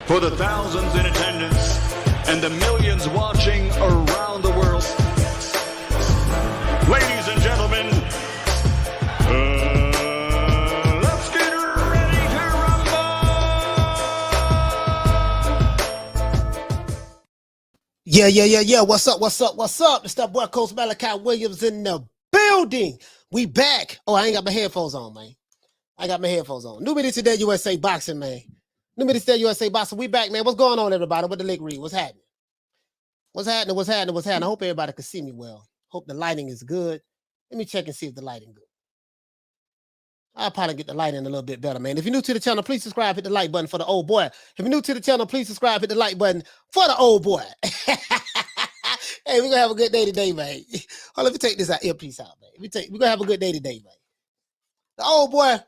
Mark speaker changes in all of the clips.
Speaker 1: For the thousands in attendance and the millions watching around the world, ladies and gentlemen, let's get ready to rumble!
Speaker 2: Yeah. What's up? It's that boy Coach Malachi Williams in the building. We back. Oh, I ain't got my headphones on, man. I got my headphones on. New Media Today USA Boxing, man. New Media Today USA Boxing. We back, man. What's going on, everybody? What the lick read? What's happening? I hope everybody can see me well. Hope the lighting is good. Let me check and see if the lighting good. I'll probably get the lighting a little bit better, man. If you're new to the channel, please subscribe. Hit the like button for the old boy. If you're new to the channel, please subscribe. Hit the like button for the old boy. Hey, we're going to have a good day today, man. Oh, let me take this earpiece out, man. We're going to have a good day today, man. The old boy,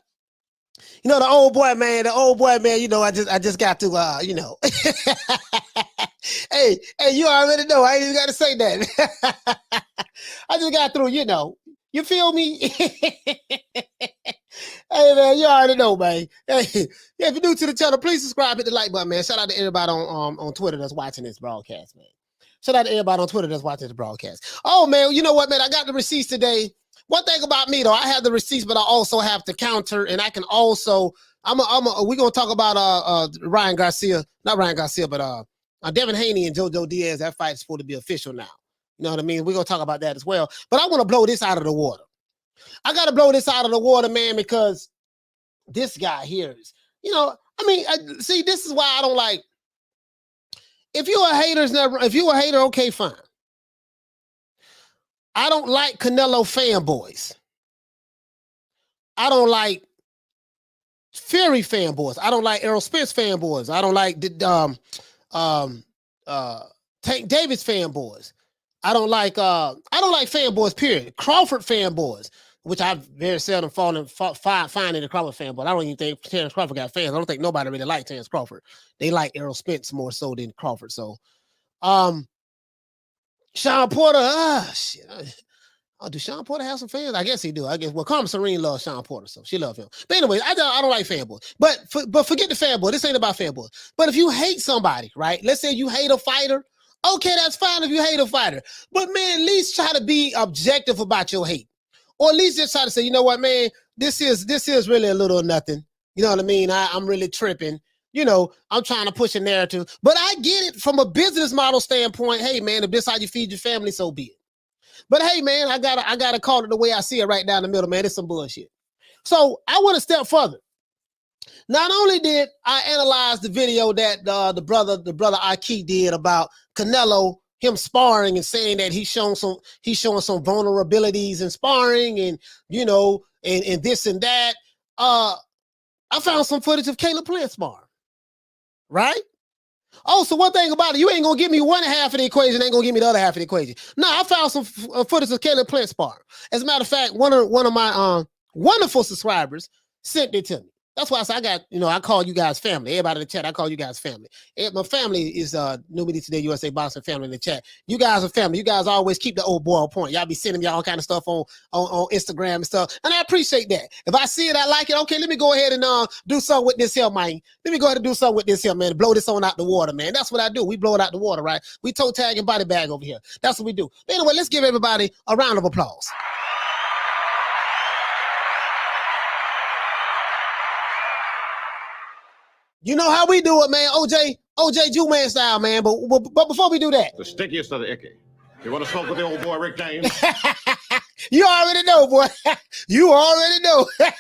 Speaker 2: you know, the old boy, man, you know, I just got to, you know. hey, you already know. I ain't even got to say that. I just got through, you know. You feel me? Hey, man, you already know, man. Hey, yeah, if you're new to the channel, please subscribe, hit the like button, man. Shout out to everybody on Twitter that's watching this broadcast, man. Shout out to everybody on Twitter that's watching this broadcast. Oh, man, you know what, man? I got the receipts today. One thing about me, though, I have the receipts, but I also have the counter, and I can also, we're going to talk about Ryan Garcia, not Ryan Garcia, but Devin Haney and JoJo Diaz. That fight is supposed to be official now. You know what I mean? We're going to talk about that as well. But I want to blow this out of the water. I got to blow this out of the water, man, because this guy here is, you know, I mean, see, this is why I don't like, if you're a hater, okay, fine. I don't like Canelo fanboys. I don't like Fury fanboys. I don't like Errol Spence fanboys. I don't like Tank Davis fanboys. I don't like fanboys, period. Crawford fanboys, which I've very seldom find in the Crawford fanboy. I don't even think Terrence Crawford got fans. I don't think nobody really likes Terrence Crawford. They like Errol Spence more so than Crawford. So, Sean Porter, shit. Oh, do Sean Porter have some fans? I guess he do. I guess. Well, Carmen Serene loves Sean Porter, so she loves him. But anyway, I don't like fanboys. But forget the fanboy. This ain't about fanboys. But if you hate somebody, right? Let's say you hate a fighter. Okay, that's fine if you hate a fighter. But man, at least try to be objective about your hate, or at least just try to say, you know what, man, this is really a little nothing. You know what I mean? I'm really tripping. You know, I'm trying to push a narrative, but I get it from a business model standpoint. Hey, man, if this is how you feed your family, so be it. But hey, man, I gotta call it the way I see it right down the middle, man. It's some bullshit. So I want to step further. Not only did I analyze the video that the brother Ahki did about Canelo, him sparring and saying that he's showing some vulnerabilities in sparring, and you know, and this and that. I found some footage of Caleb Plant sparring. Right? Oh, so one thing about it, you ain't gonna give me one half of the equation, ain't gonna give me the other half of the equation. No, I found some footage of Caleb Plant sparring. As a matter of fact, one of my wonderful subscribers sent it to me. That's why I said I call you guys family. Everybody in the chat, I call you guys family. My family is New Media Today USA Boxing family in the chat. You guys are family. You guys always keep the old boy on point. Y'all be sending me all kind of stuff on Instagram and stuff. And I appreciate that. If I see it, I like it. Okay, let me go ahead and do something with this here, man. Let me go ahead and do something with this here, man. Blow this on out the water, man. That's what I do. We blow it out the water, right? We toe tag and body bag over here. That's what we do. But anyway, let's give everybody a round of applause. You know how we do it, man. OJ Jew-Man style, man. But before we do that,
Speaker 3: the stickiest of the icky. You want to smoke with the old boy Rick James?
Speaker 2: You already know, boy. You already know. Okay,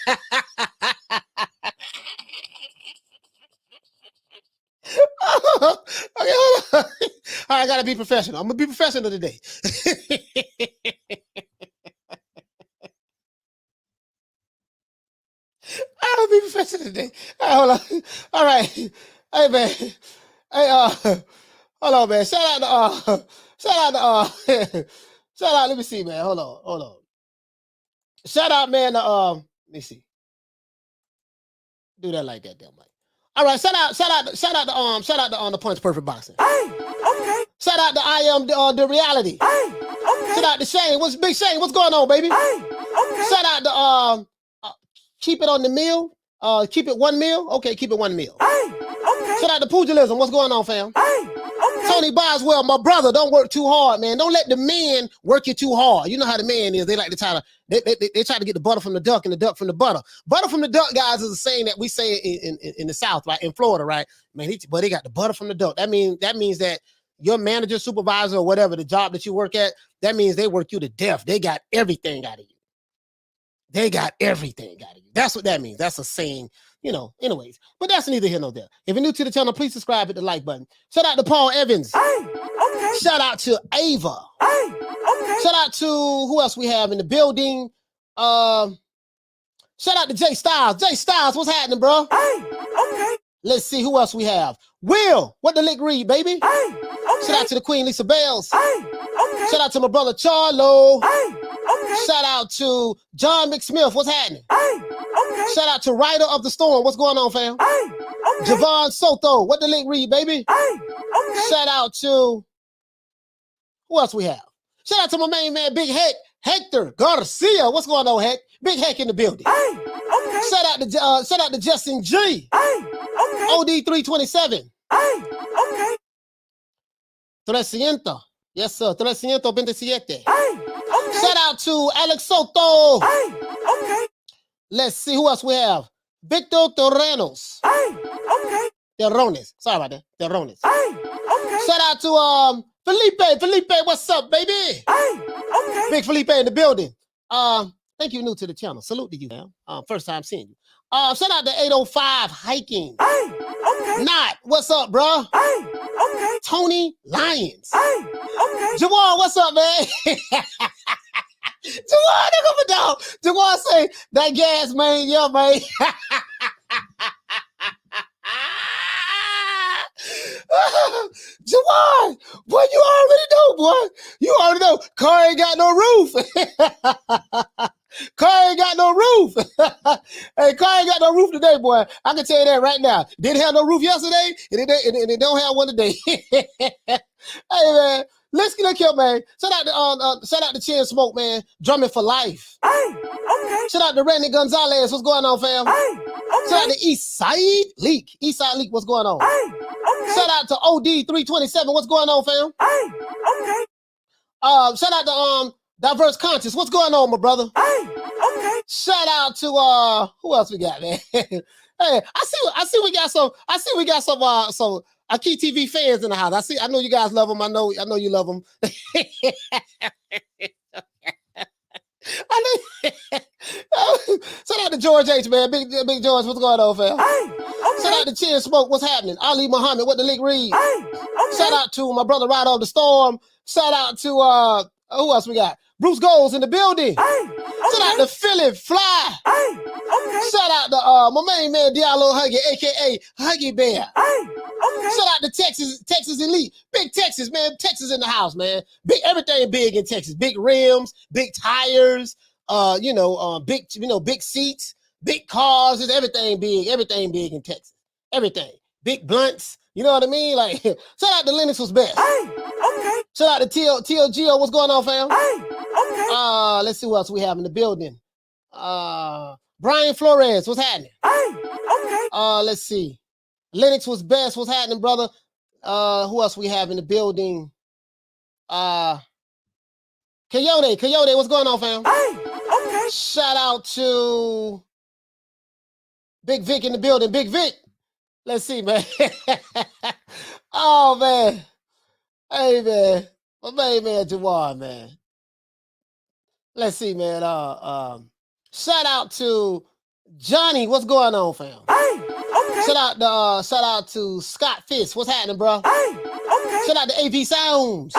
Speaker 2: hold on. All right, I gotta be professional. I'm gonna be professional today. I'll be professional today. All right, hold on. All right. Hey, man. Hey, hold on, man. Shout out, let me see, man. Hold on. Shout out, man, let me see. Do that like that, damn, Mike. All right, shout out to the Punch Perfect Boxing.
Speaker 4: Hey, okay.
Speaker 2: Shout out to I Am the Reality.
Speaker 4: Hey, okay.
Speaker 2: Shout out to Shane. What's Big Shane? What's going on, baby?
Speaker 4: Hey, okay.
Speaker 2: Shout out to Keep It on the Mill. Keep It 1 Mil. Okay, Keep It 1 Mil.
Speaker 4: Hey, okay.
Speaker 2: Shout out to pugilism. What's going on, fam?
Speaker 4: Okay.
Speaker 2: Tony Boswell, my brother, don't work too hard, man. Don't let the men work you too hard. You know how the man is. They like to try to they try to get the butter from the duck and the duck from the butter. Butter from the duck, guys, is a saying that we say in the South, right? In Florida, right? Man, but they got the butter from the duck. That means that your manager, supervisor, or whatever the job that you work at, that means they work you to death. They got everything out of you. They got everything out of you. That's what that means. That's a saying, you know, anyways. But that's neither here nor there. If you're new to the channel, please subscribe, hit the like button. Shout out to Paul Evans.
Speaker 4: Okay.
Speaker 2: Shout out to Ava.
Speaker 4: Okay.
Speaker 2: Shout out to who else we have in the building. Shout out to Jay Styles. Jay Styles, what's happening, bro?
Speaker 4: Okay.
Speaker 2: Let's see who else we have. Will, what the lick read, baby?
Speaker 4: Okay.
Speaker 2: Shout out to the Queen Lisa Bells.
Speaker 4: Okay.
Speaker 2: Shout out to my brother Charlo.
Speaker 4: Okay.
Speaker 2: Shout out to John McSmith. What's happening?
Speaker 4: Okay.
Speaker 2: Shout out to Rider of the Storm. What's going on, fam?
Speaker 4: Okay.
Speaker 2: Javon Soto. What the link read, baby?
Speaker 4: Okay.
Speaker 2: Shout out to who else we have? Shout out to my main man, Big Heck, Hector Garcia. What's going on, Heck? Big Heck in the building.
Speaker 4: Okay.
Speaker 2: Shout out to Justin G.
Speaker 4: Okay.
Speaker 2: OD 327.
Speaker 4: Okay.
Speaker 2: 300. Yes, sir. 327.
Speaker 4: Okay.
Speaker 2: Shout out to Alex Soto.
Speaker 4: Okay.
Speaker 2: Let's see who else we have. Victor Terrenos.
Speaker 4: Okay.
Speaker 2: Terrones. Sorry about that. Terrones.
Speaker 4: Okay.
Speaker 2: Shout out to Felipe. Felipe, what's up, baby?
Speaker 4: Okay.
Speaker 2: Big Felipe in the building. Thank you, new to the channel. Salute to you, man. First time seeing you. Shout out to 805 Hiking.
Speaker 4: Okay.
Speaker 2: Not, what's up, bro?
Speaker 4: Okay.
Speaker 2: Tony Lyons.
Speaker 4: Okay.
Speaker 2: Jawan, what's up, man? Jawan, look up a dog. Jawan say, that gas, man, yeah, man. Jawan, boy, you already know, boy. You already know. Car ain't got no roof. Car ain't got no roof. Hey, car ain't got no roof today, boy. I can tell you that right now. Didn't have no roof yesterday, and it don't have one today. Hey, man. Let's get here, man. Shout out to Chin Smoke, man. Drumming for life.
Speaker 4: Okay.
Speaker 2: Shout out to Randy Gonzalez. What's going on, fam?
Speaker 4: Okay.
Speaker 2: Shout out to Eastside Leak. Eastside Leak, what's going on?
Speaker 4: Okay.
Speaker 2: Shout out to OD 327. What's going on, fam?
Speaker 4: Okay.
Speaker 2: Shout out to Diverse Conscious. What's going on, my brother?
Speaker 4: Okay.
Speaker 2: Shout out to who else we got, man? Hey, I see we got some Ahki TV fans in the house. I know you guys love them. I know you love them. Shout out to George H, man. Big George, what's going on, fam? Shout out to Chin Smoke, what's happening? Ali Muhammad, what the link read? Shout out to my brother Rider of the Storm. Shout out to who else we got? Bruce Goals in the building. Shout out to Philly Fly. Shout out to my main man Diallo Huggy, aka Huggy Bear. Shout out to Texas Elite. Big Texas, man. Texas in the house, man. Everything big in Texas. Big rims, big tires, big seats, big cars, just everything big in Texas. Everything. Big blunts. You know what I mean? Like, shout out to Lennox was best. Shout out to TLGO. What's going on, fam? Let's see who else we have in the building. Brian Flores, what's happening? Let's see. Lennox was best. What's happening, brother? Who else we have in the building? Coyote, what's going on, fam? Shout out to Big Vic in the building. Big Vic. Let's see, man. Oh, man. Hey, man. My main man, Jawad, man. Let's see, man. Shout out to Johnny. What's going on, fam? Shout out to Scott Fist. What's happening, bro? Shout out to AP Sounds.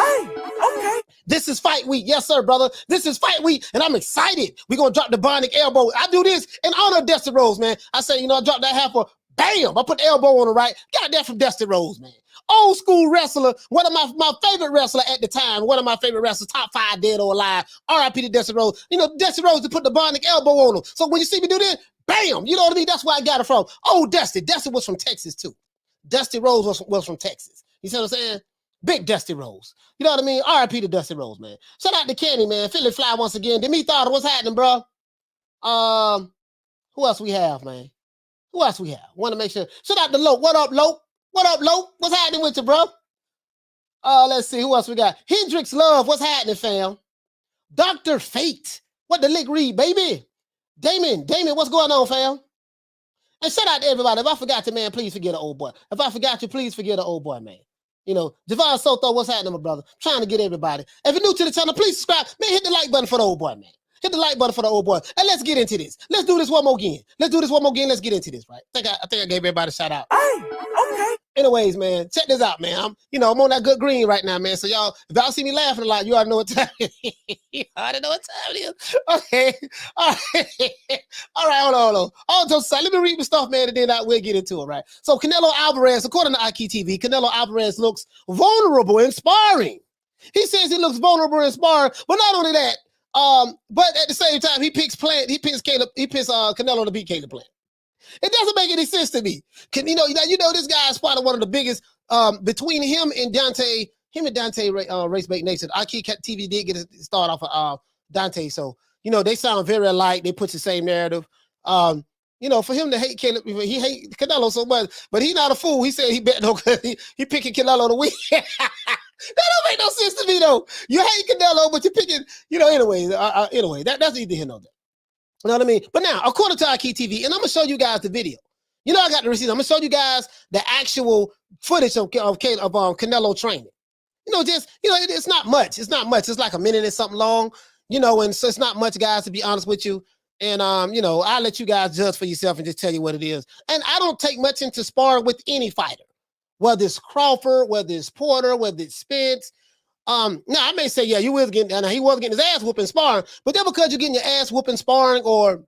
Speaker 2: This is fight week. Yes, sir, brother. This is fight week, and I'm excited. We're going to drop the bionic elbow. I do this in honor of Dusty Rose, man. I say, I dropped that half for bam. I put the elbow on the right. Got that from Dusty Rose, man. Old school wrestler, one of my favorite wrestler at the time, one of my favorite wrestlers, top 5 dead or alive, R.I.P. to Dusty Rose. Dusty Rose to put the bionic elbow on him. So when you see me do this, bam, you know what I mean? That's where I got it from. Oh, Dusty. Dusty was from Texas, too. Dusty Rose was from Texas. You see what I'm saying? Big Dusty Rose. You know what I mean? R.I.P. to Dusty Rose, man. Shout out to Kenny, man. Philly Fly once again. Demi Thought, what's happening, bro? Who else we have, man? Who else we have? Want to make sure. Shout out to Lope. What up, Lope? What up, Lope? What's happening with you, bro? Let's see who else we got. Hendrix Love, what's happening, fam? Dr. Fate, what the lick read, baby? Damon, what's going on, fam? And shout out to everybody. If I forgot you, man, please forget the old boy. If I forgot you, please forget the old boy, man. You know, Javon Soto, what's happening, my brother? Trying to get everybody. If you're new to the channel, please subscribe. Man, hit the like button for the old boy, man. Hit the like button for the old boy. And let's get into this. Let's do this one more again. Let's get into this, right? I think I gave everybody a shout out.
Speaker 4: Hey, okay.
Speaker 2: Anyways, man, check this out, man. I'm on that good green right now, man. So y'all, if y'all see me laughing a lot, you already know what time it is. You already know what time it is. Okay. All right. Hold on. Let me read the stuff, man, and then we'll get into it, right? So Canelo Alvarez, according to Ahki TV, Canelo Alvarez looks vulnerable in sparring. He says he looks vulnerable in sparring, but not only that, but at the same time, he picks Canelo to beat Caleb Plant. It doesn't make any sense to me. You know, this guy is probably one of the biggest between him and Dante Racebait Nation. Ahki TV did get a start off of Dante, so you know they sound very alike. They put the same narrative. You know, for him to hate Caleb, he hate Canelo so much, but he's not a fool. He said he bet no, he picking Canelo to win. That don't make no sense to me though. You hate Canelo, but you're picking, you know. Anyway, that's either here nor there. You know what I mean? But now, according to Ahki TV, and I'm gonna show you guys the video. You know, I got the receipt. I'm gonna show you guys the actual footage of Canelo training. You know, it's not much. It's not much. It's like a minute and something long. You know, and so it's not much, guys. To be honest with you. And you know, I'll let you guys judge for yourself and just tell you what it is. And I don't take much into sparring with any fighter, whether it's Crawford, whether it's Porter, whether it's Spence. Now I may say, yeah, he was getting his ass whooping sparring, but then because you're getting your ass whooping sparring, or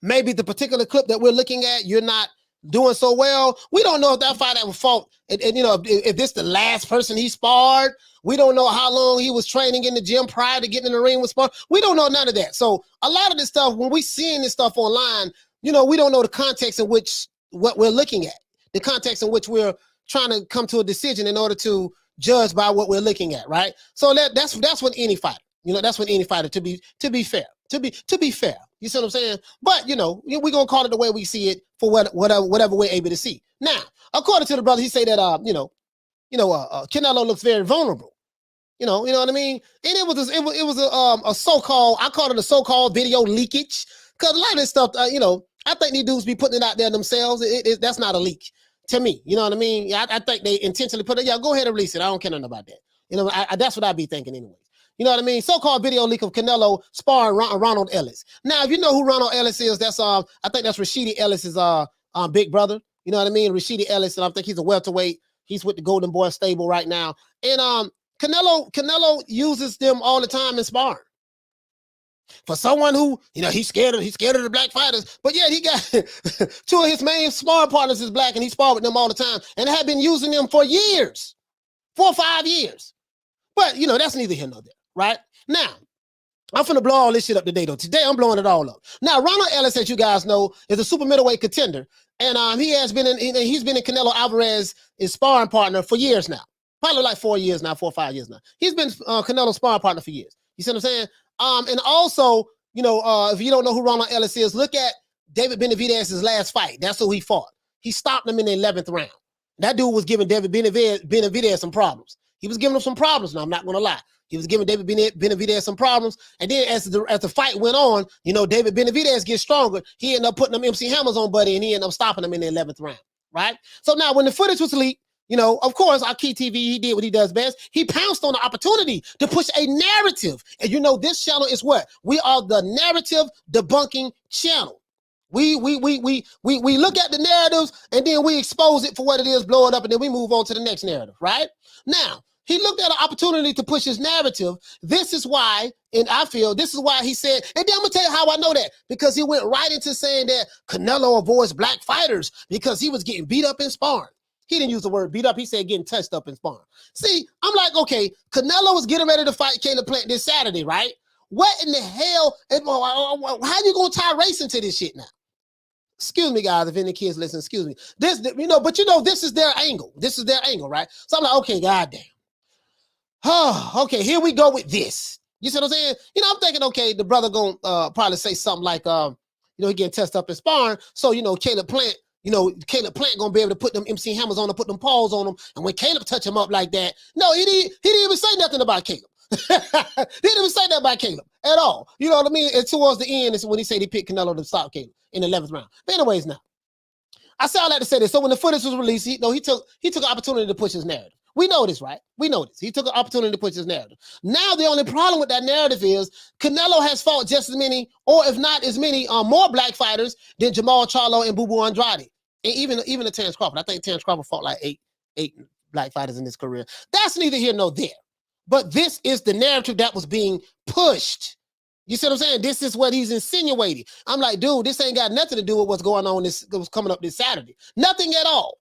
Speaker 2: maybe the particular clip that we're looking at, you're not doing so well. We don't know if that fighter was fought, and you know, if this the last person he sparred. We don't know how long he was training in the gym prior to getting in the ring with sparring. We don't know none of that. So a lot of this stuff, when we seeing this stuff online, you know, we don't know the context in which what we're looking at, the context in which we're trying to come to a decision in order to judge by what we're looking at, right? So that's what any fighter, you know, that's what any fighter, to be fair. You see what I'm saying? But you know, we're gonna call it the way we see it for whatever we're able to see. Now, according to the brother, he say that Canelo looks very vulnerable. You know what I mean? And it was a so-called, I call it a so-called video leakage, because a lot of this stuff, you know, I think these dudes be putting it out there themselves. That's not a leak to me. You know what I mean? I think they intentionally put it. Yeah, go ahead and release it. I don't care nothing about that. You know, that's what I'd be thinking anyways. You know what I mean? So-called video leak of Canelo sparring Ronald Ellis. Now, if you know who Ronald Ellis is, that's I think that's Rashidi Ellis's big brother. You know what I mean? Rashidi Ellis, and I think he's a welterweight. He's with the Golden Boy stable right now. And Canelo uses them all the time in sparring. For someone who, you know, he's scared of the black fighters, but yeah, he got two of his main sparring partners is black, and he sparred with them all the time, and have been using them for years, 4 or 5 years. But you know, that's neither here nor there, right? Now, I'm finna blow all this shit up today, though. Today, I'm blowing it all up. Now, Ronald Ellis, as you guys know, is a super middleweight contender, and he's been in Canelo Alvarez's sparring partner for years now. Probably like 4 years now, 4 or 5 years now. He's been Canelo's sparring partner for years. You see what I'm saying? And also, you know, if you don't know who Ronald Ellis is, look at David Benavidez's last fight. That's who he fought. He stopped him in the 11th round. That dude was giving David Benavidez some problems. He was giving him some problems. Now, I'm not going to lie. He was giving David Benavidez some problems. And then as the fight went on, you know, David Benavidez gets stronger. He ended up putting them MC Hammers on Buddy, and he ended up stopping him in the 11th round, right? So now when the footage was leaked, you know, of course, Ahki TV, he did what he does best. He pounced on the opportunity to push a narrative. And you know, this channel is what? We are the narrative debunking channel. We look at the narratives, and then we expose it for what it is, blow it up, and then we move on to the next narrative, right? Now, he looked at an opportunity to push his narrative. This is why, and I feel this is why he said, and then I'm gonna tell you how I know that, because he went right into saying that Canelo avoids black fighters because he was getting beat up in sparring. He didn't use the word beat up. He said getting touched up in sparring. See, I'm like, okay, Canelo was getting ready to fight Caleb Plant this Saturday, right? What in the hell? How you gonna tie race into this shit now? Excuse me, guys, if any kids listen, excuse me. This, you know, but you know, this is their angle. This is their angle, right? So I'm like, okay, goddamn. Oh, okay, here we go with this. You see what I'm saying? You know, I'm thinking, okay, the brother gonna probably say something like, you know, he getting touched up in sparring. So, you know, Caleb Plant, you know, Caleb Plant gonna be able to put them MC Hammers on him, put them paws on him, and when Caleb touch him up like that, no, he didn't even say nothing about Caleb. He didn't even say that about Caleb at all. You know what I mean? And towards the end is when he said he picked Canelo to stop Caleb in the 11th round. But anyways, now I say all that to say this. So when the footage was released, he took an opportunity to push his narrative. We know this, right? We know this. He took an opportunity to push his narrative. Now the only problem with that narrative is Canelo has fought just as many, or if not as many, more black fighters than Jermall, Charlo, and Boo Boo Andrade, and even the Terrence Crawford. I think Terrence Crawford fought like eight black fighters in his career. That's neither here nor there. But this is the narrative that was being pushed. You see what I'm saying? This is what he's insinuating. I'm like, dude, this ain't got nothing to do with what's going on was coming up this Saturday. Nothing at all.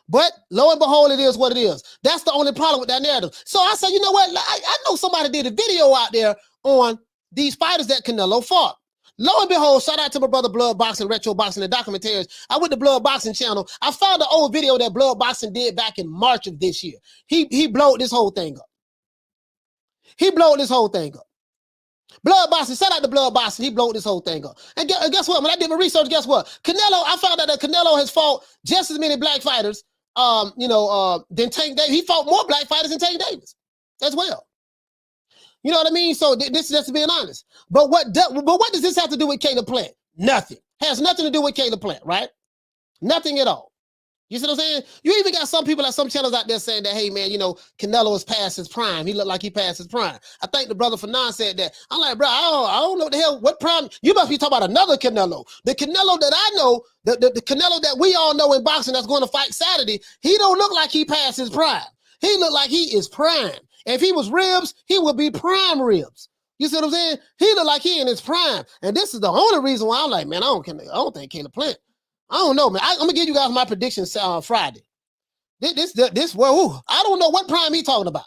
Speaker 2: But lo and behold, it is what it is. That's the only problem with that narrative. So I said, you know what? I know somebody did a video out there on these fighters that Canelo fought. Lo and behold, shout out to my brother Blood Boxing, Retro Boxing, and Documentaries. I went to Blood Boxing channel. I found the old video that Blood Boxing did back in March of this year. He blowed this whole thing up. He blowed this whole thing up. Blood Boxing, shout out to Blood Boxing. He blowed this whole thing up. And guess what? When I did my research, guess what? I found out that Canelo has fought just as many black fighters, than Tank Davis. He fought more black fighters than Tank Davis as well. You know what I mean? So this is just being honest. But what does this have to do with Caleb Plant? Nothing. Has nothing to do with Caleb Plant, right? Nothing at all. You see what I'm saying? You even got some people at some channels out there saying that, hey, man, you know, Canelo is past his prime. He looked like he passed his prime. I think the brother Fannon said that. I'm like, bro, I don't know what the hell, what prime. You must be talking about another Canelo. The Canelo that I know, the Canelo that we all know in boxing that's going to fight Saturday, he don't look like he passed his prime. He look like he is prime. And if he was ribs, he would be prime ribs. You see what I'm saying? He look like he in his prime. And this is the only reason why I'm like, man, I don't think Caleb Plant. I don't know, man. I'm gonna give you guys my predictions Friday. Well, I don't know what prime he talking about,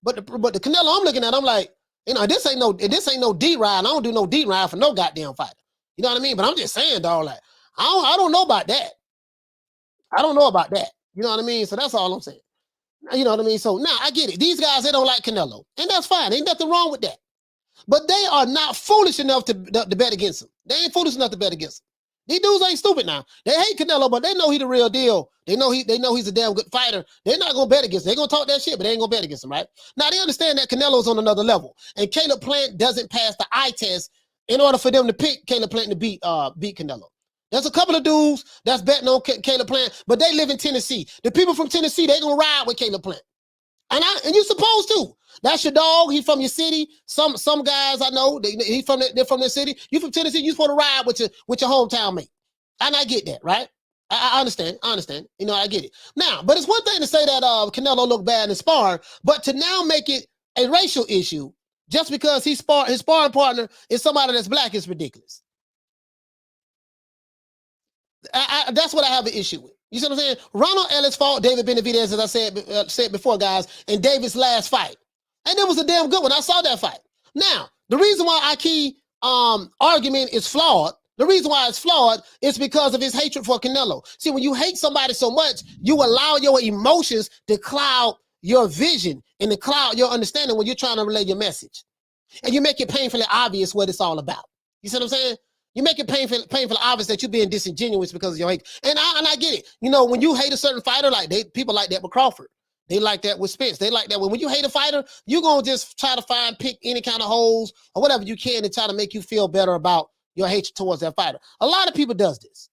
Speaker 2: but the Canelo I'm looking at, I'm like, you know, this ain't no D ride. I don't do no D ride for no goddamn fighter. You know what I mean? But I'm just saying, dog, like, I don't know about that. I don't know about that. You know what I mean? So that's all I'm saying. You know what I mean? So now I get it. These guys, they don't like Canelo, and that's fine. Ain't nothing wrong with that. But they are not foolish enough to bet against him. They ain't foolish enough to bet against him. These dudes ain't stupid now. They hate Canelo, but they know he the real deal. They know he's a damn good fighter. They're not gonna bet against him. They're gonna talk that shit, but they ain't gonna bet against him, right? Now they understand that Canelo's on another level, and Caleb Plant doesn't pass the eye test in order for them to pick Caleb Plant to beat Canelo. There's a couple of dudes that's betting on Caleb Plant, but they live in Tennessee. The people from Tennessee, they gonna ride with Caleb Plant, and you're supposed to. That's your dog. He from your city. Some guys I know, they're from their city. You from Tennessee, you supposed to ride with your hometown mate. And I get that, right? I understand. You know, I get it. Now, but it's one thing to say that Canelo looked bad in sparring, but to now make it a racial issue just because his sparring partner is somebody that's black is ridiculous. That's what I have an issue with. You see what I'm saying? Ronald Ellis fought David Benavidez, as I said before, guys, in David's last fight. And it was a damn good one. I saw that fight. Now, the reason why Ahki argument is flawed, the reason why it's flawed is because of his hatred for Canelo. See, when you hate somebody so much, you allow your emotions to cloud your vision and to cloud your understanding when you're trying to relay your message. And you make it painfully obvious what it's all about. You see what I'm saying? You make it painfully obvious that you're being disingenuous because of your hate. And I get it. You know, when you hate a certain fighter, like people like that with Crawford. They like that with Spence. They like that when you hate a fighter, you're going to just try to pick any kind of holes or whatever you can to try to make you feel better about your hatred towards that fighter. A lot of people does this.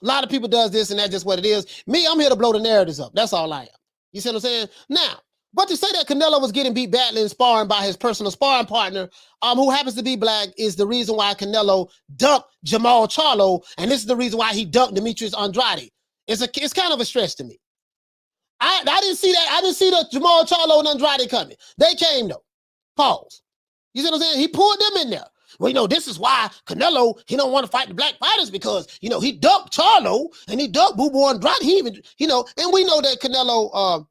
Speaker 2: A lot of people does this, and that's just what it is. Me, I'm here to blow the narratives up. That's all I am. You see what I'm saying? Now, but to say that Canelo was getting beat badly in sparring by his personal sparring partner, who happens to be black, is the reason why Canelo dunked Jermall Charlo, and this is the reason why he dunked Demetrius Andrade. It's kind of a stretch to me. I didn't see that. I didn't see the Jermall Charlo and Andrade coming. They came though. Pause. You see what I'm saying? He pulled them in there. Well, you know, this is why Canelo, he don't want to fight the black fighters because, you know, he ducked Charlo and he ducked Boo Boo Andrade. He even, you know, and we know that Canelo,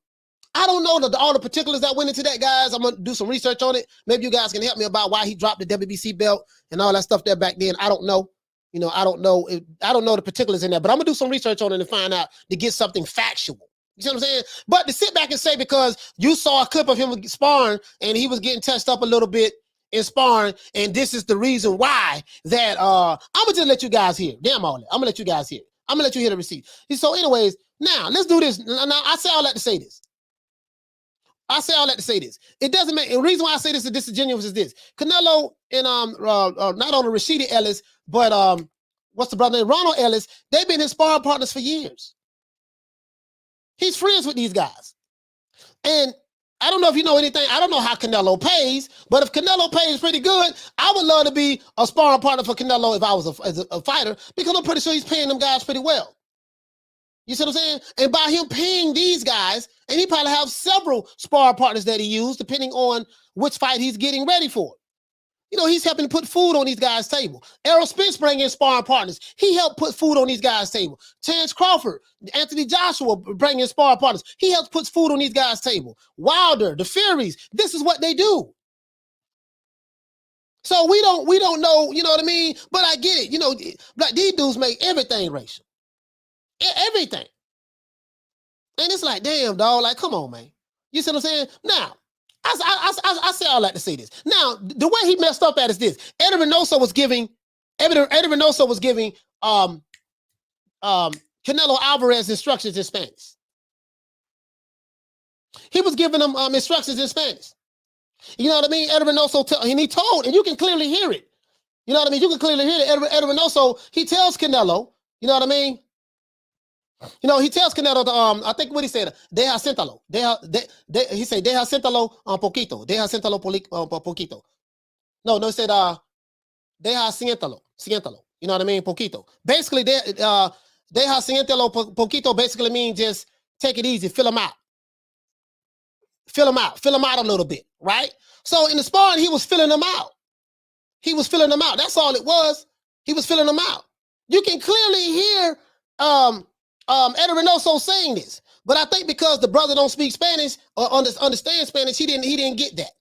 Speaker 2: I don't know all the particulars that went into that, guys. I'm going to do some research on it. Maybe you guys can help me about why he dropped the WBC belt and all that stuff there back then. I don't know. You know, I don't know the particulars in there, but I'm going to do some research on it and find out to get something factual. You see what I'm saying? But to sit back and say because you saw a clip of him sparring and he was getting touched up a little bit in sparring, and this is the reason why that I'm gonna just let you guys hear. Damn all that. I'm gonna let you guys hear. I'm gonna let you hear the receipt. So, anyways, now let's do this. Now, I say all that to say this. It doesn't make. The reason why I say this is disingenuous is this: Canelo and not only Rashidi Ellis, but what's the brother name? Ronald Ellis. They've been his sparring partners for years. He's friends with these guys, and I don't know if you know anything. I don't know how Canelo pays, but if Canelo pays pretty good, I would love to be a sparring partner for Canelo if I was a fighter, because I'm pretty sure he's paying them guys pretty well. You see what I'm saying? And by him paying these guys, and he probably have several sparring partners that he used, depending on which fight he's getting ready for. You know, he's helping put food on these guys' table. Errol Spence bring in sparring partners. He helped put food on these guys' table. Terence Crawford, Anthony Joshua bring in sparring partners. He helps put food on these guys' table. Wilder, the Furies, this is what they do. So we don't know, you know what I mean? But I get it. You know, like these dudes make everything racial. Everything. And it's like, damn, dog, like, come on, man. You see what I'm saying? Now, I say all that to say this. Now, the way he messed up at is this. Eddie Reynoso was giving Canelo Alvarez instructions in Spanish. He was giving him instructions in Spanish. You know what I mean? Eddie Reynoso, and he told, and you can clearly hear it. You know what I mean? You can clearly hear it. Eddie Reynoso, he tells Canelo, you know what I mean? You know, he tells Canelo, I think what he said, deja siéntalo. He said, deja siéntalo un poquito. Deja siéntalo poquito. No, he said, deja siéntalo. You know what I mean? Poquito. Basically, deja siéntalo poquito basically means just take it easy, fill him out. Fill him out a little bit, right? So in the sparring, he was filling them out. That's all it was. He was filling them out. You can clearly hear Eddie Reynoso saying this, but I think because the brother don't speak Spanish or understand Spanish, he didn't get that,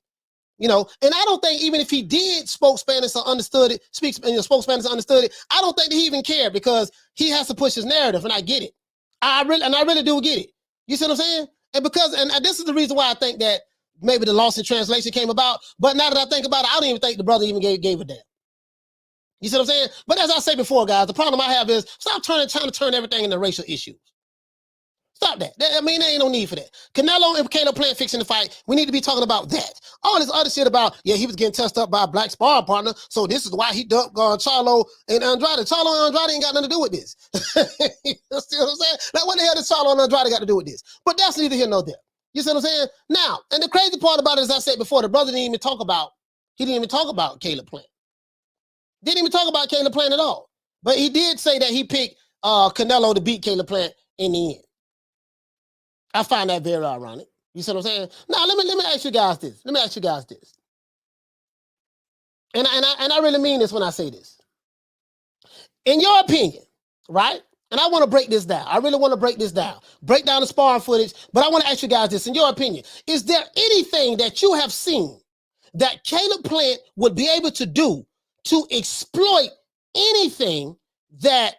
Speaker 2: you know. And I don't think even if he did spoke Spanish or understood it, spoke Spanish or understood it, I don't think that he even cared, because he has to push his narrative, and I get it. I really do get it. You see what I'm saying? And this is the reason why I think that maybe the loss in translation came about. But now that I think about it, I don't even think the brother even gave a damn. You see what I'm saying? But as I said before, guys, the problem I have is stop trying to turn everything into racial issues. Stop that. I mean, there ain't no need for that. Canelo and Caleb Plant fixing the fight. We need to be talking about that. All this other shit about, yeah, he was getting touched up by a black sparring partner, so this is why he dumped Charlo and Andrade. Charlo and Andrade ain't got nothing to do with this. You see what I'm saying? Like, what the hell does Charlo and Andrade got to do with this? But that's neither here nor there. You see what I'm saying? Now, and the crazy part about it, as I said before, the brother didn't even talk about Caleb Plant. Didn't even talk about Caleb Plant at all. But he did say that he picked Canelo to beat Caleb Plant in the end. I find that very ironic. You see what I'm saying? Now, let me ask you guys this. And I really mean this when I say this. In your opinion, right? And I want to break this down. I really want to break this down. Break down the sparring footage. But I want to ask you guys this. In your opinion, is there anything that you have seen that Caleb Plant would be able to do to exploit anything that,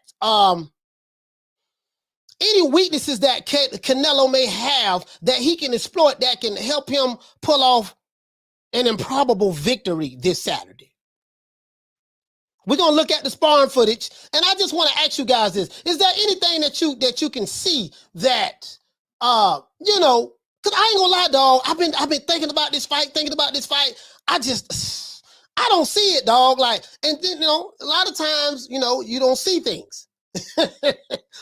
Speaker 2: any weaknesses that Canelo may have that he can exploit that can help him pull off an improbable victory this Saturday? We're going to look at the sparring footage, and I just want to ask you guys this. Is there anything that you can see that, you know, because I ain't going to lie, dog, I've been thinking about this fight. I don't see it, dog. Like, and then, you know, a lot of times, you know, you don't see things. A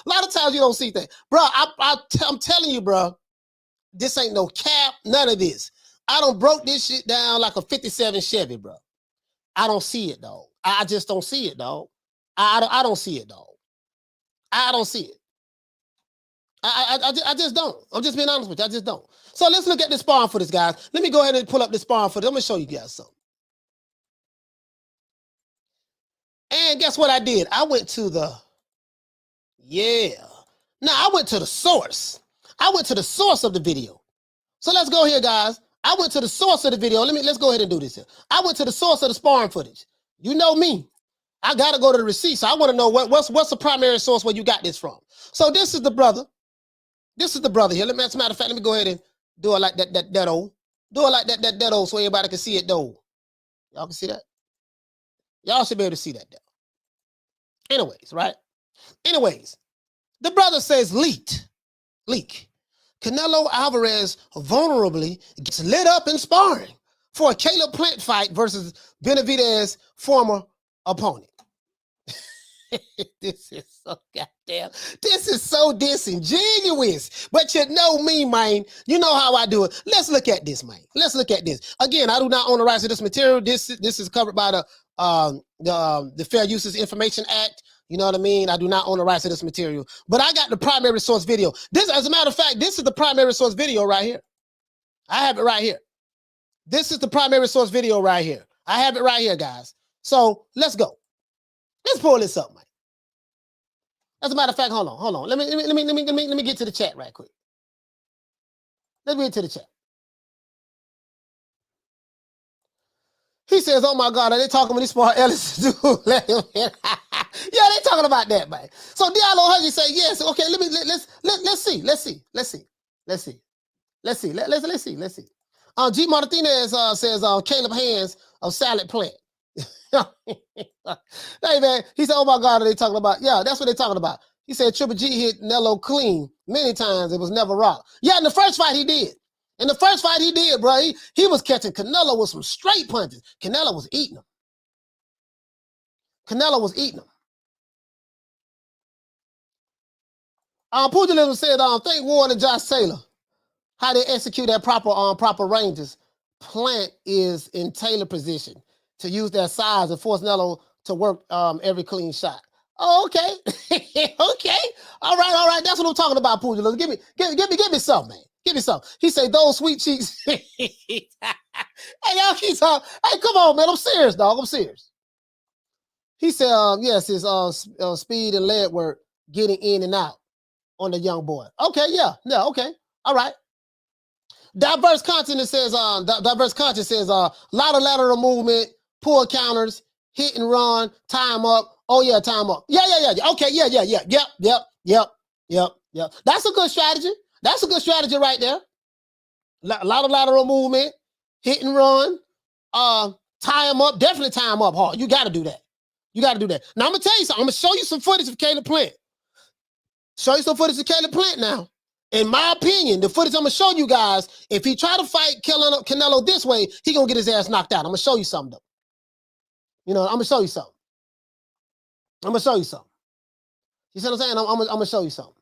Speaker 2: lot of times you don't see things. Bro, I'm telling you, bro, this ain't no cap, none of this. I done broke this shit down like a 57 Chevy, bro. I don't see it, dog. I just don't see it, dog. I don't see it, dog. I don't see it. I just don't. I'm just being honest with you. I just don't. So let's look at this sparring footage, guys. Let me go ahead and pull up this sparring footage. I'm going to show you guys something. And guess what I did? I went to the, I went to the source. I went to the source of the video. So let's go here, guys. I went to the source of the video. Let's go ahead and do this here. I went to the source of the sparring footage. You know me. I got to go to the receipt. So I want to know what's the primary source where you got this from. So this is the brother. This is the brother here. As a matter of fact, let me go ahead and do it like that old. Do it like that old so everybody can see it though. Y'all can see that? Y'all should be able to see that though. Anyways, right? Anyways, The brother says leak. Canelo Alvarez vulnerably gets lit up in sparring for a Caleb Plant fight versus Benavidez's former opponent. This is so disingenuous. But you know me, man. You know how I do it. Let's look at this, man. Let's look at this. Again, I do not own the rights to this material. This is covered by the Fair Uses Information Act. You know what I mean? I do not own the rights to this material. But I got the primary source video. This, as a matter of fact, this is the primary source video right here. I have it right here. This is the primary source video right here. I have it right here, guys. So let's go. Let's pull this up, man. As a matter of fact, hold on. Let me get to the chat right quick. Let's get to the chat. He says, "Oh my God, are they talking about this Ronald Ellis?" Yeah, they talking about that, man. So Diallo Hudgy say yes. Okay, let's see. G Martinez says Caleb Hands of Salad Plant. Hey man, he said, "Oh my God, are they talking about?" Yeah, that's what they're talking about. He said Triple G hit Nello clean many times. It was never rock. Yeah, in the first fight he did. In the first fight he did, bro. He was catching Canelo with some straight punches. Canelo was eating them. Pugilism said, "Thank Ward and Josh Taylor. How they execute that proper ranges. Plant is in Taylor position to use their size and force Nello to work every clean shot." Oh, okay. Okay. All right. That's what I'm talking about, Pugilism. Give me something, man. Give me something. He said, "Those sweet cheeks." Hey, y'all keep talking. Hey, come on, man. I'm serious, dog. I'm serious. He said, yes, his speed and leg work getting in and out on the young boy. Okay, yeah, okay. All right. Diverse content says, lot of lateral movement, pull counters, hit and run, time up. Oh yeah, time up. Yeah. Okay, yep. That's a good strategy. That's a good strategy right there. A lot of lateral movement, hit and run, tie him up. Definitely tie him up hard. You got to do that. Now I'm gonna tell you something. I'm gonna show you some footage of Caleb Plant. Now. In my opinion, the footage I'm gonna show you guys, if he try to fight Canelo this way, he gonna get his ass knocked out. I'm gonna show you something though. You know, I'm gonna show you something. You see what I'm saying? I'm gonna show you something.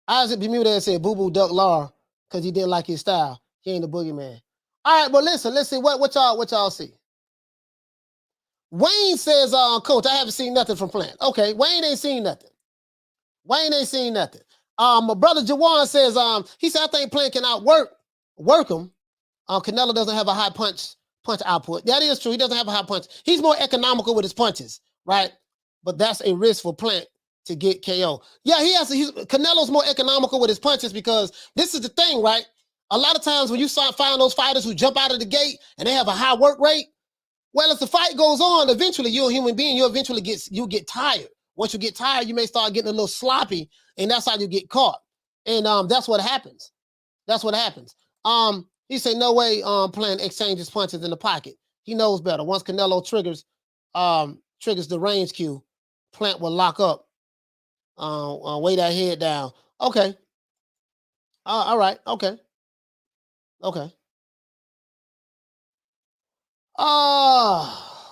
Speaker 2: Isaac Bermudez said Boo Boo duck Lar because he didn't like his style. He ain't the boogeyman. All right, but listen, let's see what y'all see. Wayne says, "Coach, I haven't seen nothing from Plant." Okay, Wayne ain't seen nothing. My brother Jawan says, he said, "I think Plant can work him. Canelo doesn't have a high punch output." That is true. He doesn't have a high punch. He's more economical with his punches, right? But that's a risk for Plant to get KO. Yeah, Canelo's more economical with his punches because this is the thing, right? A lot of times when you find those fighters who jump out of the gate and they have a high work rate, well, as the fight goes on, eventually you're a human being. You get tired. Once you get tired, you may start getting a little sloppy, and that's how you get caught. And that's what happens. He said, "No way Plant exchanges punches in the pocket. He knows better. Once Canelo triggers the range cue, Plant will lock up, weigh that head down." Okay. All right. Okay.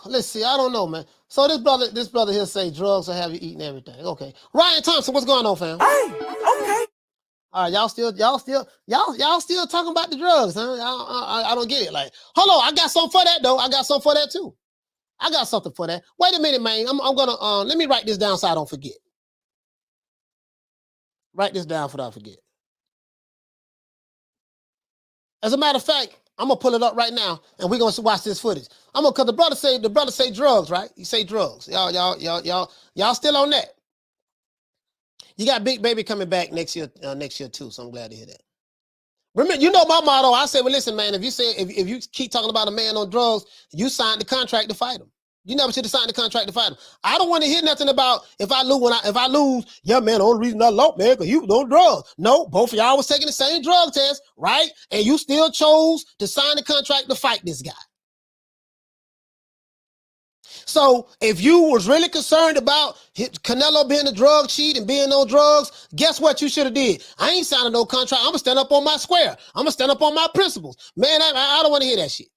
Speaker 2: Let's see. I don't know, man. So this brother here say drugs will have you eating everything. Okay. Ryan Thompson, what's going on, fam?
Speaker 4: Hey, okay.
Speaker 2: All right, y'all still talking about the drugs, huh? I don't get it. Like, hold on, I got something for that though. I got something for that too. I got something for that. Wait a minute, man. I'm gonna let me write this down so I don't forget. Write this down so I don't forget. As a matter of fact, I'm gonna pull it up right now, and we're gonna watch this footage. Cause the brother say drugs, right? You say drugs. Y'all still on that. You got Big Baby coming back next year too, so I'm glad to hear that. Remember, you know my motto. I say, well, listen, man, if you keep talking about a man on drugs, you signed the contract to fight him. You never should have signed the contract to fight him. I don't want to hear nothing about if I lose, yeah, man, the only reason I lost, man, because you was on drugs. No, both of y'all was taking the same drug test, right? And you still chose to sign the contract to fight this guy. So if you was really concerned about Canelo being a drug cheat and being on drugs, guess what you should have did? I ain't signing no contract. I'm gonna stand up on my square. I'm gonna stand up on my principles. Man, I don't want to hear that shit.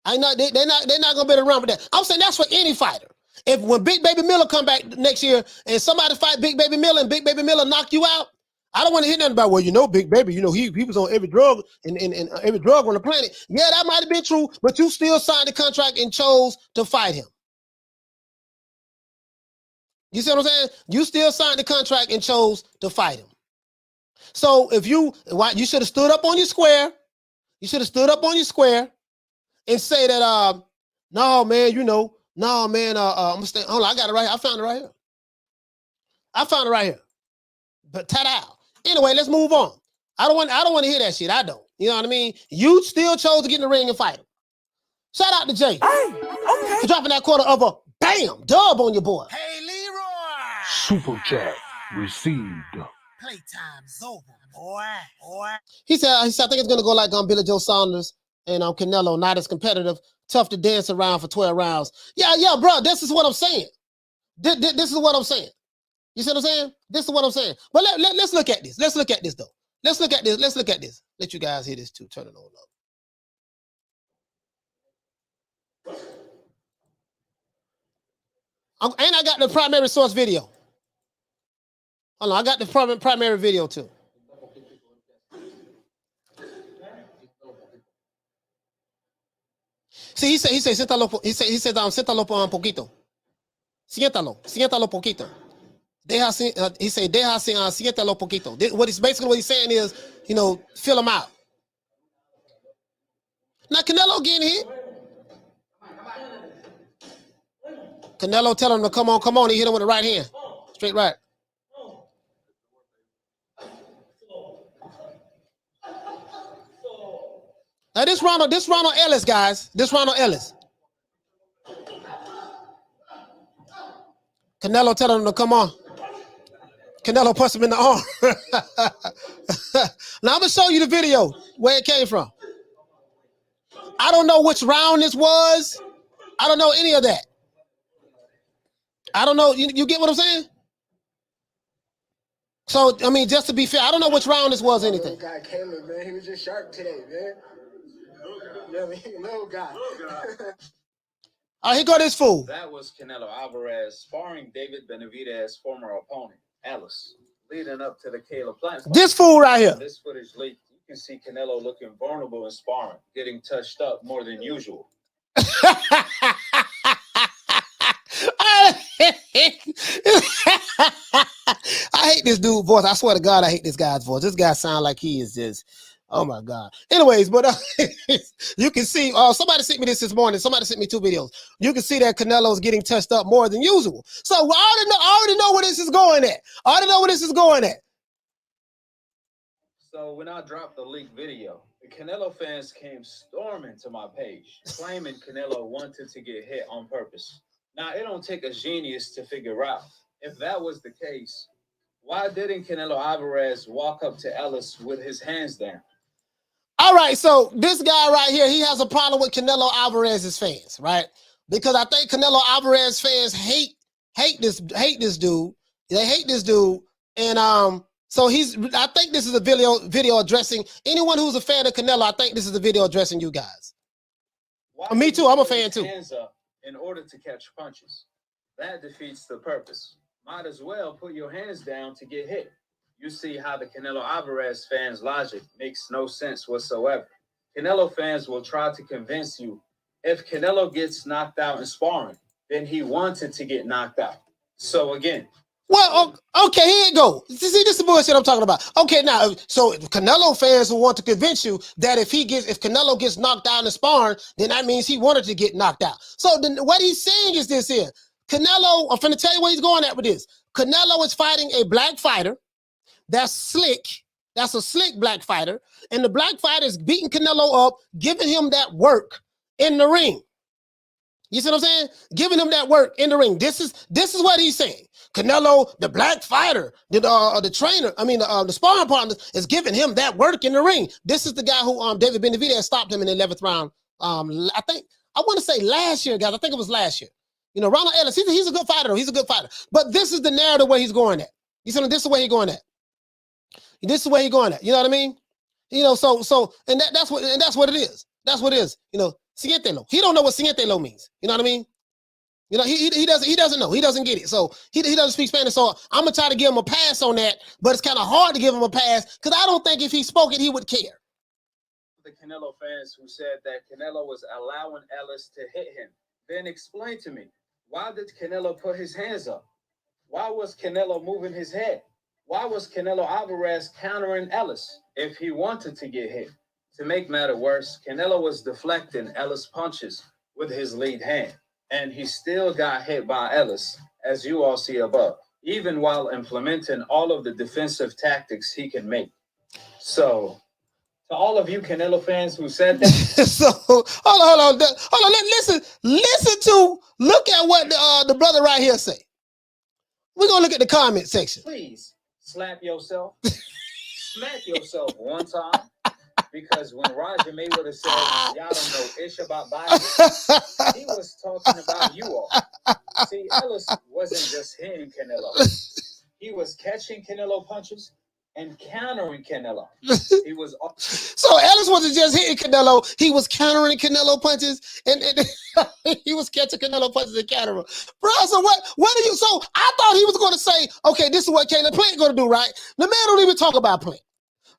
Speaker 2: I know they're not gonna be around with that. I'm saying that's for any fighter. If when Big Baby Miller come back next year and somebody fight Big Baby Miller and Big Baby Miller knock you out, I don't want to hear nothing about, well, you know, Big Baby, you know, he was on every drug and every drug on the planet. Yeah, that might have been true, but you still signed the contract and chose to fight him. You see what I'm saying? You still signed the contract and chose to fight him. So if you should have stood up on your square, you should have stood up on your square and say that, no, man, you know, no, man, I'm gonna stay. Hold on, I got it right here. I found it right here. I found it right here. But ta-da. Anyway, let's move on. I don't want to hear that shit. I don't. You know what I mean? You still chose to get in the ring and fight him. Shout out to Jay for dropping that quarter of a bam dub on your boy.
Speaker 4: Hey, Leroy.
Speaker 5: Super chat received.
Speaker 4: Playtime's over, boy.
Speaker 2: He said, I think it's gonna go like Billy Joe Saunders and Canelo, not as competitive, tough to dance around for 12 rounds. Yeah, bro. This is what I'm saying. This is what I'm saying. You see what I'm saying? This is what I'm saying. But let's look at this. Let's look at this though. Let's look at this. Let's look at this. Let you guys hear this too. Turn it on up. And I got the primary source video. Hold on, I got the primary video too. See, he said, siéntalo un poquito. Siéntalo poquito. He said, siéntalo poquito. What he's saying is, you know, fill him out. Now Canelo getting hit. Canelo telling him to come on. He hit him with the right hand. Straight right. Now this Ronald Ellis, guys. This Ronald Ellis. Canelo telling him to come on. Canelo punched him in the arm. Now I'm gonna show you the video where it came from. I don't know which round this was. I don't know any of that. I don't know. You get what I'm saying? So I mean, just to be fair, I don't know which round this was. Anything.
Speaker 6: Guy Caleb, man, he was just sharp today, man. Yeah, little guy.
Speaker 2: All right, here go this fool.
Speaker 7: That was Canelo Alvarez sparring David Benavidez's former opponent, Ellis, leading up to the Caleb platform.
Speaker 2: This fool right here.
Speaker 7: This footage leaked. You can see Canelo looking vulnerable in sparring, getting touched up more than usual.
Speaker 2: I hate this dude's voice. I swear to God, I hate this guy's voice. This guy sounds like he is just, oh my God. Anyways, but you can see, somebody sent me this morning. Somebody sent me 2 videos. You can see that Canelo is getting touched up more than usual. So I already know where this is going at.
Speaker 7: So when I dropped the leaked video, the Canelo fans came storming to my page, claiming Canelo wanted to get hit on purpose. Now, it don't take a genius to figure out. If that was the case, why didn't Canelo Alvarez walk up to Ellis with his hands down?
Speaker 2: All right, so this guy right here, he has a problem with Canelo Alvarez's fans, right? Because I think Canelo Alvarez fans hate this dude. They hate this dude, and so I think this is a video addressing anyone who's a fan of Canelo. I think this is a video addressing you guys. Me too. I'm a fan too.
Speaker 7: Hands up in order to catch punches. That defeats the purpose. Might as well put your hands down to get hit. You see how the Canelo Alvarez fans' logic makes no sense whatsoever. Canelo fans will try to convince you if Canelo gets knocked out in sparring, then he wanted to get knocked out. So again.
Speaker 2: Well, okay, here you go. See, this is the bullshit I'm talking about. Okay, now, so Canelo fans will want to convince you that if Canelo gets knocked out in sparring, then that means he wanted to get knocked out. So then what he's saying is this here. Canelo, I'm finna tell you where he's going at with this. Canelo is fighting a black fighter that's slick. That's a slick black fighter. And the black fighter is beating Canelo up, giving him that work in the ring. You see what I'm saying? Giving him that work in the ring. This is what he's saying. Canelo, the black fighter, the trainer, the sparring partner is giving him that work in the ring. This is the guy who David Benavidez stopped him in the 11th round. I I want to say last year, guys. I think it was last year. You know, Ronald Ellis, he's a good fighter, though. He's a good fighter. But this is the narrative where he's going at. You see, this is where he's going at. This is where he's going at. You know what I mean? You know, and that's what it is. That's what it is. You know, siguiente lo. He don't know what siguiente lo means. You know what I mean? You know, he doesn't know. He doesn't get it. So he doesn't speak Spanish. So I'm gonna try to give him a pass on that, but it's kind of hard to give him a pass because I don't think if he spoke it, he would care.
Speaker 7: The Canelo fans who said that Canelo was allowing Ellis to hit him. Then explain to me, why did Canelo put his hands up? Why was Canelo moving his head? Why was Canelo Alvarez countering Ellis if he wanted to get hit? To make matter worse, Canelo was deflecting Ellis' punches with his lead hand, and he still got hit by Ellis, as you all see above, even while implementing all of the defensive tactics he can make. So, to all of you Canelo fans who said that.
Speaker 2: So hold on. Look at what the brother right here say. We're gonna look at the comment section.
Speaker 7: Please slap yourself, smack yourself one time, because when Roger Mayweather said y'all don't know ish about boxing, he was talking about you all. See, Ellis wasn't just hitting Canelo; he was catching Canelo punches and countering Canelo. He was
Speaker 2: so Ellis wasn't just hitting Canelo; he was countering Canelo punches, and he was catching Canelo punches and countering. Bro, so what are you? So I thought he was going to say, okay, this is what Caleb Plant going to do, right? The man don't even talk about Plant.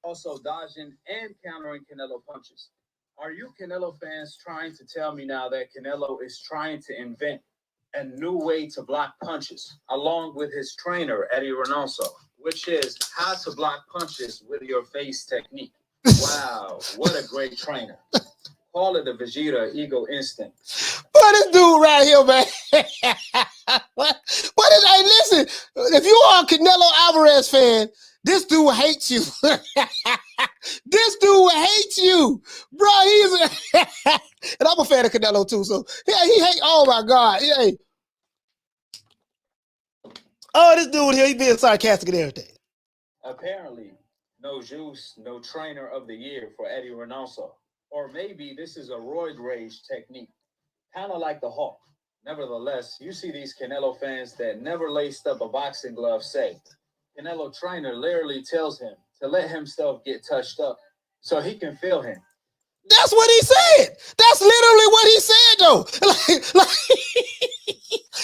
Speaker 7: Also dodging and countering Canelo punches. Are you Canelo fans trying to tell me now that Canelo is trying to invent a new way to block punches, along with his trainer Eddie Reynoso, which is how to block punches with your face technique? Wow, what a great trainer. Call it the Vegeta ego instinct.
Speaker 2: But this dude right here, man. What is, hey, listen, if you are a Canelo Alvarez fan, this dude hates you. This dude hates you. Bro, and I'm a fan of Canelo too, so yeah, he hates, oh my God. Yeah. Oh, this dude here, he being sarcastic and everything.
Speaker 7: Apparently, no juice, no trainer of the year for Eddie Reynoso. Or maybe this is a roid rage technique, kind of like the Hawk. Nevertheless, you see these Canelo fans that never laced up a boxing glove say, Canelo trainer literally tells him to let himself get touched up so he can feel him.
Speaker 2: That's what he said. That's literally what he said, though.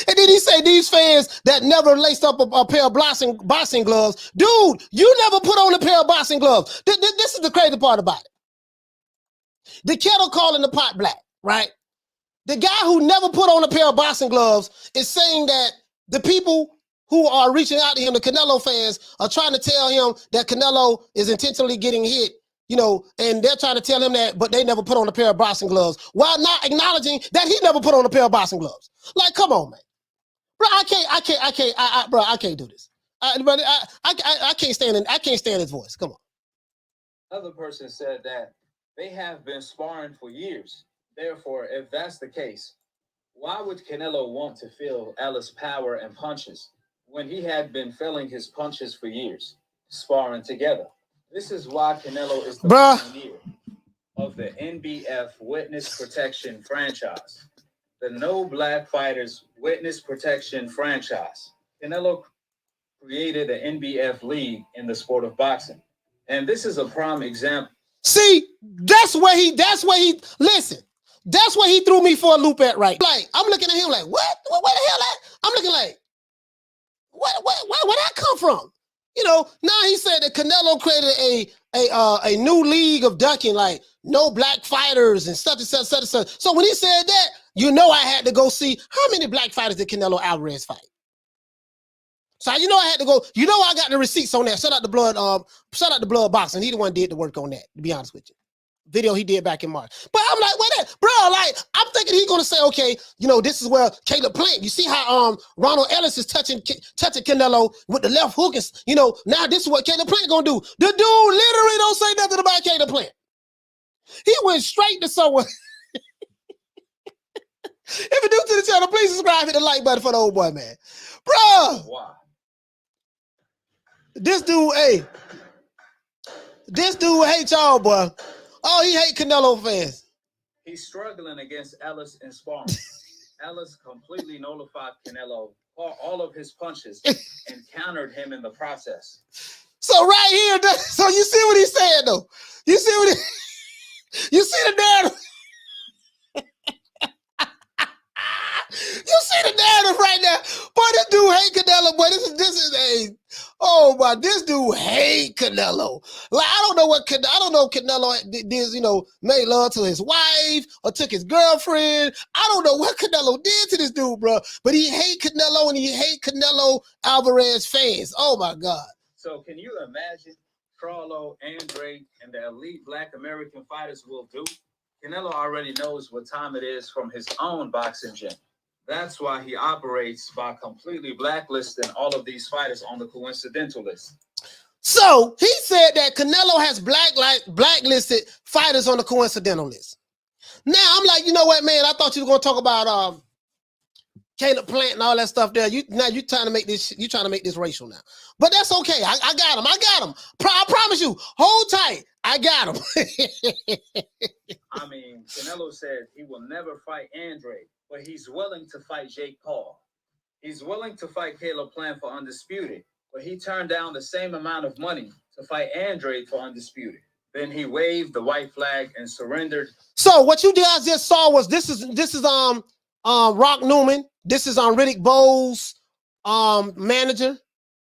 Speaker 2: And then he said these fans that never laced up a pair of boxing gloves. Dude, you never put on a pair of boxing gloves. This is the crazy part about it. The kettle calling the pot black, right? The guy who never put on a pair of boxing gloves is saying that the people who are reaching out to him, the Canelo fans, are trying to tell him that Canelo is intentionally getting hit, you know, and they're trying to tell him that, but they never put on a pair of boxing gloves while not acknowledging that he never put on a pair of boxing gloves. Like, come on, man. Bro, I can't do this. I can't stand his voice. Come on.
Speaker 7: Another person said that they have been sparring for years. Therefore, if that's the case, why would Canelo want to feel Ellis' power and punches when he had been feeling his punches for years, sparring together? This is why Canelo is the pioneer of the NBF Witness Protection franchise, the No Black Fighters Witness Protection franchise. Canelo created the NBF league in the sport of boxing. And this is a prime example.
Speaker 2: See, that's where he threw me for a loop at, right? Like, I'm looking at him like, what? Where the hell at? I'm looking like, where that come from? You know, now he said that Canelo created a new league of ducking, like no black fighters and such and such, such and such. So when he said that, you know, I had to go see how many black fighters did Canelo Alvarez fight. So you know I had to go. You know I got the receipts on that. Shout out the blood boxing. He the one did the work on that. To be honest with you, video he did back in March. But I'm like, wait, bro. Like I'm thinking he's gonna say, okay, you know, this is where Caleb Plant. You see how Ronald Ellis is touching Canelo with the left hook. And, you know, now this is what Caleb Plant gonna do. The dude literally don't say nothing about Caleb Plant. He went straight to someone. If you're new to the channel, please subscribe, hit the like button for the old boy, man. Bro.
Speaker 7: Wow.
Speaker 2: This dude hates y'all, boy. Oh, he hate Canelo fans.
Speaker 7: He's struggling against Ellis in sparring. Ellis completely nullified Canelo, all of his punches, and countered him in the process.
Speaker 2: So right here, so you see what he's saying though. You see what you see the narrative. You see the narrative right now. Boy, this dude hate Canelo. Boy, this dude hate Canelo. Like I don't know if Canelo did, made love to his wife or took his girlfriend. I don't know what Canelo did to this dude, bro. But he hate Canelo and he hate Canelo Alvarez fans. Oh my God.
Speaker 7: So can you imagine Charlo, Andrade, and the elite Black American fighters will do? Canelo already knows what time it is from his own boxing gym. That's why he operates by completely blacklisting all of these fighters on the coincidental list.
Speaker 2: So he said that Canelo has blacklisted fighters on the coincidental list. Now I'm like, you know what, man? I thought you were gonna talk about Caleb Plant and all that stuff there. You trying to make this racial now. But that's okay. I got him. I promise you. Hold tight. I got him.
Speaker 7: I mean, Canelo said he will never fight Andrade, but he's willing to fight Jake Paul. He's willing to fight Caleb Plant for Undisputed, but he turned down the same amount of money to fight Andrade for Undisputed. Then he waved the white flag and surrendered.
Speaker 2: So what you guys just saw was this is Rock Newman. This is Riddick Bowe's manager,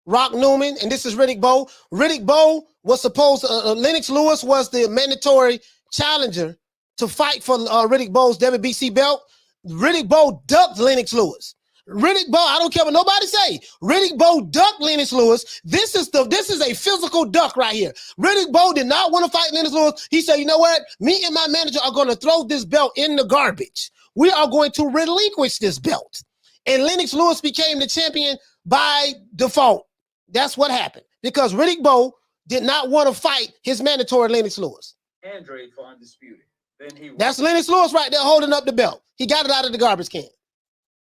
Speaker 2: Rock Newman, and this is Riddick Bowe. Riddick Bowe was supposed to, Lennox Lewis was the mandatory challenger to fight for Riddick Bowe's WBC belt. Riddick Bowe ducked Lennox Lewis. Riddick Bowe, I don't care what nobody say. Riddick Bowe ducked Lennox Lewis. This is a physical duck right here. Riddick Bowe did not want to fight Lennox Lewis. He said, you know what? Me and my manager are going to throw this belt in the garbage. We are going to relinquish this belt. And Lennox Lewis became the champion by default. That's what happened. Because Riddick Bowe did not want to fight his mandatory Lennox Lewis.
Speaker 7: Andrade for Undisputed. Then
Speaker 2: that's Lennox Lewis right there holding up the belt. He got it out of the garbage can.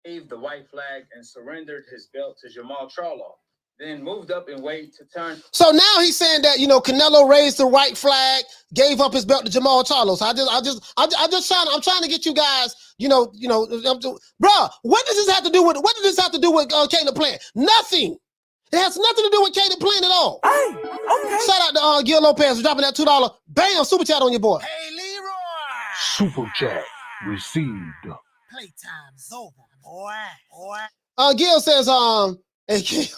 Speaker 7: Waved the white flag and surrendered his belt to Jermall Charlo. Then moved up in weight to turn.
Speaker 2: So now he's saying that Canelo raised the white flag, gave up his belt to Jermall Charlo. So I'm trying to get you guys, bro. What does this have to do with Caleb Plant? Nothing. It has nothing to do with Caleb Plant at all.
Speaker 4: Hey, okay.
Speaker 2: Shout out to Gil Lopez for dropping that $2. Bam, super chat on your boy.
Speaker 4: Hey, Leroy.
Speaker 5: Super chat received.
Speaker 4: Playtime's over, boy.
Speaker 2: Gil says, Ahki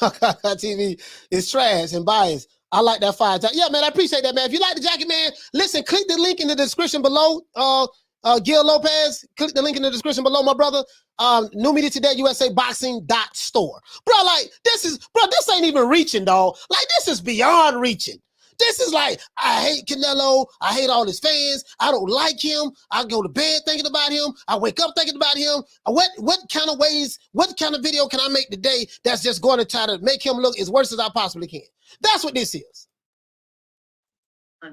Speaker 2: TV is trash and biased. I like that fire. Yeah, man, I appreciate that, man. If you like the jacket, man, listen, click the link in the description below. Gil Lopez, click the link in the description below, my brother. New Media Today, USA Boxing.store. Bro, this ain't even reaching, dog. Like, this is beyond reaching. This is like, I hate Canelo. I hate all his fans. I don't like him. I go to bed thinking about him. I wake up thinking about him. What kind of video can I make today that's just going to try to make him look as worse as I possibly can? That's what this is.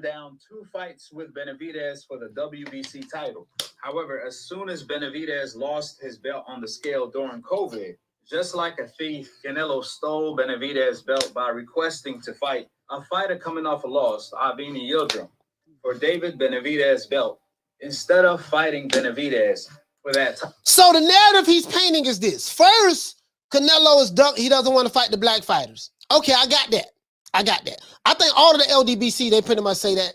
Speaker 7: Down 2 fights with Benavidez for the WBC title. However, as soon as Benavidez lost his belt on the scale during COVID, just like a thief, Canelo stole Benavidez's belt by requesting to fight a fighter coming off a loss, Avni Yildirim, for David Benavidez's belt, instead of fighting Benavidez for that time.
Speaker 2: So the narrative he's painting is this. First, Canelo is ducked. He doesn't want to fight the black fighters. Okay, I got that. I think all of the LDBC, they pretty much say that.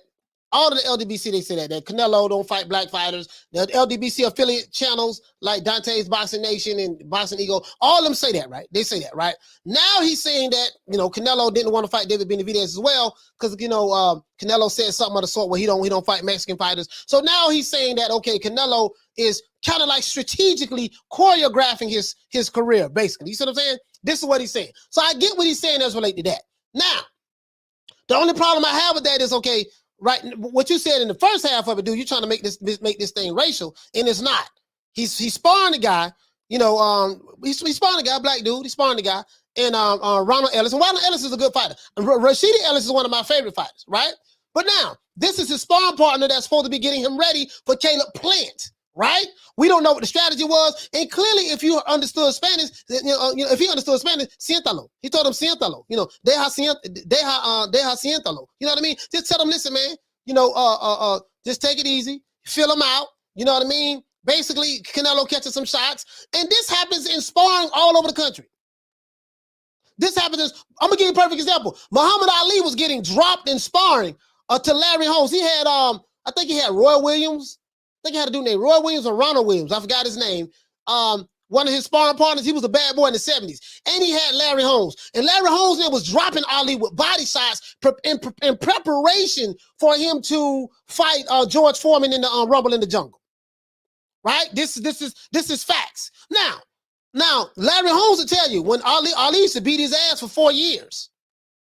Speaker 2: All of the LDBC, they say that Canelo don't fight black fighters. The LDBC affiliate channels like Dante's Boxing Nation and Boxing Eagle, all of them say that, right? They say that, right? Now he's saying that, Canelo didn't want to fight David Benavidez as well because, Canelo said something of the sort where he don't fight Mexican fighters. So now he's saying that, okay, Canelo is kind of like strategically choreographing his career, basically. You see what I'm saying? This is what he's saying. So I get what he's saying as related to that. Now, the only problem I have with that is, okay, right, what you said in the first half of it, dude, you're trying to make this thing racial, and it's not. He's sparring the guy, he's sparring the guy, black dude, he's sparring the guy, and Ronald Ellis. And Ronald Ellis is a good fighter. And Rashidi Ellis is one of my favorite fighters, right? But now, this is his sparring partner that's supposed to be getting him ready for Caleb Plant, right? We don't know what the strategy was. And clearly, if you understood Spanish, if he understood Spanish, siéntalo. He told him siéntalo. Deja siéntalo. You know what I mean? Just tell him, listen, man, just take it easy. Fill him out. You know what I mean? Basically, Canelo catches some shots. And this happens in sparring all over the country. This happens, I'm gonna give you a perfect example. Muhammad Ali was getting dropped in sparring to Larry Holmes. He had, I think he had Roy Williams. I think he had a dude named Roy Williams or Ronald Williams. I forgot his name. One of his sparring partners, he was a bad boy in the 70s. And he had Larry Holmes. And Larry Holmes then was dropping Ali with body shots in preparation for him to fight George Foreman in the Rumble in the Jungle. Right? This is facts. Now, Larry Holmes will tell you, when Ali used to beat his ass for 4 years.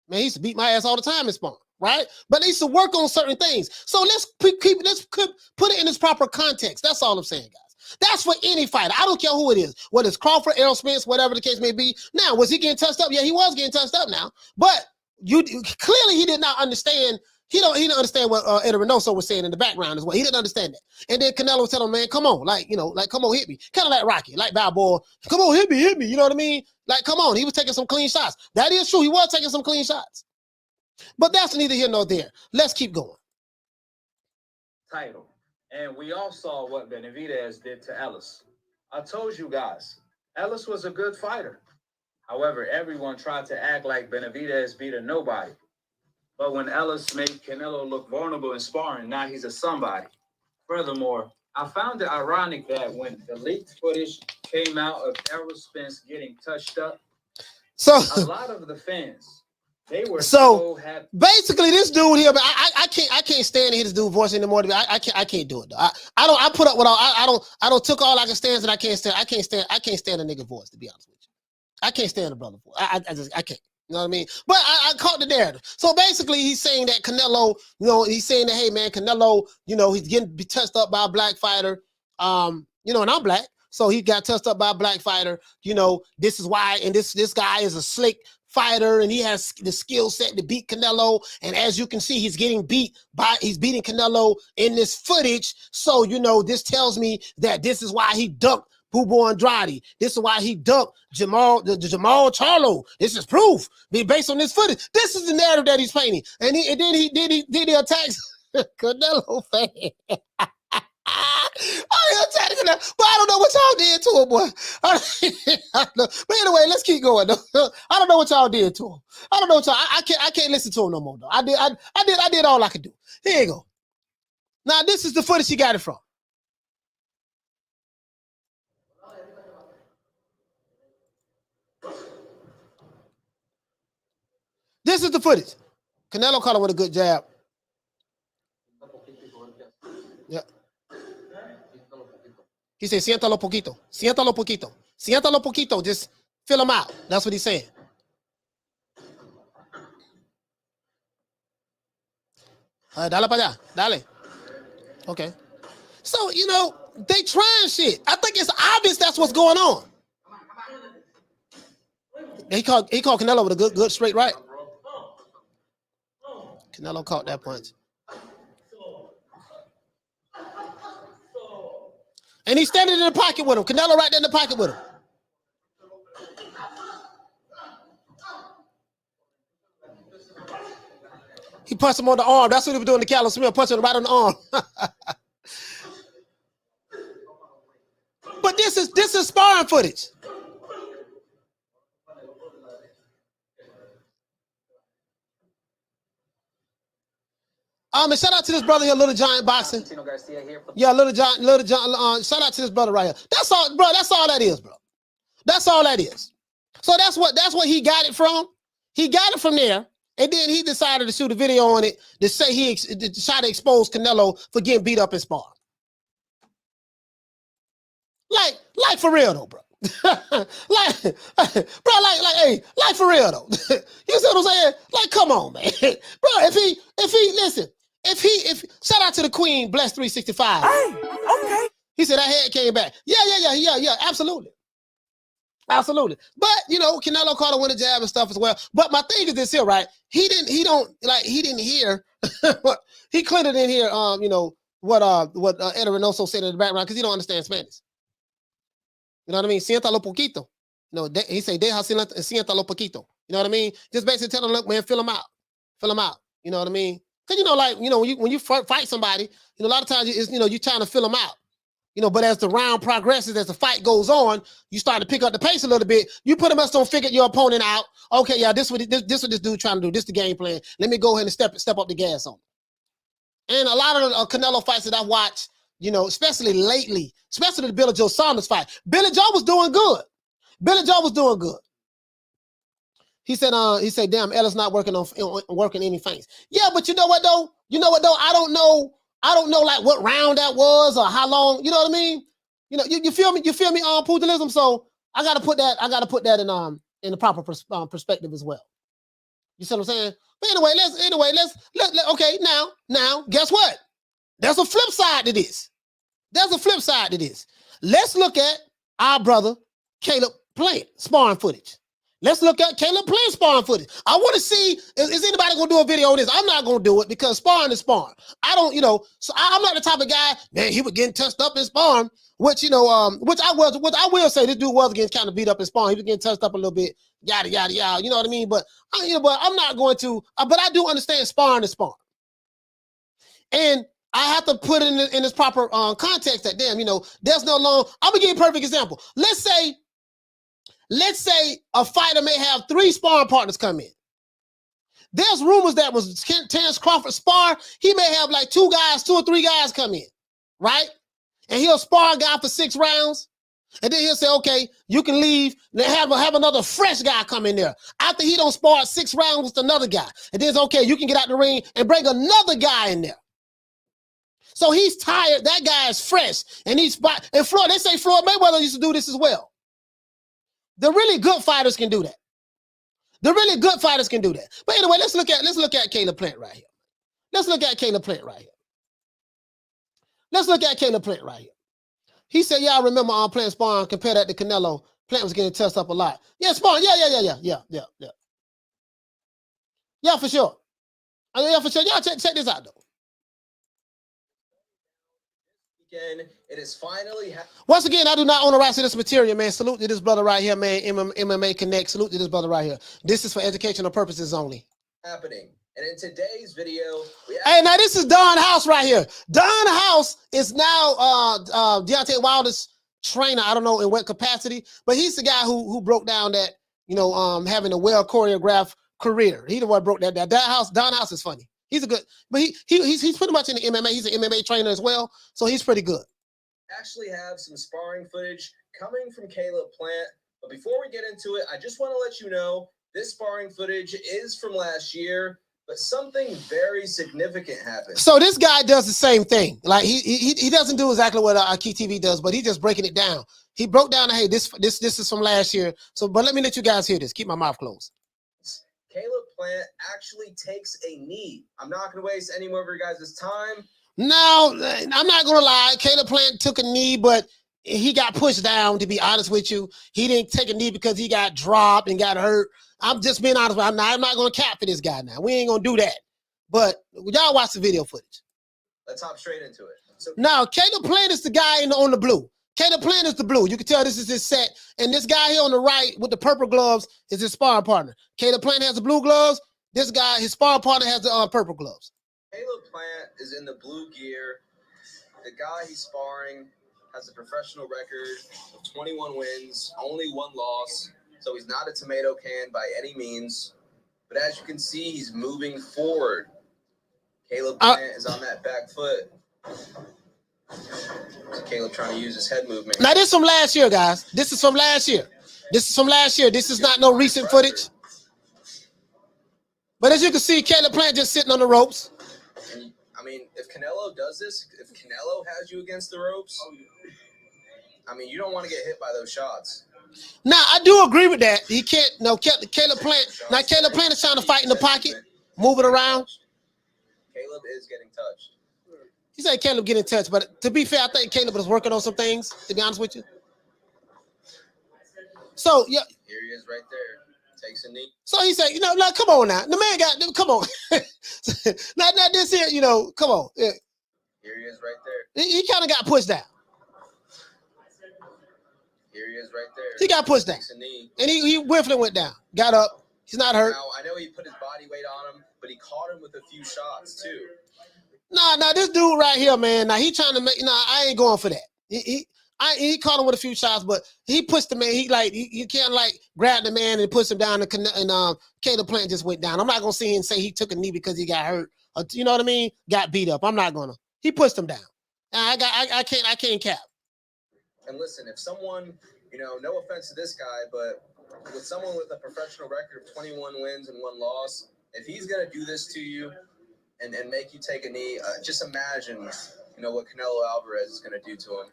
Speaker 2: Man, he used to beat my ass all the time in sparring, right? But they used to work on certain things. So let's put it in its proper context. That's all I'm saying, guys. That's for any fighter. I don't care who it is, whether it's Crawford, Errol Spence, whatever the case may be. Now, was he getting touched up? Yeah, he was getting touched up now. But clearly he did not understand. He didn't understand what Eddie Reynoso was saying in the background as well. He didn't understand that. And then Canelo was telling him, man, come on, come on, hit me. Kind of like Rocky, like Balboa. Come on, hit me. You know what I mean? Like, come on. He was taking some clean shots. That is true. He was taking some clean shots. But that's neither here nor there. Let's keep going.
Speaker 7: Title. And we all saw what Benavidez did to Ellis. I told you guys, Ellis was a good fighter. However, everyone tried to act like Benavidez beat a nobody. But when Ellis made Canelo look vulnerable in sparring, now he's a somebody. Furthermore, I found it ironic that when the leaked footage came out of Errol Spence getting touched up,
Speaker 2: so
Speaker 7: a lot of the fans, they were so happy.
Speaker 2: Basically, this dude here, but I can't stand to hear this dude voice anymore. I can't do it though. I put up with all. I don't took all I can stand, and I can't stand a nigga voice, to be honest with you. I can't stand a brother voice. I can't. You know what I mean? But I caught the narrative. So basically, he's saying that Canelo, he's saying that, hey, man, Canelo, he's getting touched up by a black fighter. And I'm black. So he got touched up by a black fighter. This is why. And this guy is a slick fighter, and he has the skill set to beat Canelo. And as you can see, he's beating Canelo in this footage. So, this tells me that this is why he dunked Boo Andrade. This is why he dunked Jermall Charlo. This is proof based on this footage. This is the narrative that he's painting. And then he attacks Canelo fan. But I don't know what y'all did to him, boy. But anyway, let's keep going. I don't know what y'all did to him. I don't know what y'all. I can't listen to him no more though. I did all I could do. Here you go. Now this is the footage he got it from. This is the footage. Canelo caught him with a good jab. Yeah. He said, siéntalo poquito. Siéntalo poquito. Siéntalo poquito. Just fill him out. That's what he's saying. Dale para allá. Dale. Okay. So, they trying shit. I think it's obvious that's what's going on. He called Canelo with a good straight right. Canelo caught that punch. And he's standing in the pocket with him. Canelo right there in the pocket with him. He punched him on the arm. That's what he was doing to Carlos Smith, punching him right on the arm. But this is sparring footage. And shout out to this brother here, Little Giant Boxing. Yeah, Little John. Shout out to this brother right here. That's all, bro. That's all that is, bro. That's all that is. So that's what he got it from. He got it from there, and then he decided to shoot a video on it to say to try to expose Canelo for getting beat up in sparring. Like for real though, bro. like for real though. You see what I'm saying? Like, come on, man, bro. If he listen. If shout out to the Queen, Bless 365.
Speaker 4: Hey, okay.
Speaker 2: He said that head came back. Yeah, absolutely. But Canelo caught him with a jab and stuff as well. But my thing is this here, right? He didn't hear he clearly didn't hear what Eddie Reynoso said in the background because he don't understand Spanish. You know what I mean? Siéntalo poquito. He say deja siéntalo poquito. You know what I mean? Just basically tell him, look, man, fill him out. You know what I mean? Because when you fight somebody, a lot of times it's you're trying to fill them out. You know, but as the round progresses, as the fight goes on, you start to pick up the pace a little bit. You pretty much don't figure your opponent out. Okay, yeah, this what this dude trying to do. This the game plan. Let me go ahead and step up the gas on him. And a lot of the Canelo fights that I've watched, you know, especially lately, especially the Billy Joe Saunders fight. Billy Joe was doing good. Billy Joe was doing good. He said, damn, Ellis not working any feints. Yeah, but you know what though? I don't know like what round that was or how long, you know what I mean? You know, you feel me? Pugilism. So I gotta put that in the proper perspective as well. You see what I'm saying? But let's okay, now guess what? There's a flip side to this. Let's look at our brother Caleb Plant sparring footage. Let's look at Caleb Plant sparring footage. I want to see, is anybody going to do a video on this? I'm not going to do it because sparring is sparring. I don't, you know, so I'm not the type of guy, man, he was getting touched up in sparring, which, you know, which I will say this dude was getting kind of beat up in sparring. He was getting touched up a little bit, yada, yada, yada, you know what I mean? But I'm not going to, but I do understand sparring is sparring. And I have to put it in this proper context that, damn, you know, there's no long, I'm going to give you a perfect example. Let's say a fighter may have 3 sparring partners come in. There's rumors that was Terrence Crawford spar, he may have like 2 or 3 guys come in, right? And he'll spar a guy for 6 rounds. And then he'll say, okay, you can leave. Then have another fresh guy come in there. After he don't spar 6 rounds with another guy. And then it's okay, you can get out the ring and bring another guy in there. So he's tired. That guy is fresh. And they say Floyd Mayweather used to do this as well. The really good fighters can do that. But anyway, let's look at Caleb Plant right here. He said, yeah, I remember Plant sparring, compare that to Canelo. Plant was getting touched up a lot. Yeah, sparring. Yeah. Yeah, for sure. Yeah, for sure. Y'all check this out, though.
Speaker 8: It is finally
Speaker 2: once again, I do not own the rights to this material, man. Salute to this brother right here, man. MMA Connect. Salute to this brother right here. This is for educational purposes only.
Speaker 8: Happening. And in today's video,
Speaker 2: hey, now this is Don House right here. Don House is now Deontay Wilder's trainer. I don't know in what capacity, but he's the guy who broke down that, you know, having a well choreographed career. He the one broke that down. Don House is funny. He's a good, but he's pretty much in the MMA. He's an MMA trainer as well, so he's pretty good.
Speaker 8: Actually have some sparring footage coming from Caleb Plant. But before we get into it, I just want to let you know this sparring footage is from last year, but something very significant happened.
Speaker 2: So this guy does the same thing. Like he doesn't do exactly what Ahki TV does, but he's just breaking it down. He broke down, hey, this is from last year. So, but let me let you guys hear this. Keep my mouth closed.
Speaker 8: Caleb Plant actually takes a knee. I'm not going to waste any more of your guys' time.
Speaker 2: No, I'm not going to lie. Caleb Plant took a knee, but he got pushed down, to be honest with you. He didn't take a knee because he got dropped and got hurt. I'm just being honest with you. I'm not going to cap for this guy now. We ain't going to do that. But y'all watch the video footage.
Speaker 8: Let's hop straight into it. So
Speaker 2: now, Caleb Plant is the guy on the blue. Caleb Plant is the blue. You can tell this is his set. And this guy here on the right with the purple gloves is his sparring partner. Caleb Plant has the blue gloves. This guy, his sparring partner, has the purple gloves.
Speaker 8: Caleb Plant is in the blue gear. The guy he's sparring has a professional record of 21 wins, only 1 loss. So he's not a tomato can by any means. But as you can see, he's moving forward. Caleb Plant is on that back foot. Caleb trying to use his head movement.
Speaker 2: Now, this is from last year, guys. This is from last year. This is not no recent footage. But as you can see, Caleb Plant just sitting on the ropes.
Speaker 8: And, I mean, if Canelo does this, if Canelo has you against the ropes, I mean, you don't want to get hit by those shots.
Speaker 2: Now, I do agree with that. He can't, no, Caleb Plant. Now, Caleb Plant is trying to fight in the pocket, move it around.
Speaker 8: Caleb is getting touched.
Speaker 2: He said Caleb get in touch, but to be fair, I think Caleb was working on some things, to be honest with you. So, yeah.
Speaker 8: Here he is right there. Takes a knee.
Speaker 2: So he said, you know, now, come on now. The man got, come on. not this here, you know, come on. Yeah.
Speaker 8: Here he is right there.
Speaker 2: He kind of got pushed down.
Speaker 8: Here he is right there.
Speaker 2: He got pushed down.
Speaker 8: Takes a knee.
Speaker 2: And he whiffly went down. Got up. He's not hurt.
Speaker 8: Now, I know he put his body weight on him, but he caught him with a few shots, too.
Speaker 2: Nah, this dude right here, man. Now he trying to make. Nah, I ain't going for that. He caught him with a few shots, but he pushed the man. He can't like grab the man and push him down. And Caleb Plant just went down. I'm not gonna see him say he took a knee because he got hurt. Or, you know what I mean? Got beat up. I'm not gonna. He pushed him down. I can't cap.
Speaker 8: And listen, if someone, no offense to this guy, but with someone with a professional record of 21 wins and 1 loss, if he's gonna do this to you and make you take a knee, just imagine, what Canelo Alvarez is gonna do to him.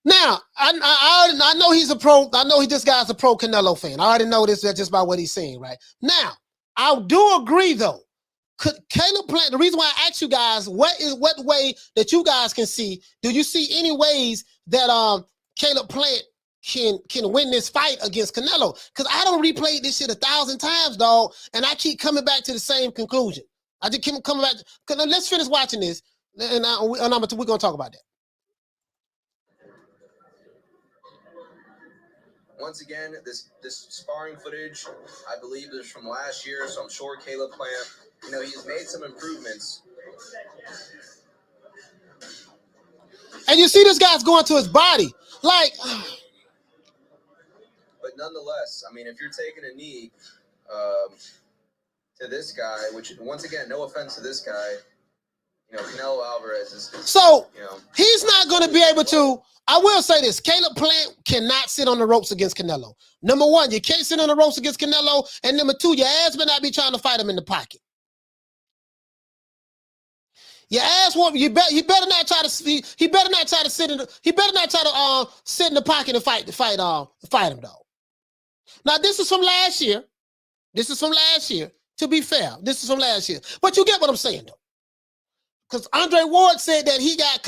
Speaker 2: Now, I know he's a pro. I know this guy's a pro Canelo fan. I already know this just by what he's saying, right? Now, I do agree, though. Could Caleb Plant, the reason why I ask you guys, what way that you guys can see, do you see any ways that Caleb Plant can win this fight against Canelo? Because I don't replay this shit 1,000 times, dog, and I keep coming back to the same conclusion. I just keep coming back. Let's finish watching this, and we're going to talk about that.
Speaker 8: Once again, this sparring footage, I believe, is from last year, so I'm sure Caleb Plant, he's made some improvements.
Speaker 2: And you see this guy's going to his body. Like...
Speaker 8: But nonetheless, I mean, if you're taking a knee to this guy, which, once again, no offense to this guy, Canelo Alvarez is
Speaker 2: so he's not going to be able to... I will say this, Caleb Plant cannot sit on the ropes against Canelo. Number one, you can't sit on the ropes against Canelo. And number two, your ass better not be trying to fight him in the pocket. Your ass won't. He better not try to sit in the pocket and fight him, dog. Now, this is from last year. To be fair, this is from last year. But you get what I'm saying, though. Because Andre Ward said that he got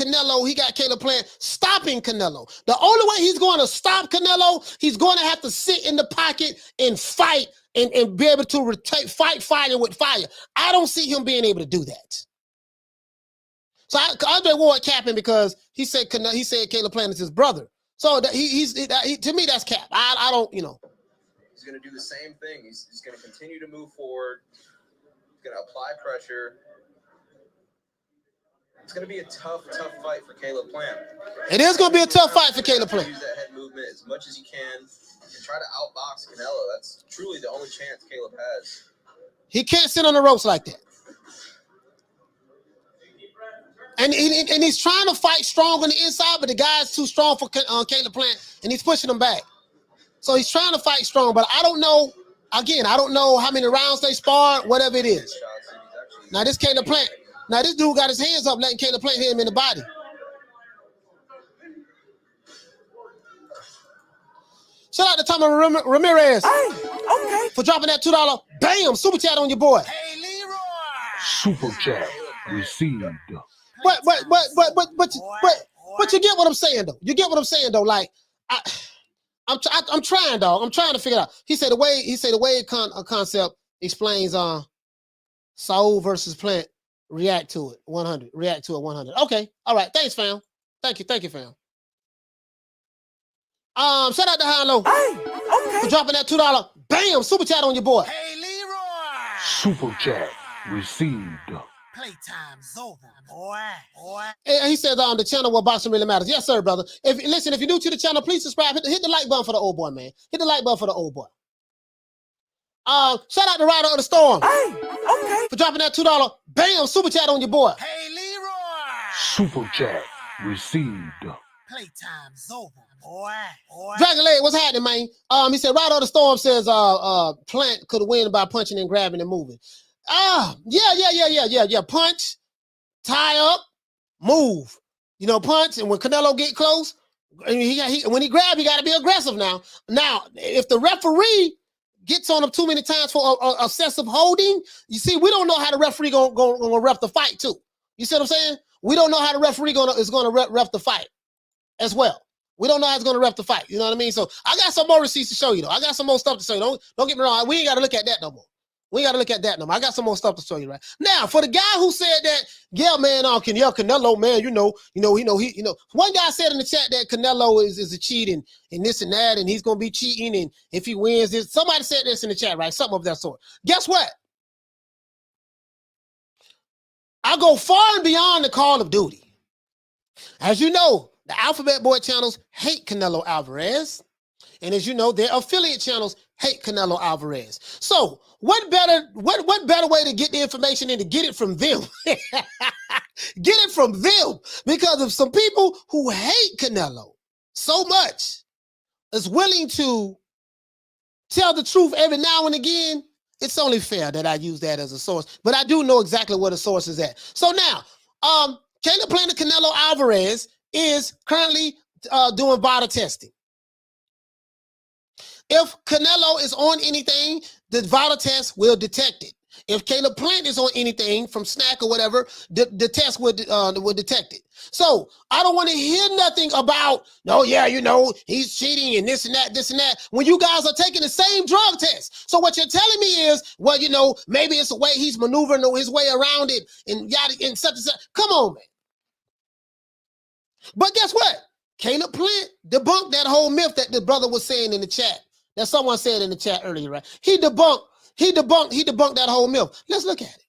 Speaker 2: Caleb Plant stopping Canelo. The only way he's going to stop Canelo, he's going to have to sit in the pocket and fight and be able to fight fire with fire. I don't see him being able to do that. So Andre Ward capping because he said Caleb Plant is his brother. So to me, that's cap. I don't,
Speaker 8: He's going to do the same thing. He's going to continue to move forward. He's going to apply pressure. It's going to be a tough fight for Caleb Plant.
Speaker 2: It is going to be a tough fight for Caleb Plant.
Speaker 8: Use that head movement as much as you can and try to outbox Canelo. That's truly the only chance Caleb has.
Speaker 2: He can't sit on the ropes like that. And he's trying to fight strong on the inside, but the guy's too strong for Caleb Plant, and he's pushing him back. So he's trying to fight strong, but I don't know. Again, I don't know how many rounds they sparred, whatever it is. Now, this Caleb Plant. Now, this dude got his hands up, letting Caleb Plant hit him in the body. Shout out to Tommy Ramirez for dropping that $2. Bam! Super chat on your boy.
Speaker 4: Hey, Leroy!
Speaker 5: Super chat received.
Speaker 2: But you get what I'm saying, though. You get what I'm saying, though. Like, I'm trying, dog. I'm trying to figure it out. He said the way concept explains Saul versus Plant. React to it 100. React to it 100. Okay. All right. Thanks, fam. Thank you, fam. Shout out to High and Low for dropping that $2. Bam! Super chat on your boy.
Speaker 4: Hey, Leroy!
Speaker 5: Super chat received.
Speaker 4: Playtime's over, boy.
Speaker 2: And he says on the channel where boxing really matters. Yes, sir, brother. If you're new to the channel, please subscribe. Hit the like button for the old boy, man. Hit the like button for the old boy. Shout out to Rider of the Storm for dropping that $2. Bam! Super chat on your boy.
Speaker 4: Hey, Leroy!
Speaker 5: Super chat received.
Speaker 4: Playtime's over, boy.
Speaker 2: Dragon Leg, what's happening, man? He said Rider of the Storm says Plant could win by punching and grabbing and moving. Yeah. Punch, tie up, move. Punch, and when Canelo get close, when he grab, he got to be aggressive now. Now, if the referee gets on him too many times for excessive holding, you see, we don't know how the referee gonna ref the fight too. You see what I'm saying? We don't know how the referee is gonna ref the fight as well. We don't know how it's gonna ref the fight. You know what I mean? So I got some more receipts to show you, though. I got some more stuff to show you. Don't get me wrong. We ain't got to look at that no more. I got some more stuff to show you right now. For the guy who said that, yeah, man, Canelo, man, one guy said in the chat that Canelo is a cheating and this and that, and he's gonna be cheating, and if he wins this, somebody said this in the chat, right? Something of that sort. Guess what? I go far and beyond the Call of Duty. As you know, The Alphabet Boy channels hate Canelo Alvarez. And as you know, their affiliate channels hate Canelo Alvarez. So what better way to get the information than to get it from them? Get it from them. Because of some people who hate Canelo so much is willing to tell the truth every now and again, it's only fair that I use that as a source. But I do know exactly where the source is at. So now, Caleb Plant Canelo Alvarez is currently doing vital testing. If Canelo is on anything, the vital test will detect it. If Caleb Plant is on anything from snack or whatever, the test will detect it. So I don't want to hear nothing about, no, yeah, you know, he's cheating and this and that, when you guys are taking the same drug test. So what you're telling me is, well, you know, maybe it's a way he's maneuvering his way around it and yada and such and such. Come on, man. But guess what? Caleb Plant debunked that whole myth that the brother was saying in the chat. That someone said in the chat earlier, right? He debunked that whole myth. Let's look at it.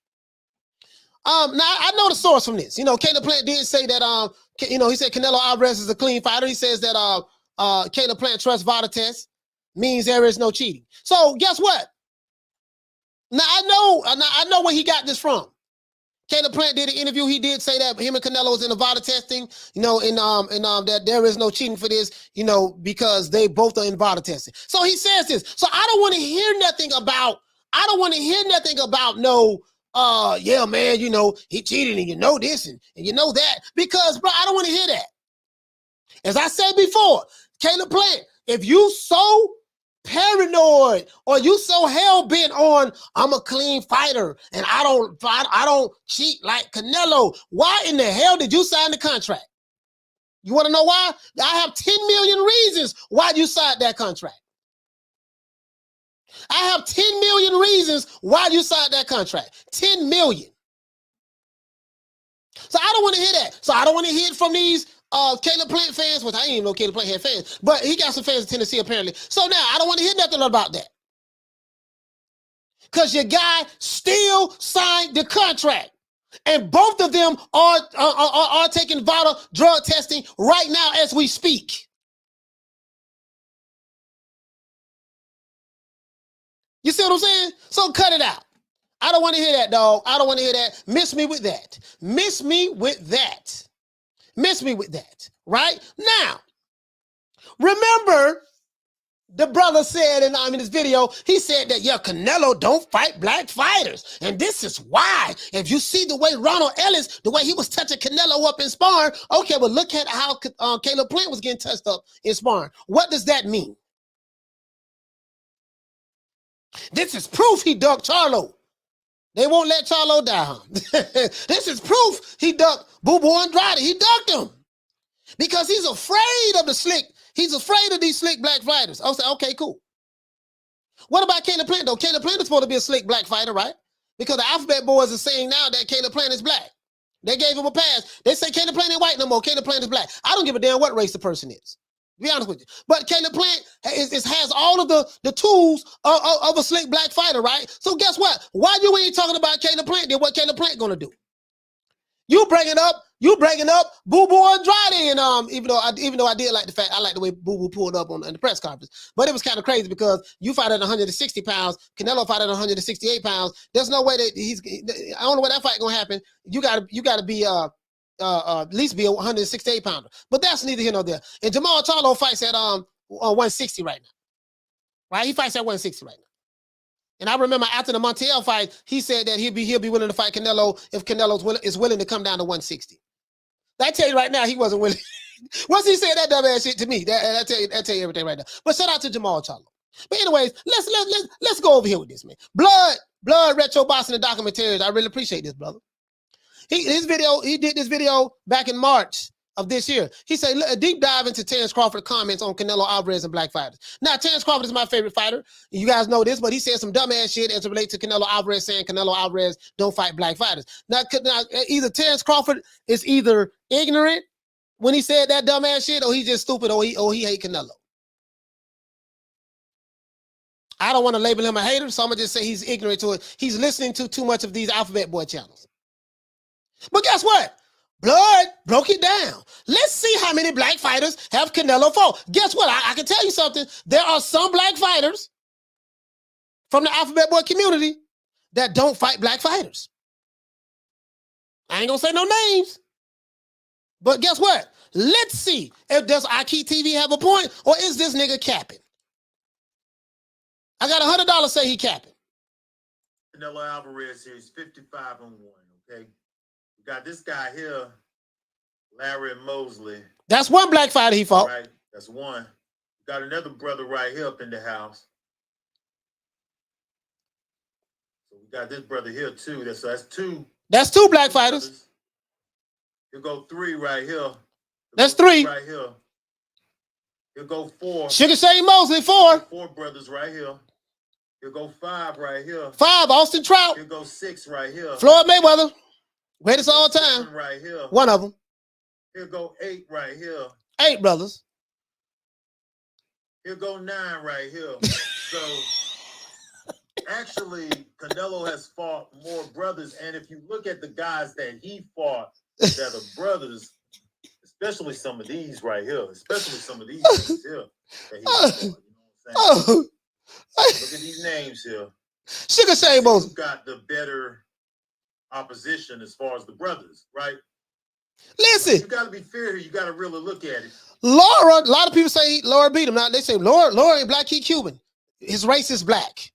Speaker 2: Now I know the source from this. You know, Caleb Plant did say that you know, he said Canelo Alvarez is a clean fighter. He says that Caleb Plant trusts vital test means there is no cheating. So guess what? Now I know where he got this from. Caleb Plant did an interview. He did say that him and Canelo was in the vital testing, you know, that there is no cheating for this, you know, because they both are in vital testing. So he says this. So I don't want to hear nothing about no, yeah, man, you know, he cheated and you know this and you know that, because, bro, I don't want to hear that. As I said before, Caleb Plant, if you so paranoid or you so hell-bent on I'm a clean fighter and I don't cheat like Canelo, why in the hell did you sign the contract? You want to know why? I have 10 million reasons why you signed that contract. I have 10 million reasons why you signed that contract. 10 million. So I don't want to hear that. So I don't want to hear it from these Caleb Plant fans, which I didn't even know Caleb Plant had fans, but he got some fans in Tennessee apparently. So now I don't want to hear nothing about that. Because your guy still signed the contract. And both of them are taking vital drug testing right now as we speak. You see what I'm saying? So cut it out. I don't want to hear that, dog. I don't want to hear that. Miss me with that. Miss me with that. Miss me with that. Right? Now, remember, the brother said in this video, he said that, yeah, Canelo don't fight black fighters. And this is why. If you see the way Ronald Ellis, the way he was touching Canelo up in sparring, okay, well, look at how Caleb Plant was getting touched up in sparring. What does that mean? This is proof he ducked Charlo. They won't let Charlo down. This is proof he ducked Boo Boo Andrade. He ducked him because he's afraid of the slick. He's afraid of these slick black fighters. I was like, okay, cool. What about Caleb Plant, though? Caleb Plant is supposed to be a slick black fighter, right? Because the Alphabet Boys are saying now that Caleb Plant is black. They gave him a pass. They say Caleb Plant ain't white no more. Caleb Plant is black. I don't give a damn what race the person is. To be honest with you. But Caleb Plant has all of the tools of a slick black fighter, right? So guess what? Why you ain't talking about Caleb Plant, then what Caleb Plant gonna do? You bringing up Boo Boo Andrade, and even though I did like the fact, I like the way Boo Boo pulled up in the press conference, but it was kind of crazy because you fight at 160 pounds, Canelo fight at 168 pounds. There's no way that I don't know where that fight gonna happen. You gotta be at least be a 168 pounder, but that's neither here nor there. And Jermall Charlo fights at 160 right now, right? He fights at 160 right now. And I remember after the Montiel fight, he said that he'll be willing to fight Canelo if Canelo is willing to come down to 160. I tell you right now, he wasn't willing. Once he said that dumb ass shit to me, that tell you everything right now. But shout out to Jermall Charlo. But anyways, let's go over here with this, man. Blood Retro Boxing and Documentaries. I really appreciate this, brother. He did this video back in March of this year. He said, a deep dive into Terrence Crawford comments on Canelo Alvarez and black fighters. Now, Terrence Crawford is my favorite fighter. You guys know this, but he said some dumbass shit as it relates to Canelo Alvarez, saying Canelo Alvarez don't fight black fighters. Now either Terrence Crawford is either ignorant when he said that dumbass shit, or he's just stupid, or he hate Canelo. I don't want to label him a hater, so I'm going to just say he's ignorant to it. He's listening to too much of these Alphabet Boy channels. But guess what? Blood broke it down. Let's see how many black fighters have Canelo fought. Guess what? I can tell you something. There are some black fighters from the Alphabet Boy community that don't fight black fighters. I ain't gonna say no names. But guess what? Let's see if does Ahki TV have a point or is this nigga capping? I got $100 say he capping.
Speaker 9: Canelo Alvarez here is 55-1, okay? We got this guy here, Larry Mosley.
Speaker 2: That's one black fighter he fought.
Speaker 9: Right, that's one. We got another brother right here up in the house. So we got this brother here too. That's two.
Speaker 2: That's two black fighters.
Speaker 9: He'll go three right here.
Speaker 2: That's three.
Speaker 9: Right here. He'll go four.
Speaker 2: Sugar Shane Mosley, four.
Speaker 9: Four brothers right here. He'll go five right here.
Speaker 2: Five, Austin Trout.
Speaker 9: He'll go six right here.
Speaker 2: Floyd Mayweather. Greatest of all time.
Speaker 9: Seven right here.
Speaker 2: One of them.
Speaker 9: He'll go eight right here.
Speaker 2: 8 brothers.
Speaker 9: He'll go 9 right here. So actually, Canelo has fought more brothers. And if you look at the guys that he fought that are brothers, especially some of these right here, especially some of these names here that he fought, you know what I'm saying? Look at these names here.
Speaker 2: Sugar Shane Mosley.
Speaker 9: You got the better opposition as far as the brothers, right?
Speaker 2: Listen.
Speaker 9: You got to be fair here. You got to really look at it.
Speaker 2: Laura, a lot of people say Laura beat him. Now they say Laura ain't black, he Cuban. His race is black.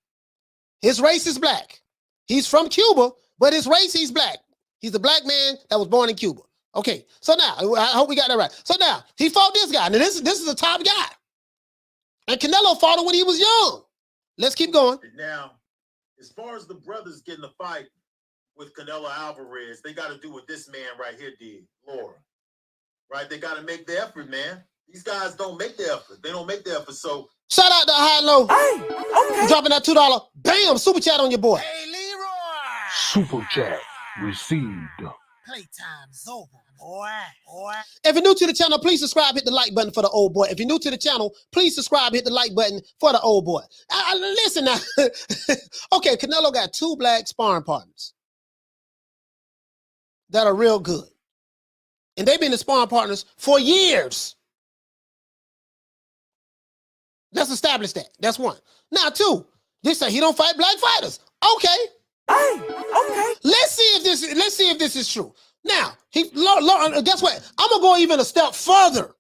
Speaker 2: His race is black. He's from Cuba, but his race, he's black. He's a black man that was born in Cuba. Okay, so now, I hope we got that right. So now, he fought this guy. Now this is a top guy. And Canelo fought him when he was young. Let's keep going.
Speaker 9: Now, as far as the brothers getting a fight with Canelo Alvarez, they got to do what this man right here did, Laura. Right? They got to make the effort, man. These guys don't make the effort. They don't make the effort. So
Speaker 2: shout out to High Low. Hey, okay. Dropping that $2. Bam, super chat on your boy.
Speaker 4: Hey, Leroy.
Speaker 5: Super chat received.
Speaker 4: Playtime's over, boy.
Speaker 2: If you're new to the channel, please subscribe, hit the like button for the old boy. If you're new to the channel, please subscribe, hit the like button for the old boy. Listen now. Okay, Canelo got 2 black sparring partners that are real good. And they've been the sparring partners for years. Let's establish that. That's one. Now, 2, they say he don't fight black fighters. Okay. Hey, okay. Let's see if this is true. Now, guess what? I'm gonna go even a step further.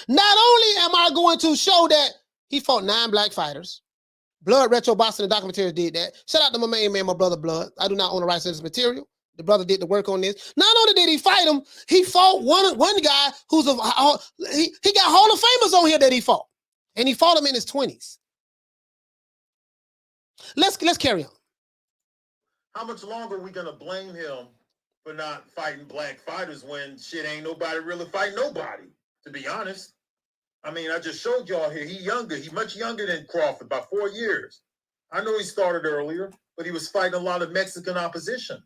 Speaker 2: Not only am I going to show that he fought 9 black fighters, Blood Retro Boxing, the documentary did that. Shout out to my main man, my brother Blood. I do not own the rights to this material. The brother did the work on this. Not only did he fight him, he fought one guy who's he got Hall of Famers on here that he fought, and he fought him in his 20s. Let's carry on.
Speaker 9: how much longer are we gonna blame him for not fighting black fighters when shit ain't nobody really fighting nobody? To be honest, I mean, I just showed y'all here. He much younger than Crawford by 4 years. I know he started earlier, but he was fighting a lot of Mexican opposition,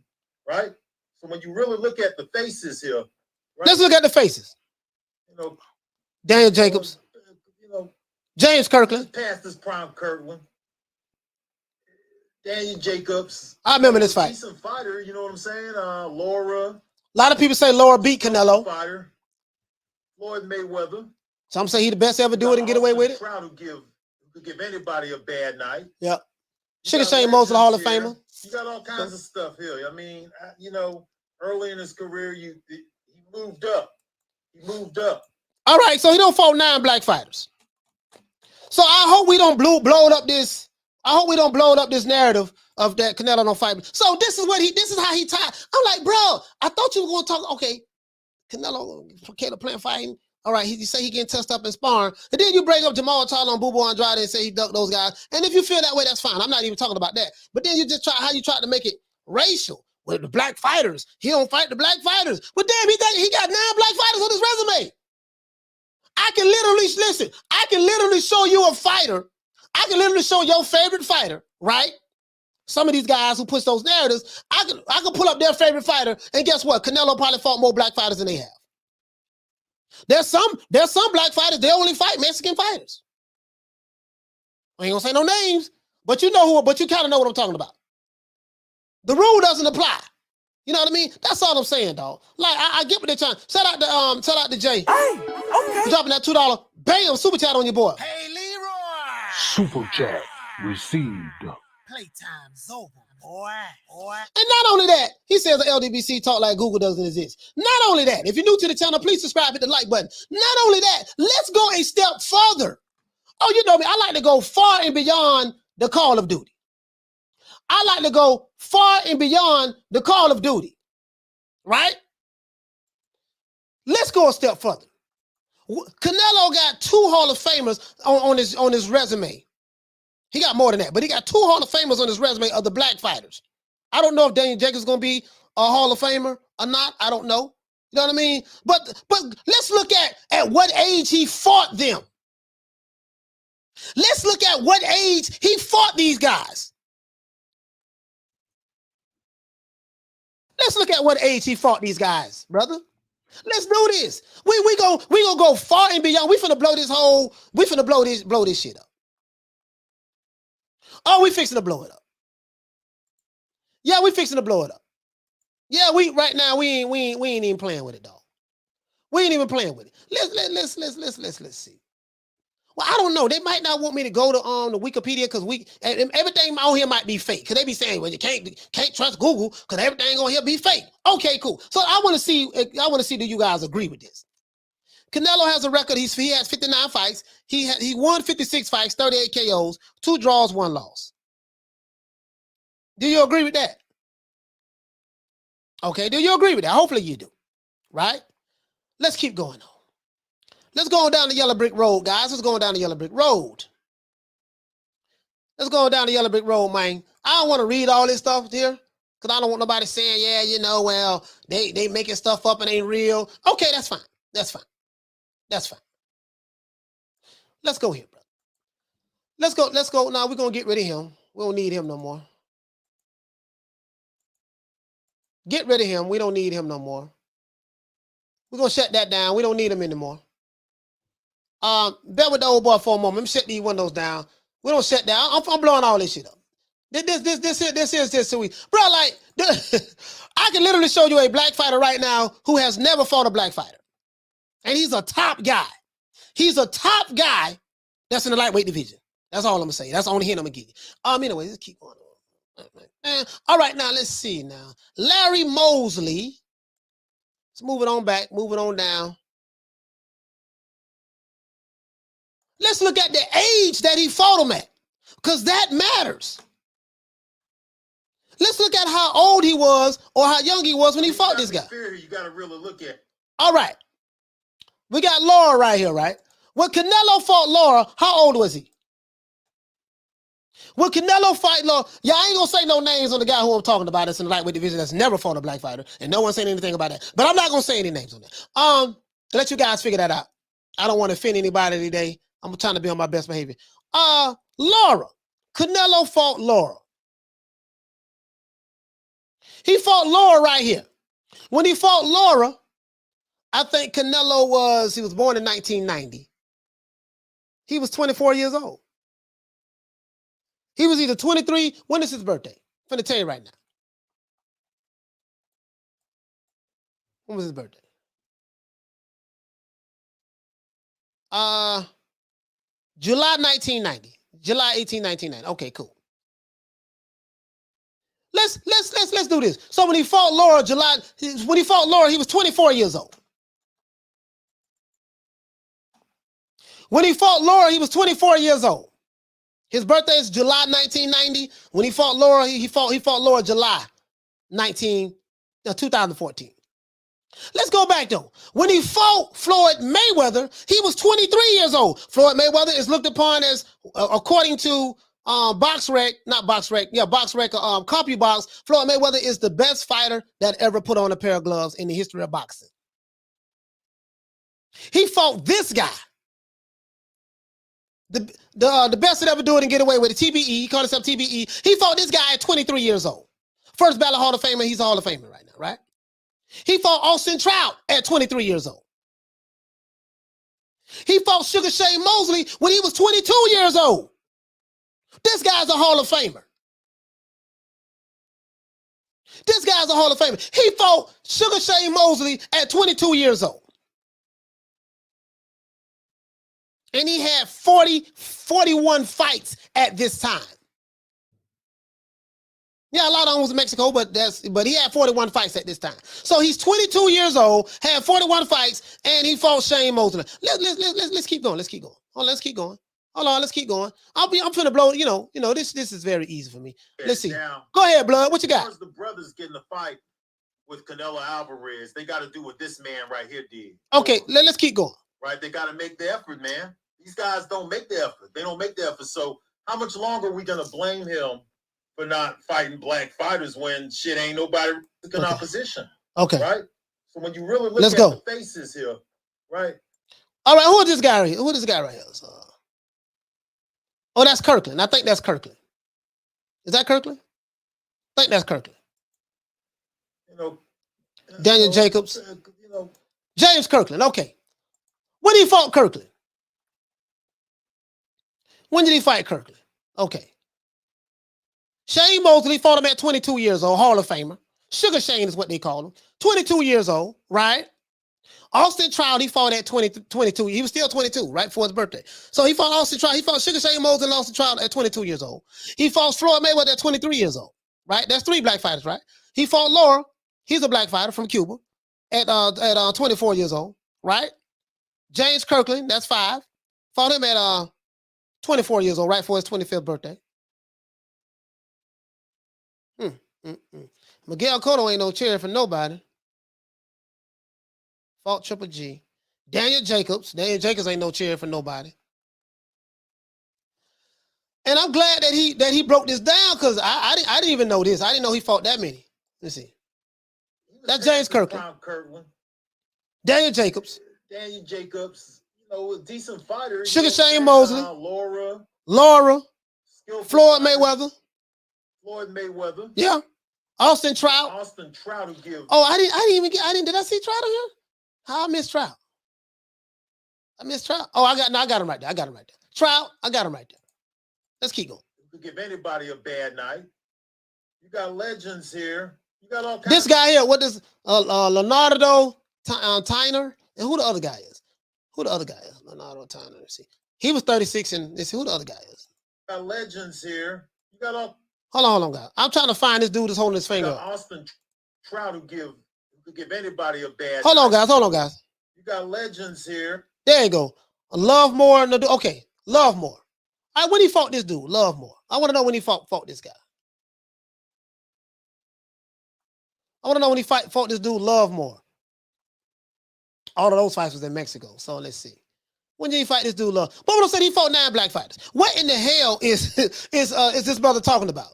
Speaker 9: right? So when you really look at the faces here, right?
Speaker 2: Let's look at the faces.
Speaker 9: You know,
Speaker 2: Daniel Jacobs, James Kirkland,
Speaker 9: past this prime Kirkland, Daniel Jacobs.
Speaker 2: I remember this fight.
Speaker 9: Decent fighter, you know what I'm saying? Laura.
Speaker 2: A lot of people say Laura beat Canelo.
Speaker 9: Fighter. Floyd Mayweather.
Speaker 2: Some say he the best to ever do it and get away with it.
Speaker 9: Trout who could give anybody a bad night.
Speaker 2: Yep. Sugar Shane Mosley, Hall of Famer.
Speaker 9: You got all kinds of stuff here. I mean, you know, early in his career, he moved up. He moved up.
Speaker 2: All right, so he don't fought 9 black fighters. So I hope we don't blow it up this. I hope we don't blow it up this narrative of that Canelo don't fight. So this is how he tied. I'm like, bro, I thought you were going to talk. Okay, Canelo playing fighting. All right, he say he getting touched up in sparring, and then you bring up Jermall Charlo and Boo Andrade and say he ducked those guys. And if you feel that way, that's fine. I'm not even talking about that. But then you just try to make it racial with the black fighters. He don't fight the black fighters. But damn, he got 9 black fighters on his resume. I can literally show you a fighter. I can literally show your favorite fighter, right? Some of these guys who push those narratives, I can pull up their favorite fighter, and guess what? Canelo probably fought more black fighters than they have. There's some black fighters, they only fight Mexican fighters. I ain't gonna say no names, but you kind of know what I'm talking about. The rule doesn't apply. You know what I mean? That's all I'm saying, dog. Like I get what they're trying. Shout out to Jay.
Speaker 4: Hey, okay.
Speaker 2: For dropping that $2. Bam, super chat on your boy.
Speaker 4: Hey, Leroy.
Speaker 5: Super chat received.
Speaker 4: Playtime's over, boy.
Speaker 2: And not only that, he says the LDBC talk like Google doesn't exist. Not only that, if you're new to the channel, please subscribe, hit the like button. Not only that, let's go a step further. Oh, you know me, I like to go far and beyond the Call of Duty. I like to go far and beyond the Call of Duty, right? Let's go a step further. Canelo got 2 Hall of Famers on his resume. He got more than that, but he got 2 Hall of Famers on his resume of the black fighters. I don't know if Daniel Jacobs is going to be a Hall of Famer or not. I don't know. You know what I mean? But let's look at what age he fought them. Let's look at what age he fought these guys. Let's look at what age he fought these guys, brother. Let's do this. We gonna go far and beyond. We finna blow this shit up. Oh, we fixing to blow it up. Yeah, we fixing to blow it up. Yeah, right now we ain't even playing with it, dog. We ain't even playing with it. Let's see. Well, I don't know. They might not want me to go to the Wikipedia because everything on here might be fake. Because they be saying, well, you can't trust Google because everything on here be fake. Okay, cool. So I want to see do you guys agree with this? Canelo has a record. He has 59 fights. He won 56 fights, 38 KOs, 2 draws, 1 loss. Do you agree with that? Okay, do you agree with that? Hopefully you do. Right? Let's keep going on. Let's go on down the yellow brick road, guys. Let's go on down the yellow brick road. Let's go on down the yellow brick road, man. I don't want to read all this stuff here because I don't want nobody saying, yeah, you know, well, they making stuff up and ain't real. Okay, that's fine. That's fine. That's fine. Let's go here, brother. Let's go. Now we're going to get rid of him. We don't need him no more. Get rid of him. We don't need him no more. We're going to shut that down. We don't need him anymore. Bear with the old boy for a moment. Let me shut these windows down. We don't shut down. I'm blowing all this shit up. This so we, bro, like, I can literally show you a black fighter right now who has never fought a black fighter. And he's a top guy. He's a top guy that's in the lightweight division. That's all I'm going to say. That's the only hint I'm going to give you. Anyway, let's keep going on. All right, now, let's see now. Larry Mosley. Let's move it on back, move it on down. Let's look at the age that he fought him at, because that matters. Let's look at how old he was or how young he was when he fought this guy.
Speaker 9: You got to really look at.
Speaker 2: All right. We got Laura right here, right? When Canelo fought Laura, how old was he? When Canelo fight Laura, yeah, I ain't going to say no names on the guy who I'm talking about that's in the lightweight division that's never fought a black fighter, and no one's saying anything about that. But I'm not going to say any names on that. Let you guys figure that out. I don't want to offend anybody today. I'm trying to be on my best behavior. Laura. Canelo fought Laura. He fought Laura right here. When he fought Laura, I think Canelo he was born in 1990. He was 24 years old. He was either 23. When is his birthday? I'm finna tell you right now. When was his birthday? July 1990. July 18, 1990. Okay, cool. Let's do this. So when he fought Laura, he was 24 years old. When he fought Laura, he was 24 years old. His birthday is July 1990. When he fought Laura, he fought Laura July 2014. Let's go back though. When he fought Floyd Mayweather, he was 23 years old. Floyd Mayweather is looked upon as, according to CompuBox, Floyd Mayweather is the best fighter that ever put on a pair of gloves in the history of boxing. He fought this guy. The best that ever do it and get away with it, TBE. He called himself TBE. He fought this guy at 23 years old. First ballot Hall of Famer. He's a Hall of Famer right now, right? He fought Austin Trout at 23 years old. He fought Sugar Shane Mosley when he was 22 years old. This guy's a Hall of Famer. This guy's a Hall of Famer. He fought Sugar Shane Mosley at 22 years old. And he had 41 fights at this time. Yeah, a lot of them was in Mexico, but he had 41 fights at this time. So he's 22 years old, had 41 fights, and he fought Shane Mosley. Let's keep going. Let's keep going. Hold on, let's keep going. Hold on, let's keep going. I'm finna blow. You know, this is very easy for me. Let's see.
Speaker 9: Now,
Speaker 2: go ahead, Blood. What you got?
Speaker 9: Once the brothers getting a fight with Canelo Alvarez, they got to do what this man right here did.
Speaker 2: Okay, let's keep going.
Speaker 9: Right, they got to make the effort, man. These guys don't make the effort. They don't make the effort. So how much longer are we gonna blame him for not fighting black fighters when shit ain't nobody in opposition?
Speaker 2: Okay.
Speaker 9: Right? So when you really look
Speaker 2: Let's
Speaker 9: at
Speaker 2: go.
Speaker 9: the faces here, right?
Speaker 2: All right, who is this guy right here? Who is this guy right here? Oh, that's Kirkland. I think that's Kirkland. Is that Kirkland? I think that's Kirkland.
Speaker 9: You know,
Speaker 2: Daniel Jacobs.
Speaker 9: You know,
Speaker 2: James Kirkland. Okay. When he fought Kirkland? When did he fight Kirkland? Okay. Shane Mosley fought him at 22 years old, Hall of Famer. Sugar Shane is what they call him. 22 years old, right? Austin Trout, he fought at 22. He was still 22, right, for his birthday. So he fought Austin Trout. He fought Sugar Shane Mosley and Austin Trout at 22 years old. He fought Floyd Mayweather at 23 years old, right? That's 3 black fighters, right? He fought Laura. He's a black fighter from Cuba at 24 years old, right? James Kirkland, that's 5. Fought him at 24 years old, right, for his 25th birthday. Miguel Cotto ain't no cherry for nobody. Fought Triple G. Daniel Jacobs. Daniel Jacobs ain't no cherry for nobody. And I'm glad that he broke this down because I didn't even know this. I didn't know he fought that many. Let's see. That's James Kirkland. Daniel Jacobs.
Speaker 9: Daniel Jacobs, you know, a decent fighter.
Speaker 2: Sugar Shane Mosley.
Speaker 9: Laura.
Speaker 2: Floyd Mayweather. Yeah. Austin Trout.
Speaker 9: Austin Trout will give.
Speaker 2: Oh, I did I see Trout on here? How I missed Trout? I missed Trout. Oh, I got him right there. Trout, I got him right there. Let's keep going.
Speaker 9: You could give anybody a bad night. You got legends here. You got all kinds.
Speaker 2: This guy here, what is Leonardo Tyner? And who the other guy is? Leonardo Tyner. Let's see. He was 36, and let's see who the other guy is.
Speaker 9: You got legends here. You got all.
Speaker 2: Hold on, guys. I'm trying to find this dude that's holding his finger up.
Speaker 9: Austin Trout who could give anybody a bad.
Speaker 2: Hold on, guys.
Speaker 9: You got legends here.
Speaker 2: There you go. Lovemore. Okay, Lovemore. All right, when he fought this dude, Lovemore. I want to know when he fought this guy. I want to know when he fought this dude, Lovemore. All of those fights was in Mexico. So let's see. When did he fight this dude, Love? Bobo said he fought 9 black fighters. What in the hell is this brother talking about?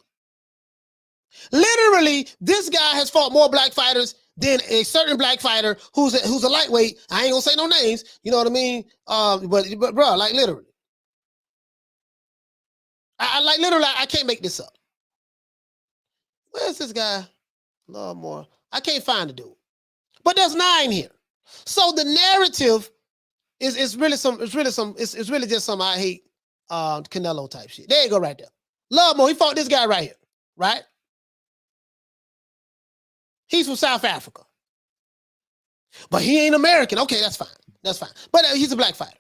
Speaker 2: Literally, this guy has fought more black fighters than a certain black fighter who's a lightweight. I ain't gonna say no names. You know what I mean? But bro, like literally, I can't make this up. Where's this guy? Lovemore. I can't find the dude. But there's 9 here. So the narrative is really just some I hate Canelo type shit. There you go, right there. Lovemore, he fought this guy right here, right? He's from South Africa. But he ain't American. Okay, that's fine. But he's a black fighter,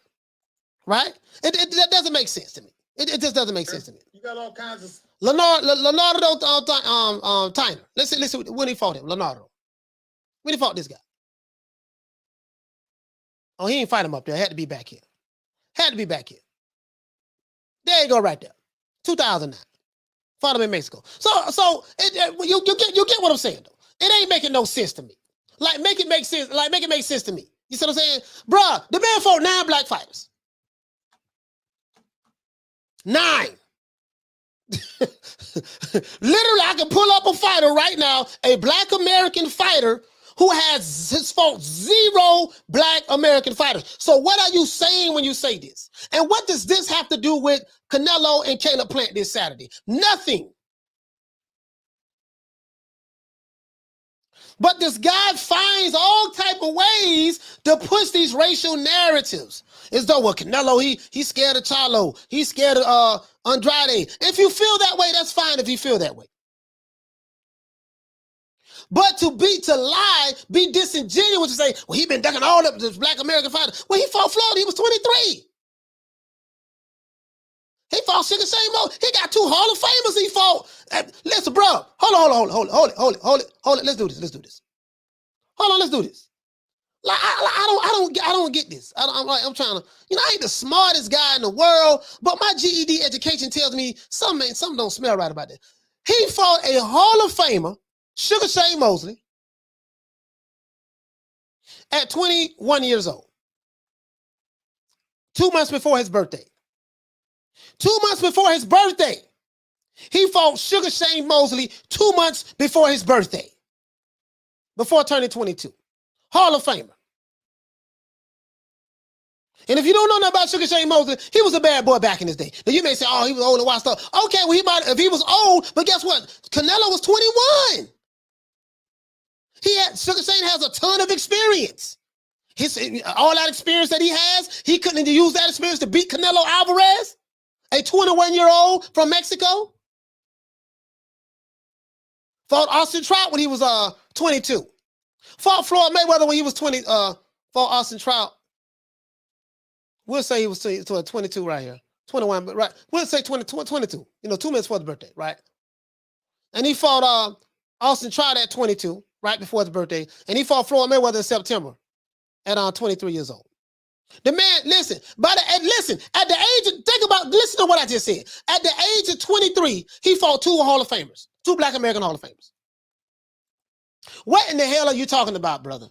Speaker 2: right? That doesn't make sense to me. It just doesn't make sense to me.
Speaker 9: You got all kinds of
Speaker 2: Leonardo Tyner. Let's see when he fought him. Leonardo. When he fought this guy. Oh, he ain't fight him up there. Had to be back here. There you go, right there. 2009. Fought him in Mexico. So you get what I'm saying though. It ain't making no sense to me. Make it make sense to me. You see what I'm saying? Bruh, the man fought 9 black fighters. 9. Literally, I can pull up a fighter right now, a black American fighter who has fought 0 black American fighters. So what are you saying when you say this? And what does this have to do with Canelo and Caleb Plant this Saturday? Nothing. But this guy finds all type of ways to push these racial narratives. As though, well, Canelo, he's scared of Charlo. He's scared of Andrade. If you feel that way, that's fine if you feel that way. But to lie, be disingenuous to say, well, he been ducking all up this black American fighter. When he fought Floyd, he was 23. He fought Sugar Shane Mo. He got 2 Hall of Famers he fought. Listen, bro. Hold it. Let's do this. Hold on, let's do this. Like I don't get this. I'm trying to, I ain't the smartest guy in the world, but my GED education tells me something don't smell right about this. He fought a Hall of Famer, Sugar Shane Mosley, at 21 years old. 2 months before his birthday. 2 months before his birthday. He fought Sugar Shane Mosley 2 months before his birthday. Before turning 22. Hall of Famer. And if you don't know nothing about Sugar Shane Mosley, he was a bad boy back in his day. Now you may say, oh, he was old and washed up. Okay, well, if he was old, but guess what? Canelo was 21. Sugar Shane has a ton of experience. All that experience that he has, he couldn't use that experience to beat Canelo Alvarez, a 21-year-old from Mexico. Fought Austin Trout when he was 22. Fought Floyd Mayweather when he was 20. Fought Austin Trout. We'll say he was 22 right here. 21, but right. We'll say 22. 2 minutes before the birthday, right? And he fought Austin Trout at 22, right before his birthday. And he fought Floyd Mayweather in September at 23 years old. The man, listen to what I just said. At the age of 23, he fought 2 Hall of Famers, 2 Black American Hall of Famers. What in the hell are you talking about, brother?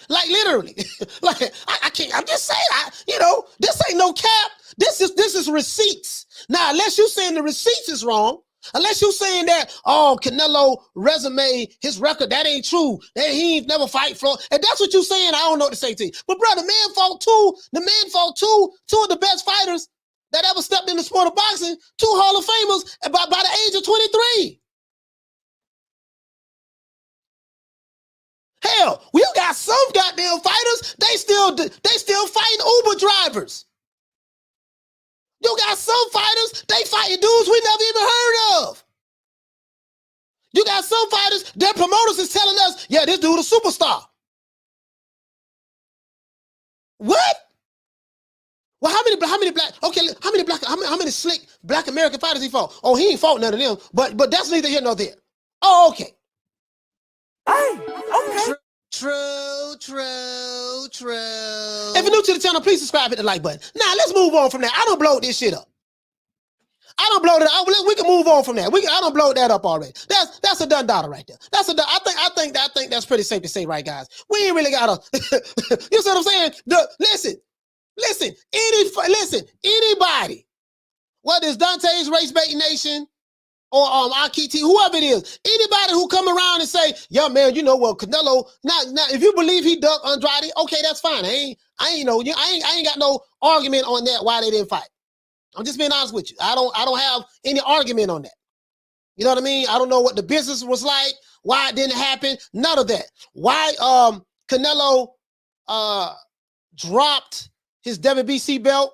Speaker 2: Like literally, like I can't. I'm just saying, this ain't no cap. This is receipts. Now, unless you saying the receipts is wrong, unless you saying that Canelo resume, his record, that ain't true. That he ain't never fight for. And that's what you saying. I don't know what to say to you. But brother, the man fought two of the best fighters that ever stepped in the sport of boxing. 2 Hall of Famers by the age of 23. Hell, we got some goddamn fighters. They still fighting Uber drivers. You got some fighters, they fighting dudes we never even heard of. You got some fighters, their promoters is telling us, yeah, this dude a superstar. What? Well, how many slick black American fighters he fought? Oh, he ain't fought none of them, but that's neither here nor there. Oh, okay. Okay. True. If you're new to the channel, please subscribe, hit the like button. Now, let's move on from that. I don't blow this shit up. I don't blow it up. We can move on from that. I don't blow that up already. That's a done daughter right there. I think that's pretty safe to say, right, guys? We ain't really gotta. You see what I'm saying? Listen. Anybody, whether it's Dante's Race Bait Nation or Ahki TV, whoever it is, anybody who come around and say, yeah, man, Canelo, now if you believe he ducked Andrade, okay, that's fine. I ain't got no argument on that why they didn't fight. I'm just being honest with you. I don't have any argument on that. You know what I mean? I don't know what the business was like, why it didn't happen, none of that. Why Canelo dropped his WBC belt.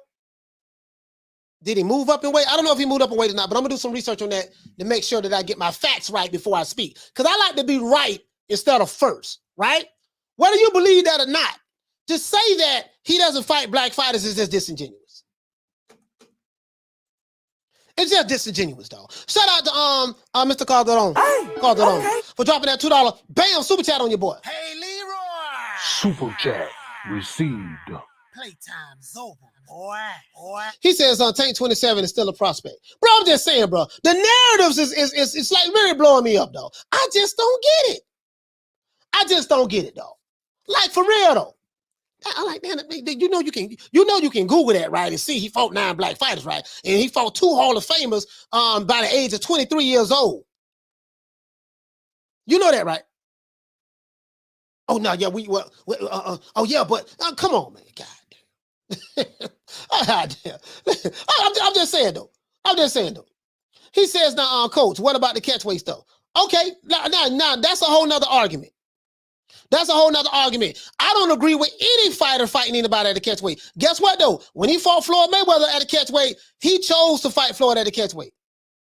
Speaker 2: Did he move up in weight? I don't know if he moved up in weight or not, but I'm gonna do some research on that to make sure that I get my facts right before I speak. Because I like to be right instead of first, right? Whether you believe that or not, to say that he doesn't fight black fighters is just disingenuous. It's just disingenuous, though. Shout out to Mr. Calderon. For dropping that $2. Bam, super chat on your boy.
Speaker 4: Hey, Leroy.
Speaker 5: Super chat received.
Speaker 4: Playtime's over, boy.
Speaker 2: He says Tank 27 is still a prospect. Bro, I'm just saying, bro. The narratives is like really blowing me up, though. I just don't get it. Though. Like, for real, though. I like, man, you can Google that, right, and see he fought 9 black fighters, right? And he fought 2 Hall of Famers by the age of 23 years old. You know that, right? Oh, no, yeah, but come on, man, God. I'm just saying though. He says now, coach, what about the catch weight stuff? Okay, now that's a whole nother argument. I don't agree with any fighter fighting anybody at the catch weight. Guess what though? When he fought Floyd Mayweather at the catch weight, he chose to fight Floyd at the catch weight.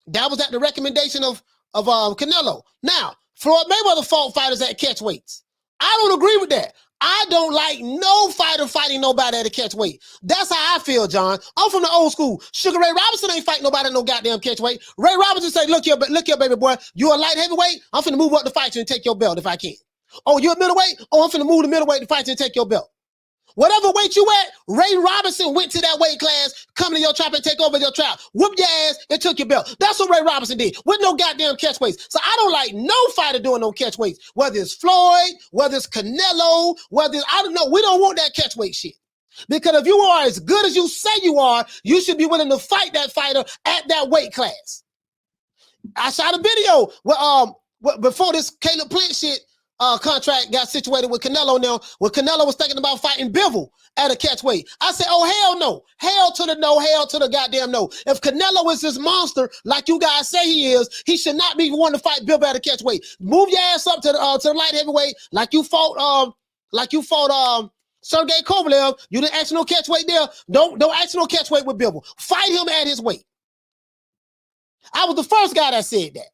Speaker 2: That was at the recommendation of Canelo. Now, Floyd Mayweather fought fighters at catch weights. I don't agree with that. I don't like no fighter fighting nobody at a catch weight. That's how I feel, John. I'm from the old school. Sugar Ray Robinson ain't fighting nobody at no goddamn catch weight. Ray Robinson say, look here, baby boy, you a light heavyweight? I'm finna move up to fight you and take your belt if I can. Oh, you a middleweight? Oh, I'm finna move to middleweight to fight you and take your belt. Whatever weight you at, Ray Robinson went to that weight class, come to your trap and take over your trap, whoop your ass and took your belt. That's what Ray Robinson did with no goddamn catch weights. So I don't like no fighter doing no catch weights, whether it's Floyd, whether it's Canelo, whether it's, I don't know. We don't want that catch weight shit. Because if you are as good as you say you are, you should be willing to fight that fighter at that weight class. I shot a video before this Caleb Plant shit contract got situated with Canelo now, where Canelo was thinking about fighting Bivol at a catch weight. I said, oh, hell no. Hell to the no, hell to the goddamn no. If Canelo is this monster like you guys say he is, he should not be wanting to fight Bivol at a catch weight. Move your ass up to the light heavyweight like you fought Sergey Kovalev. You didn't ask no catch weight there. Don't ask no catch weight with Bivol. Fight him at his weight. I was the first guy that said that.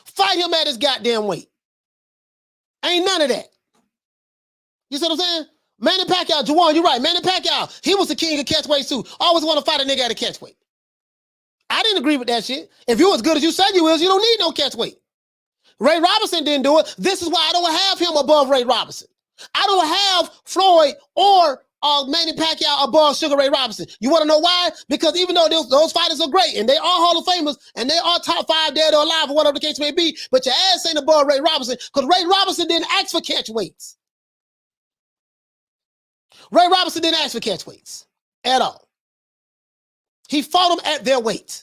Speaker 2: Fight him at his goddamn weight. Ain't none of that. You see what I'm saying? Manny Pacquiao, Juwan, you're right. Manny Pacquiao, he was the king of catchweights too. Always want to fight a nigga at a catchweight. I didn't agree with that shit. If you as good as you said you is, you don't need no catchweight. Ray Robinson didn't do it. This is why I don't have him above Ray Robinson. I don't have Floyd or Manny Pacquiao above Sugar Ray Robinson. You want to know why? Because even though those fighters are great and they are Hall of Famers and they are top 5 dead or alive or whatever the case may be, but your ass ain't above Ray Robinson because Ray Robinson didn't ask for catch weights. Ray Robinson didn't ask for catch weights at all. He fought them at their weight.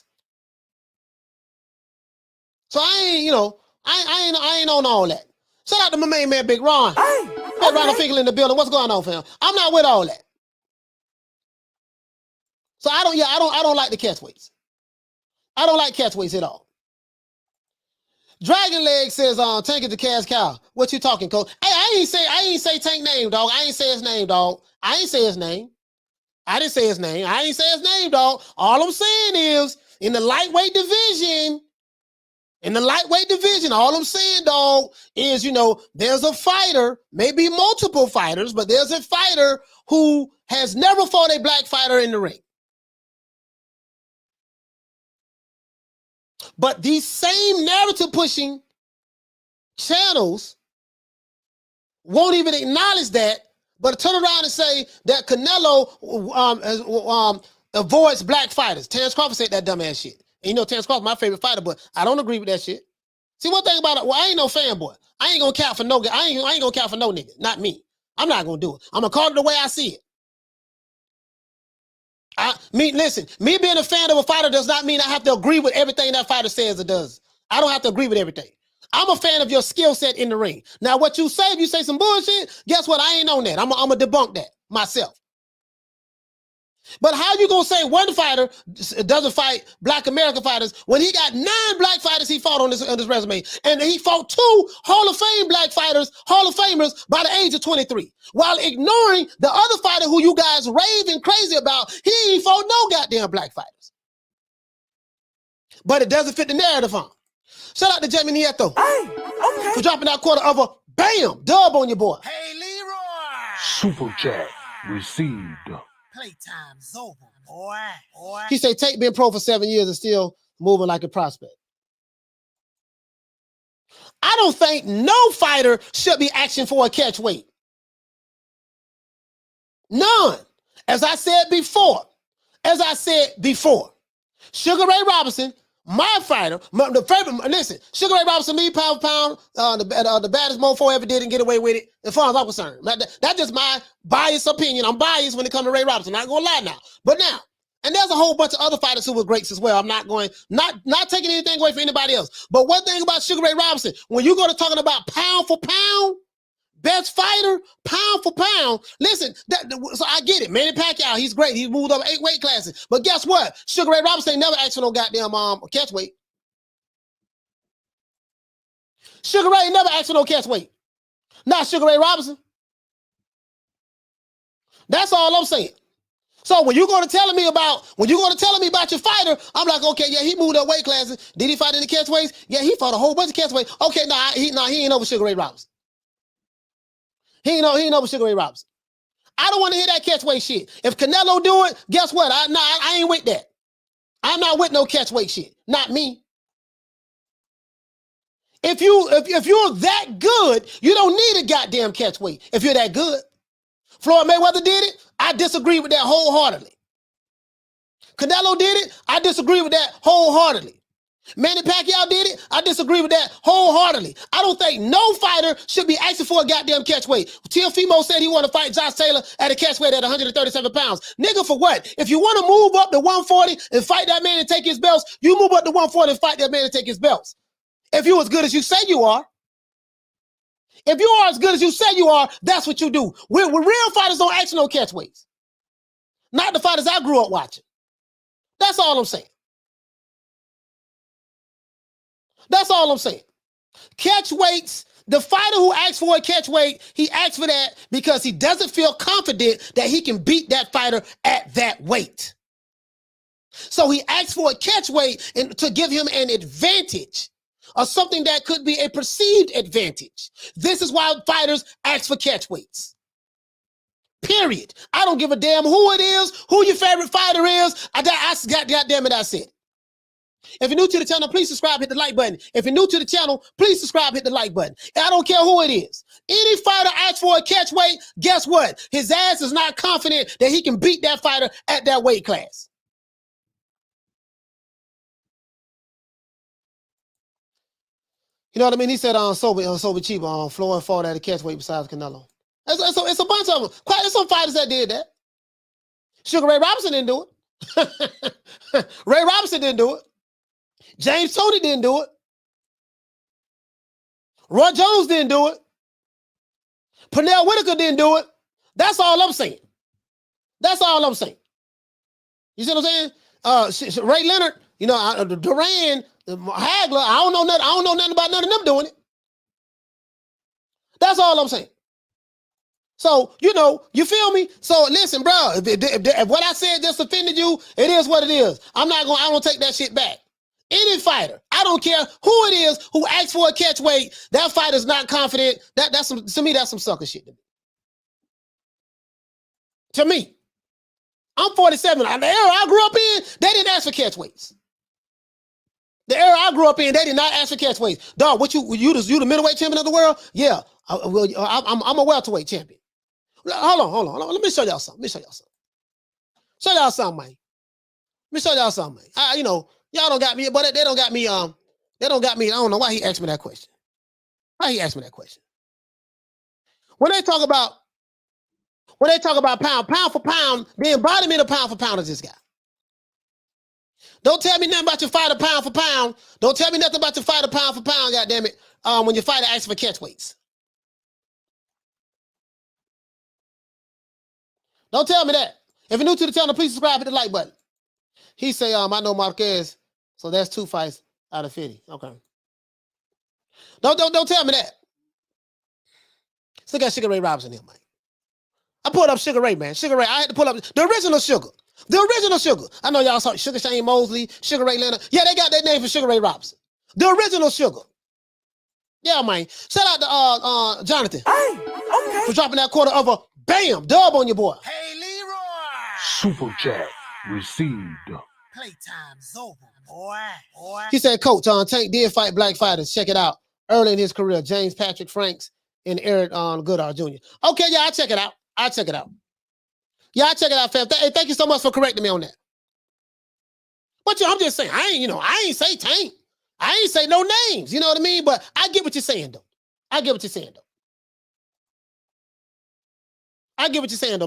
Speaker 2: So I ain't on all that. Shout out to my main man, Big Ron. Hey, Ronald Finkel in the building. What's going on, fam? I'm not with all that. So I don't like the catch weights. I don't like catch weights at all. Dragon Leg says, Tank is the cash cow. What you talking, Cole? Hey, I ain't say Tank name, dog. I ain't say his name, dog. I ain't say his name. I didn't say his name. I ain't say his name, dog. All I'm saying is, in the lightweight division, all I'm saying, dog, is, there's a fighter, maybe multiple fighters, but there's a fighter who has never fought a black fighter in the ring. But these same narrative-pushing channels won't even acknowledge that, but turn around and say that Canelo avoids black fighters. Terrence Crawford said that dumbass shit. And Terrence Crawford's my favorite fighter, but I don't agree with that shit. See, one thing about it, I ain't no fanboy. I ain't gonna count for no nigga. I ain't gonna count for no nigga. Not me. I'm not gonna do it. I'm gonna call it the way I see it. Listen, me being a fan of a fighter does not mean I have to agree with everything that fighter says or does. I don't have to agree with everything. I'm a fan of your skill set in the ring. Now, what you say, if you say some bullshit, guess what? I ain't on that. I'm gonna debunk that myself. But how you gonna say one fighter doesn't fight black American fighters when he got 9 black fighters he fought on his resume, and he fought 2 Hall of Fame black fighters, Hall of Famers, by the age of 23, while ignoring the other fighter who you guys raving crazy about? He ain't fought no goddamn black fighters. But it doesn't fit the narrative on. Shout out to Jamie Nieto for dropping that quarter of a bam dub on your boy.
Speaker 4: Hey, Leroy!
Speaker 5: Super chat received.
Speaker 4: Playtime's over, boy.
Speaker 2: He said Tate been pro for 7 years and still moving like a prospect. I don't think no fighter should be asking for a catch weight. None. As I said before, Sugar Ray Robinson, my fighter, the favorite, listen, Sugar Ray Robinson, me, pound for pound, the baddest mofo ever did and get away with it, as far as I'm concerned. That's just my biased opinion. I'm biased when it comes to Ray Robinson. I'm not gonna lie now. But now, and there's a whole bunch of other fighters who were greats as well. I'm not taking anything away from anybody else. But one thing about Sugar Ray Robinson, when you go to talking about pound for pound, best fighter, pound for pound. Listen, so I get it. Manny Pacquiao, he's great. He's moved up 8 weight classes. But guess what? Sugar Ray Robinson ain't never asked for no goddamn catch weight. Sugar Ray never asked for no catch weight. Not Sugar Ray Robinson. That's all I'm saying. So when you're going to telling me about your fighter, I'm like, okay, yeah, he moved up weight classes. Did he fight in the catchweights? Yeah, he fought a whole bunch of catchweights. Okay, he ain't over Sugar Ray Robinson. He ain't over Sugar Ray Robinson. I don't want to hear that catchweight shit. If Canelo do it, guess what? I ain't with that. I'm not with no catchweight shit. Not me. If you're that good, you don't need a goddamn catchweight. If you're that good. Floyd Mayweather did it. I disagree with that wholeheartedly. Canelo did it. I disagree with that wholeheartedly. Manny Pacquiao did it. I disagree with that wholeheartedly. I don't think no fighter should be asking for a goddamn catchweight. Teofimo said he want to fight Josh Taylor at a catchweight at 137 pounds. Nigga, for what? If you want to move up to 140 and fight that man and take his belts, you move up to 140 and fight that man and take his belts. If you're as good as you say you are, if you are as good as you say you are, that's what you do. We're real fighters don't ask no catchweights. Not the fighters I grew up watching. That's all I'm saying. That's all I'm saying. Catchweights, the fighter who asks for a catchweight, he asks for that because he doesn't feel confident that he can beat that fighter at that weight. So he asks for a catchweight and to give him an advantage, or something that could be a perceived advantage. This is why fighters ask for catchweights. Period. I don't give a damn who it is, who your favorite fighter is. Goddamn it, I said it. If you're new to the channel, please subscribe, hit the like button. If you're new to the channel, please subscribe, hit the like button. And I don't care who it is. Any fighter asks for a catchweight, guess what? His ass is not confident that he can beat that fighter at that weight class. You know what I mean? He said sober cheap Floyd fought at a catchweight besides Canelo. It's a bunch of them. There's some fighters that did that. Sugar Ray Robinson didn't do it. Ray Robinson didn't do it. James Toney didn't do it. Roy Jones didn't do it. Pernell Whitaker didn't do it. That's all I'm saying. That's all I'm saying. You see what I'm saying? Ray Leonard, Duran, Hagler, I don't know nothing about none of them doing it. That's all I'm saying. So, you feel me? So listen, bro, if what I said just offended you, it is what it is. I don't take that shit back. Any fighter, I don't care who it is who asks for a catchweight, that fighter's not confident. To me, that's some sucker shit to me. To me. I'm 47. The era I grew up in, they didn't ask for catchweights. The era I grew up in, they did not ask for catchweights. Dog, you the middleweight champion of the world? Yeah. I'm a welterweight champion. Hold on. Let me show y'all something. Show y'all something, man. Y'all don't got me, but they don't got me. They don't got me. I don't know why he asked me that question. When they talk about pound for pound, the embodiment of pound for pound is this guy. Don't tell me nothing about your fighter pound for pound. Don't tell me nothing about your fighter pound for pound, goddammit, when your fighter asks for catchweights. Don't tell me that. If you're new to the channel, please subscribe, hit the like button. He say, I know Marquez, so that's 2 fights out of 50. Okay. Don't tell me that. Let's look at Sugar Ray Robinson here, man. I pulled up Sugar Ray, man. Sugar Ray, I had to pull up the original Sugar. The original Sugar. I know y'all saw Sugar Shane Mosley, Sugar Ray Leonard. Yeah, they got that name for Sugar Ray Robinson. The original Sugar. Yeah, man. Shout out to Jonathan. Hey, okay. For dropping that quarter of a bam dub on your boy.
Speaker 4: Hey, Leroy.
Speaker 5: Super chat received.
Speaker 4: Playtime's over, boy.
Speaker 2: He said, Coach, Tank did fight black fighters. Check it out. Early in his career, James Patrick Franks and Eric Goodall Jr. Okay, yeah, I'll check it out. Yeah, I'll check it out, fam. Hey, thank you so much for correcting me on that. But I'm just saying, I ain't say Tank. I ain't say no names. You know what I mean? But I get what you're saying, though. I get what you're saying,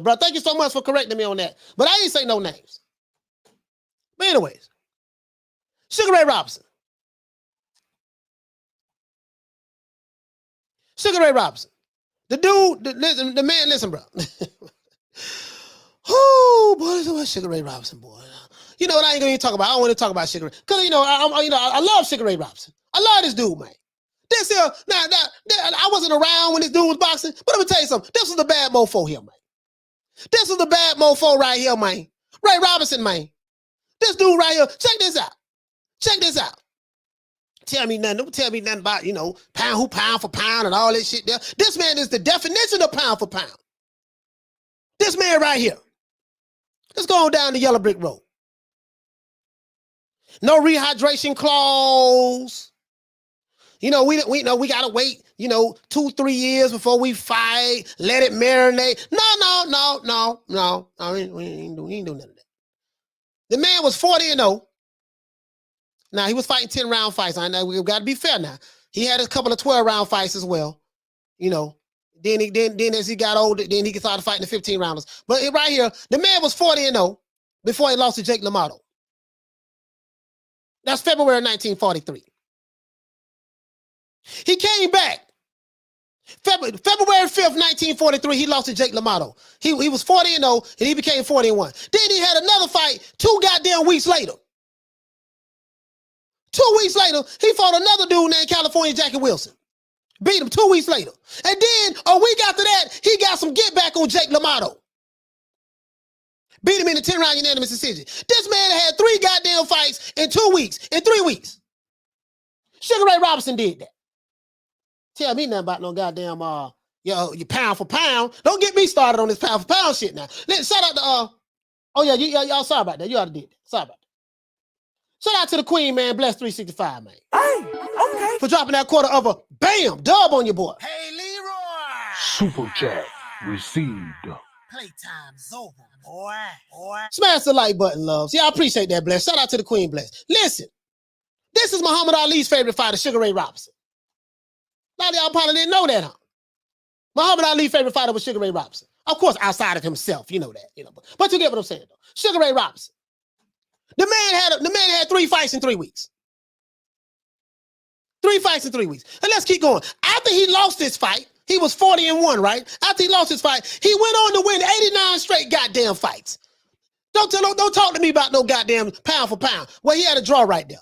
Speaker 2: bro. Thank you so much for correcting me on that. But I ain't say no names. But anyways, Sugar Ray Robinson. The dude, the man, listen, bro. Oh, boy, Sugar Ray Robinson, boy. You know what I ain't gonna even talk about? I don't want to talk about Sugar Ray. Because, I love Sugar Ray Robinson. I love this dude, man. This here, I wasn't around when this dude was boxing, but let me tell you something. This was the bad mofo here, man. This is the bad mofo right here, man. Ray Robinson, man. This dude right here. Check this out. Check this out. Tell me nothing. Don't tell me nothing about, pound for pound and all this shit there. This man is the definition of pound for pound. This man right here. Let's go on down the yellow brick road. No rehydration clause. We gotta wait, 2-3 years before we fight. Let it marinate. No. We ain't do none of that. The man was 40-0. Now he was fighting 10-round fights. I know we've got to be fair now. He had a couple of 12-round fights as well. Then as he got older, then he started fighting the 15-rounders. But right here, the man was 40-0 before he lost to Jake LaMotta. That's February 1943. He came back. February 5th, 1943, he lost to Jake LaMotta. He was 40-0, and he became 40-1. Then he had another fight 2 goddamn weeks later. 2 weeks later, he fought another dude named California Jackie Wilson. Beat him 2 weeks later. And then a week after that, he got some get back on Jake LaMotta. Beat him in the 10-round unanimous decision. This man had 3 goddamn fights in 2 weeks, in 3 weeks. Sugar Ray Robinson did that. Tell me nothing about no goddamn you pound for pound. Don't get me started on this pound for pound shit now. Shout out to y'all sorry about that. You ought to did that. Sorry about that. Shout out to the Queen, man. Bless 365, man.
Speaker 4: Hey, okay.
Speaker 2: For dropping that quarter of a bam dub on your boy.
Speaker 4: Hey, Leroy.
Speaker 5: Super chat received.
Speaker 4: Playtime's over, boy.
Speaker 2: Smash the like button, loves. Yeah, I appreciate that, Bless. Shout out to the Queen, Bless. Listen, this is Muhammad Ali's favorite fighter, Sugar Ray Robinson. A lot of y'all probably didn't know that, huh? Muhammad Ali's favorite fighter was Sugar Ray Robinson. Of course, outside of himself, you know that. But you get what I'm saying, though. Sugar Ray Robinson. The man had 3 fights in 3 weeks. 3 fights in 3 weeks. And let's keep going. After he lost this fight, he was 40-1, right? After he lost his fight, he went on to win 89 straight goddamn fights. Don't talk to me about no goddamn pound for pound. Well, he had a draw right there.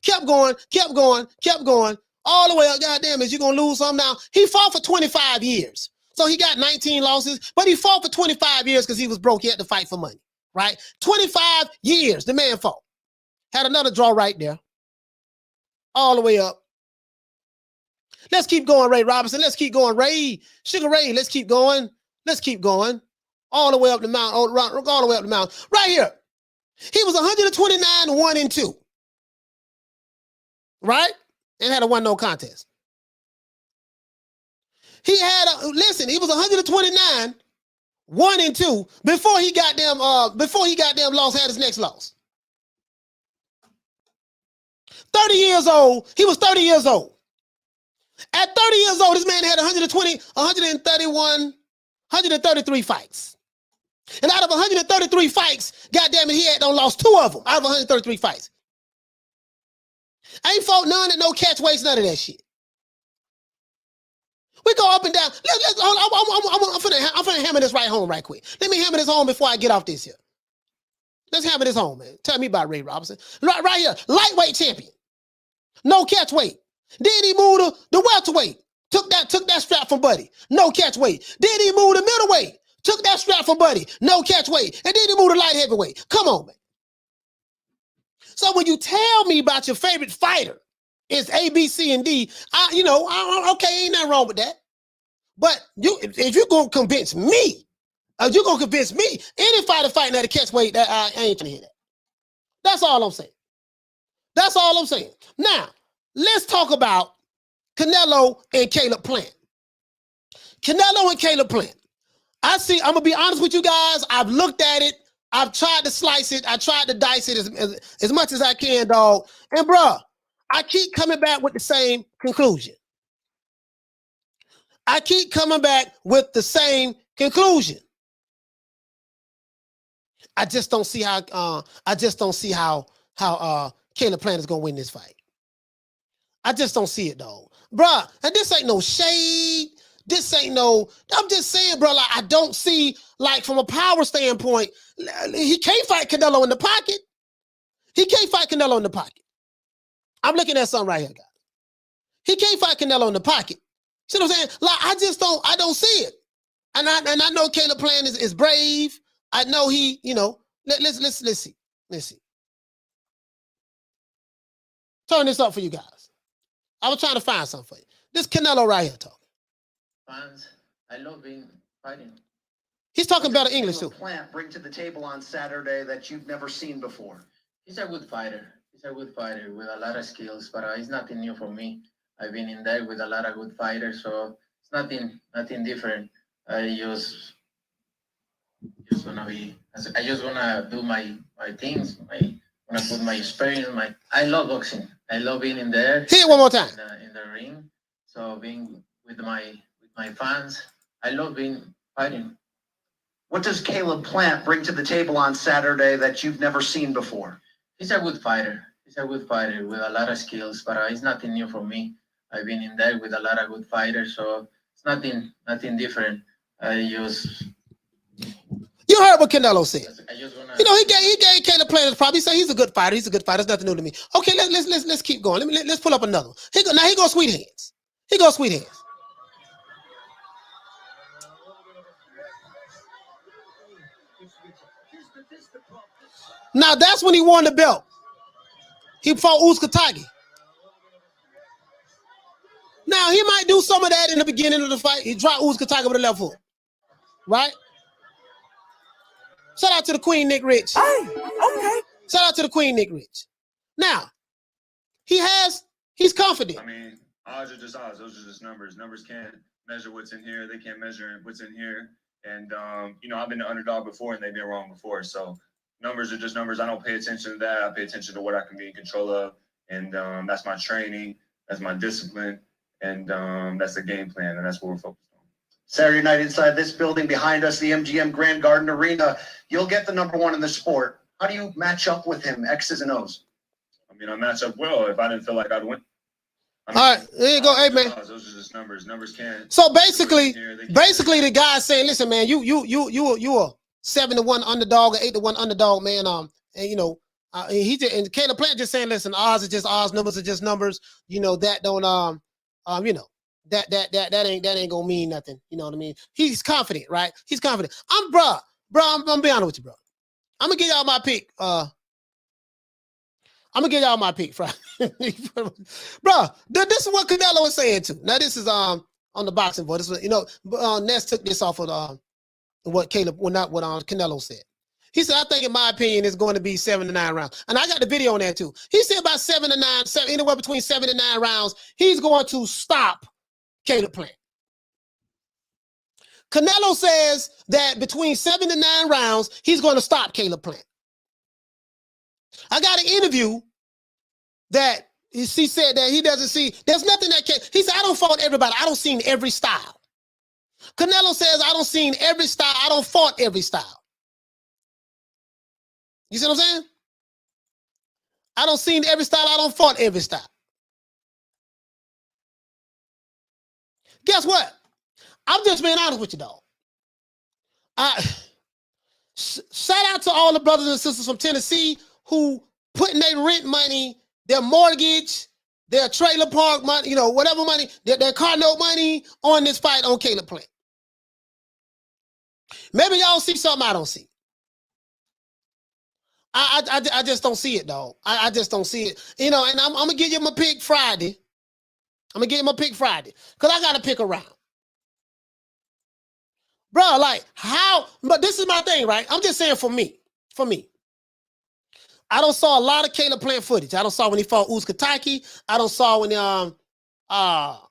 Speaker 2: Kept going. All the way up, goddamn, is you gonna lose something now? He fought for 25 years. So he got 19 losses, but he fought for 25 years because he was broke. He had to fight for money, right? 25 years, the man fought. Had another draw right there. All the way up. Let's keep going, Ray Robinson. Let's keep going, Ray. Sugar Ray, let's keep going. All the way up the mountain, all the way up the mountain. Right here. He was 129-1-2. Right? And had a 1-0 contest. He was 129-1-2 before he got them lost, had his next loss. 30 years old. He was 30 years old. At 30 years old, this man had 133 fights. And out of 133 fights, goddamn it, he had lost 2 of them out of 133 fights. I ain't fought none and no catch weights, none of that shit. We go up and down. I'm finna hammer this right home right quick. Let me hammer this home before I get off this here. Let's hammer this home, man. Tell me about Ray Robinson. Right here, lightweight champion. No catch weight. Then he moved the welterweight. Took that strap from Buddy. No catch weight. Then he moved the middleweight. Took that strap from Buddy. No catch weight. And then he moved the light heavyweight. Come on, man. So when you tell me about your favorite fighter is A, B, C, and D, okay, ain't nothing wrong with that. But if you're going to convince me, any fighter fighting at a catch weight, I ain't trying to hear that. That's all I'm saying. Now, let's talk about Canelo and Caleb Plant. I'm going to be honest with you guys. I've looked at it. I've tried to slice it. I tried to dice it as much as I can, dog. And, bruh, I keep coming back with the same conclusion. I just don't see how Caleb Plant is gonna win this fight. I just don't see it, dog. Bruh, and this ain't no shade. I'm just saying, bro, like, I don't see, like, from a power standpoint, he can't fight Canelo in the pocket. I'm looking at something right here, guys. He can't fight Canelo in the pocket. See what I'm saying? Like, I don't see it. And I know Caleb Plant is brave. I know he, you know, let's see. Let's see. Turn this up for you guys. I was trying to find something for you. This Canelo right here talking.
Speaker 10: Fans, I love being fighting.
Speaker 2: He's talking better English too.
Speaker 11: Plant bring to the table on Saturday that you've never seen before.
Speaker 10: He's a good fighter. He's a good fighter with a lot of skills, but it's nothing new for me. I've been in there with a lot of good fighters, so it's nothing different. I just wanna do my things. I wanna put my experience. I love boxing. I love being in there.
Speaker 2: Hit it one more time.
Speaker 10: In the ring. So being with my fans, I love being fighting.
Speaker 11: What does Caleb Plant bring to the table on Saturday that you've never seen before?
Speaker 10: He's a good fighter. He's a good fighter with a lot of skills, but it's nothing new for me. I've been in there with a lot of good fighters, so it's nothing different.
Speaker 2: You heard what Canelo said.
Speaker 10: I just wanna,
Speaker 2: you know, he gave Caleb Plant his props. He said he's a good fighter. He's a good fighter. It's nothing new to me. Okay, let's keep going. Let's pull up another one. Now he goes sweet hands. He goes sweet hands. Now that's when he won the belt. He fought Uzcategui. Now he might do some of that in the beginning of the fight. He dropped Uzcategui with a left hook, right? Shout out to the Queen, Nick Rich.
Speaker 4: Hey, okay.
Speaker 2: Shout out to the Queen, Nick Rich. Now, he's confident.
Speaker 12: I mean, odds are just odds. Those are just numbers. Numbers can't measure what's in here. They can't measure what's in here. And, you know, I've been the underdog before and they've been wrong before. So numbers are just numbers. I don't pay attention to that. I pay attention to what I can be in control of. And that's my training. That's my discipline. And that's the game plan. And that's what we're focused on.
Speaker 11: Saturday night inside this building behind us, the MGM Grand Garden Arena. You'll get the #1 in the sport. How do you match up with him, X's and O's?
Speaker 12: I mean, I match up well. If I didn't feel like I'd win.
Speaker 2: All right, there you go. Hey, man.
Speaker 12: Those are just numbers. Numbers can't.
Speaker 2: So basically the guy's saying, listen, man, you a 7-1 underdog or 8-1 underdog, man. And you know, and Caleb Plant just saying, listen, odds are just odds, numbers are just numbers. You know, that don't you know, that ain't gonna mean nothing. You know what I mean? He's confident, right? He's confident. I'm be honest with you, bro. I'm gonna give y'all my pick. I'm gonna give y'all my pick, Friday. Bro, this is what Canelo was saying too. Now this is on the boxing board. This was, you know, Ness took this off of what Canelo said. He said, I think in my opinion it's going to be 7 to 9 rounds. And I got the video on that too. He said about 7 to 9, anywhere between 7 to 9 rounds, he's going to stop Caleb Plant. Canelo says that between 7 to 9 rounds, he's going to stop Caleb Plant. I got an interview that he said that he doesn't see, there's nothing that can, he said, I don't fault everybody. I don't seen every style. Canelo says, I don't seen every style. I don't fought every style. You see what I'm saying? I don't seen every style. I don't fought every style. Guess what? I'm just being honest with you, dog. Shout out to all the brothers and sisters from Tennessee who putting their rent money, their mortgage, their trailer park money, you know, whatever money, their car note money on this fight on Caleb Plant. Maybe y'all see something I don't see. I just don't see it, dog. I just don't see it. You know, and I'm gonna give you my pick Friday. I'm gonna give you my pick Friday. Because I gotta pick a round. Bro, like how, but this is my thing, right? I'm just saying for me. I don't saw a lot of Caleb Plant footage. I don't saw when he fought Uzcategui. I don't saw when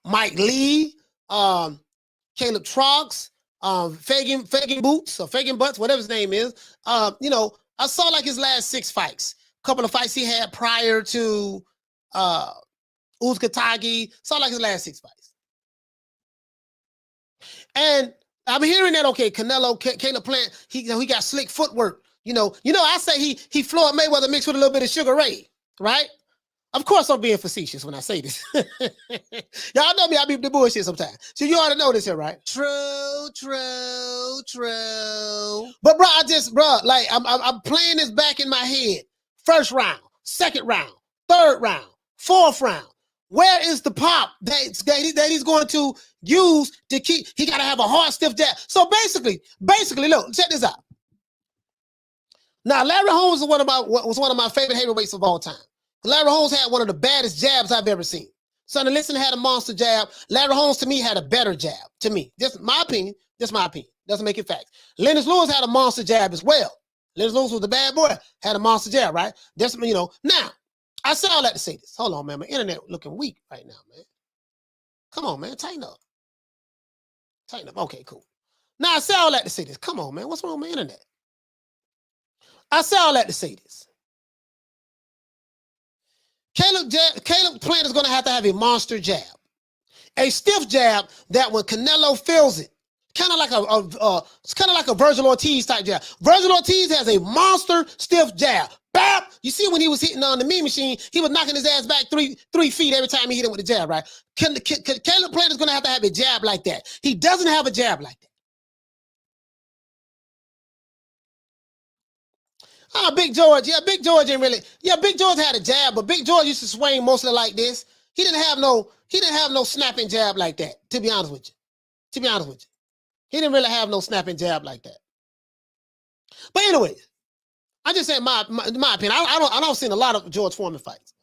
Speaker 2: Mike Lee, Caleb Trox, Fagan Boots or Fagan Butts, whatever his name is. You know, I saw like his last 6 fights. A couple of fights he had prior to Uzcategui. Saw like his last 6 fights. And I'm hearing that, okay, Caleb Plant, he got slick footwork. You know, I say he Floyd Mayweather mixed with a little bit of Sugar Ray, right? Of course I'm being facetious when I say this. Y'all know me, I be the bullshit sometimes. So you ought to know this here, right? True. But bro, like I'm playing this back in my head. First round, second round, third round, fourth round. Where is the pop that he's going to use to keep? He got to have a hard, stiff jab. So basically, look, check this out. Now, Larry Holmes was one of my favorite heavyweights of all time. Larry Holmes had one of the baddest jabs I've ever seen. Sonny Liston had a monster jab. Larry Holmes, to me, had a better jab. To me, just my opinion. Doesn't make it facts. Lennox Lewis had a monster jab as well. Lennox Lewis was the bad boy, had a monster jab, right? That's, you know. Now, I said all that to say this. Hold on, man. My internet looking weak right now, man. Come on, man. Tighten up. Tighten up. Okay, cool. Now, I said all that to say this. Come on, man. What's wrong with my internet? I said all that to say this. Caleb Plant is going to have a monster jab. A stiff jab that when Canelo feels it, kind of like a Virgil Ortiz type jab. Virgil Ortiz has a monster stiff jab. Bap! You see when he was hitting on the mean machine, he was knocking his ass back three feet every time he hit him with a jab, right? Caleb Plant is going to have a jab like that. He doesn't have a jab like that. Oh, Big George. Yeah, Big George ain't really. Yeah, Big George had a jab, but Big George used to swing mostly like this. He didn't have no snapping jab like that, to be honest with you. He didn't really have no snapping jab like that. But anyway, I just said my opinion. I don't see a lot of George Foreman fights.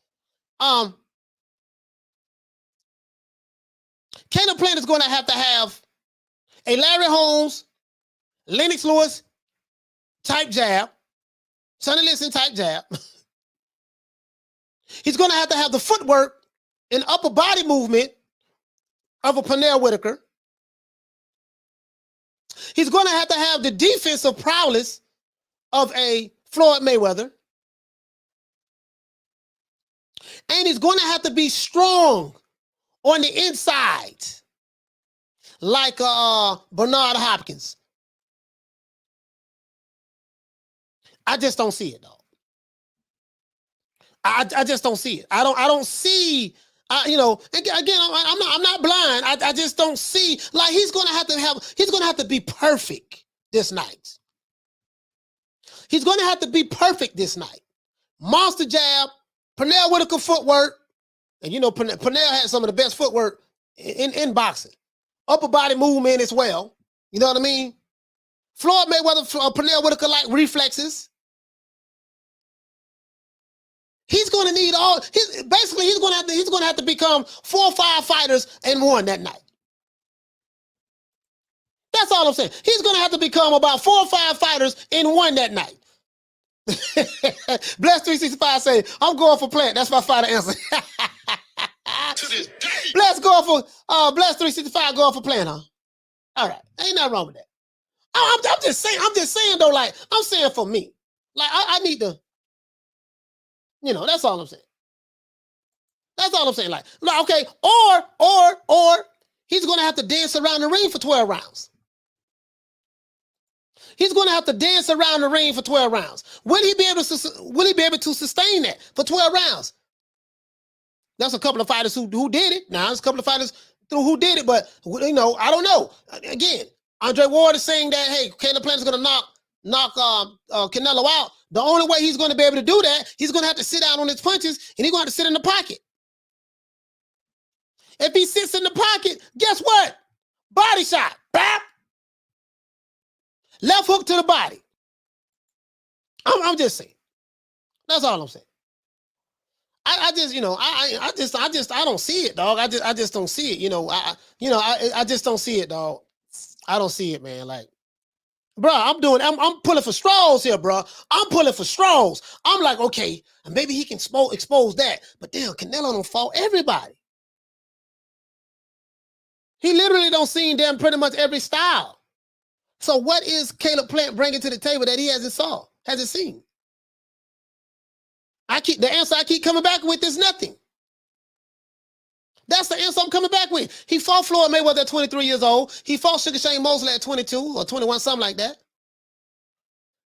Speaker 2: Caleb Plant is going to have a Larry Holmes, Lennox Lewis type jab. Sonny Liston type jab. He's going to have the footwork and upper body movement of a Pernell Whitaker. He's going to have the defensive prowess of a Floyd Mayweather. And he's going to have to be strong on the inside like Bernard Hopkins. I just don't see it, though. I just don't see it. I don't see. You know, again, I'm not blind. I just don't see. Like he's gonna have to be perfect this night. He's gonna have to be perfect this night. Monster jab, Pernell Whitaker footwork, and you know Pernell had some of the best footwork in boxing. Upper body movement as well. You know what I mean? Floyd Mayweather, Pernell Whitaker like reflexes. He's going to need all. He's going to have to become 4 or 5 fighters in one that night. That's all I'm saying. He's going to have to become about 4 or 5 fighters in one that night. Bless 365 say, I'm going for Plant. That's my final answer. To this day. Bless 365 going for Plant, huh? All right. Ain't nothing wrong with that. I'm just saying though, like, I'm saying for me. Like, I need to. You know, that's all I'm saying. That's all I'm saying. Like, okay, or he's going to have to dance around the ring for 12 rounds. He's going to have to dance around the ring for 12 rounds. Will he be able to sustain that for 12 rounds? That's a couple of fighters who did it. Now, there's a couple of fighters who did it, but you know, I don't know. Again, Andre Ward is saying that, hey, Caleb Plant is going to knock Canelo out. The only way he's going to be able to do that, he's going to have to sit down on his punches, and he's going to have to sit in the pocket. If he sits in the pocket, guess what? Body shot. Bap. Left hook to the body. I'm just saying. That's all I'm saying. I don't see it, dog. I just don't see it. You know, I just don't see it, dog. I don't see it, man. Like, bro, I'm pulling for straws here, bro. I'm pulling for straws. I'm like, okay, maybe he can expose that. But damn, Canelo don't fault everybody. He literally don't see damn pretty much every style. So what is Caleb Plant bringing to the table that he hasn't seen? The answer I keep coming back with is nothing. That's the answer I'm coming back with. He fought Floyd Mayweather at 23 years old. He fought Sugar Shane Mosley at 22 or 21, something like that.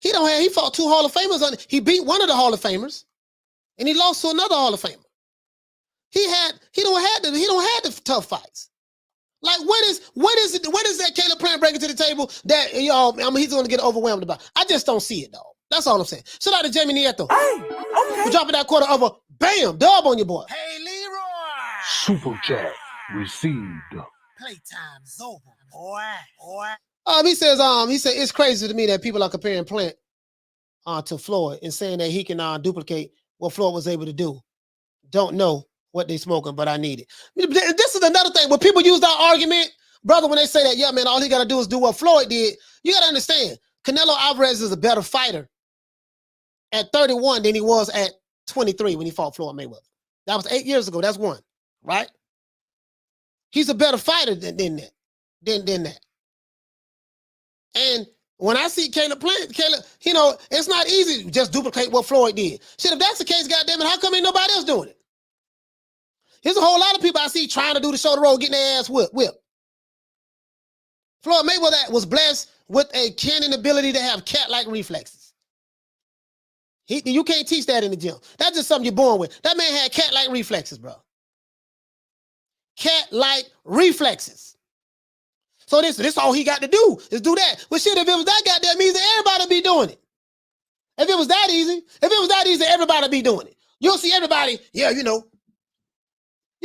Speaker 2: He fought 2 Hall of Famers. He beat one of the Hall of Famers, and he lost to another Hall of Famer. He don't have the tough fights. Like what is that Caleb Plant bringing to the table that he's going to get overwhelmed about? I just don't see it, though. That's all I'm saying. Shout out to Jamie Nieto. Hey, okay. For dropping that quarter of a bam dub on your boy.
Speaker 4: Hey, Leroy.
Speaker 5: Super chat received.
Speaker 4: Playtime's over, boy.
Speaker 2: He said it's crazy to me that people are comparing Plant to Floyd and saying that he can duplicate what Floyd was able to do. Don't know what they smoking, but I need it. This is another thing. When people use that argument, brother, when they say that, yeah, man, all he got to do is do what Floyd did, you got to understand, Canelo Alvarez is a better fighter at 31 than he was at 23 when he fought Floyd Mayweather. That was 8 years ago. That's one, right? He's a better fighter than that. And when I see Caleb Plant, it's not easy to just duplicate what Floyd did. Shit, if that's the case, goddamn it, how come ain't nobody else doing it? There's a whole lot of people I see trying to do the shoulder roll, getting their ass whipped. Floyd Mayweather was blessed with a cannon ability to have cat-like reflexes. You can't teach that in the gym. That's just something you're born with. That man had cat-like reflexes, bro. Cat-like reflexes. So this all he got to do is do that. Well, shit, if it was that goddamn easy, everybody be doing it. If it was that easy, everybody be doing it. You'll see everybody, you'll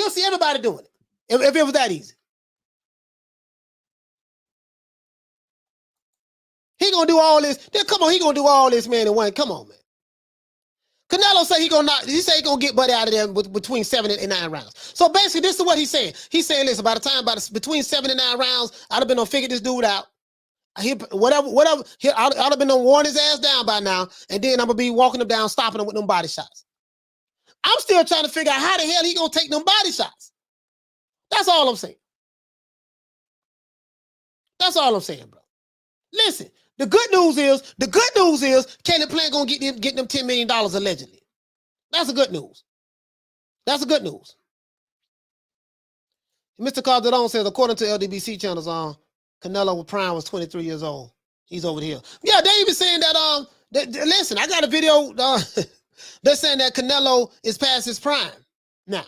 Speaker 2: see everybody doing it. If it was that easy. He gonna do all this. Then come on, he gonna do all this, man, in one. Come on, man. Canelo say he gonna get Buddy out of there between 7 and 9 rounds. So basically, this is what he's saying. He's saying, listen, between 7 and 9 rounds, I'd have been gonna figure this dude out. I'd have been gonna worn his ass down by now, and then I'm gonna be walking him down, stopping him with them body shots. I'm still trying to figure out how the hell he gonna take them body shots. That's all I'm saying. That's all I'm saying, bro. Listen. The good news is Caleb Plant gonna get them $10 million allegedly. That's the good news. That's the good news. Mr. Calderon says, according to LDBC channels, Canelo Prime was 23 years old. He's over here. Yeah, they even saying that listen, I got a video. They're saying that Canelo is past his prime now.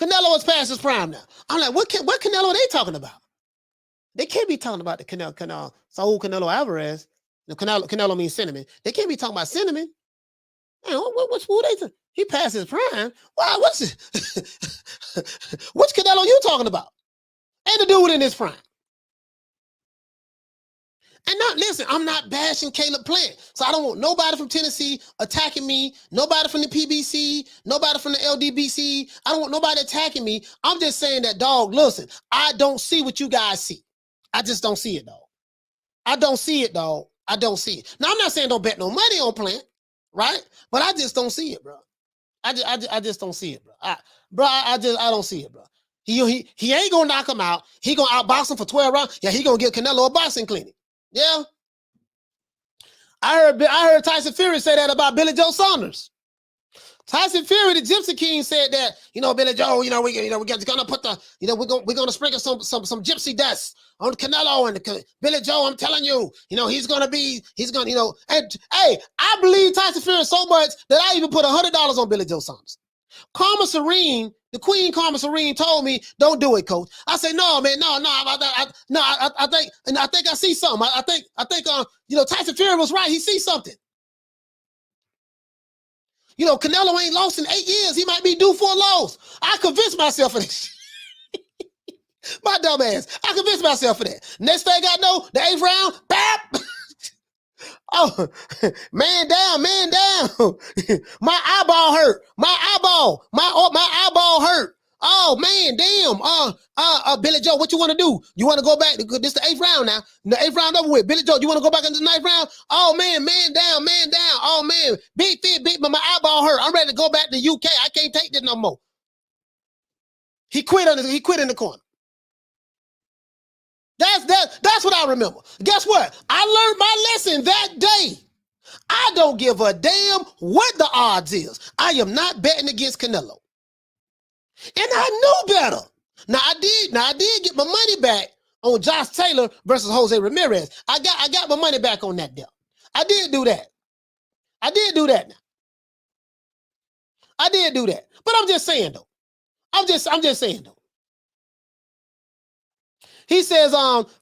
Speaker 2: Canelo is past his prime now. I'm like, what Canelo are they talking about? They can't be talking about the Saul Canelo Alvarez. Canelo means cinnamon. They can't be talking about cinnamon. Man, who they think? He passed his prime. Why? What's it? Which Canelo you talking about? Ain't the dude in his prime. And listen, I'm not bashing Caleb Plant. So I don't want nobody from Tennessee attacking me, nobody from the PBC, nobody from the LDBC. I don't want nobody attacking me. I'm just saying that, dog, listen, I don't see what you guys see. I just don't see it, dog. I don't see it, dog. I don't see it. Now, I'm not saying don't bet no money on Plant, right? But I just don't see it, bro. I just don't see it, bro. I don't see it, bro. He ain't gonna knock him out. He gonna outbox him for 12 rounds. Yeah, he gonna give Canelo a boxing clinic. Yeah. I heard Tyson Fury say that about Billy Joe Saunders. Tyson Fury, the Gypsy King, said that, Billy Joe, we're gonna put we're gonna sprinkle some gypsy dust on Canelo and Billy Joe. I'm telling you, he's gonna, and hey, I believe Tyson Fury so much that I even put $100 on Billy Joe Saunders. Karma Serene, the Queen Karma Serene, told me, "Don't do it, coach." I said, "No, man, no. I think I see something. I think Tyson Fury was right. He sees something. Canelo ain't lost in 8 years. He might be due for a loss." I convinced myself of this. My dumb ass. I convinced myself of that. Next thing I know, the 8th round, bap. Oh, man down. My eyeball hurt. My eyeball hurt. Oh man, damn. Billy Joe, what you want to do? You want to go back? This is the 8th round now. The 8th round over with. Billy Joe, you want to go back into the 9th round? Oh man down. Oh man, big, but my eyeball hurt. I'm ready to go back to UK. I can't take this no more. He quit in the corner. That's what I remember. Guess what? I learned my lesson that day. I don't give a damn what the odds is. I am not betting against Canelo. And I knew better. Now I did get my money back on Josh Taylor versus Jose Ramirez. I got my money back on that deal. I did do that. I did do that. But I'm just saying though. I'm just saying though. He says,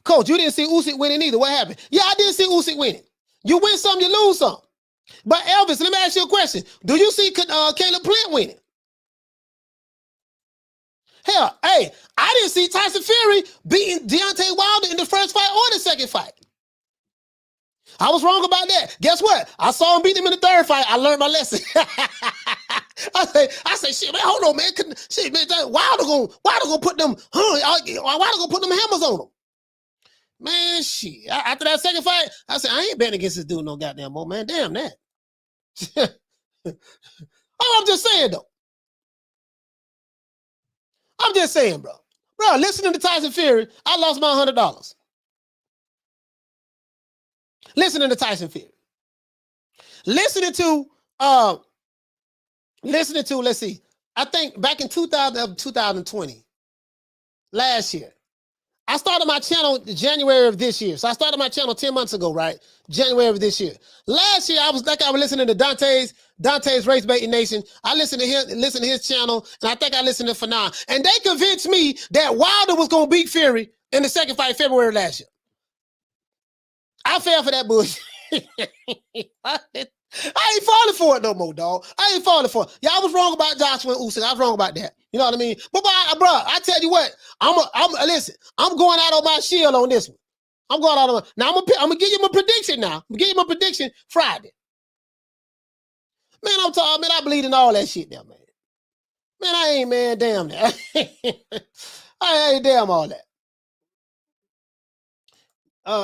Speaker 2: Coach, you didn't see Usyk winning either. What happened? Yeah, I did see Usyk winning. You win some, you lose some. But Elvis, let me ask you a question. Do you see Caleb Plant winning? Hell, hey, I didn't see Tyson Fury beating Deontay Wilder in the first fight or the second fight. I was wrong about that. Guess what? I saw him beat him in the third fight. I learned my lesson. I say, shit, man, hold on, man. Shit, man, Wilder gonna put them, Wilder gonna put them hammers on him. Man, shit. After that second fight, I said, I ain't betting against this dude no goddamn more, man. Damn that. Oh, I'm just saying, though. I'm just saying, bro. Bro, listening to Tyson Fury, I lost my $100. Listening to Tyson Fury. Listening to, let's see, I think back in 2020, last year, I started my channel January of this year. So I started my channel 10 months ago, right? January of this year. Last year, I was listening to Dante's Race Baiting Nation. I listened to his channel, and I think I listened to Fannon. And they convinced me that Wilder was going to beat Fury in the second fight February last year. I fell for that bullshit. I ain't falling for it no more, dog. I ain't falling for it. Yeah, I was wrong about Joshua and Usyk. I was wrong about that. You know what I mean? But bro, I tell you what, listen, I'm going out on my shield on this one. I'm going out on now. I'm gonna give you my prediction now. I'm gonna give you my prediction Friday. Man, I'm talking, man, I believe in all that shit now, man. Man, I ain't, man, damn that. I ain't damn all that.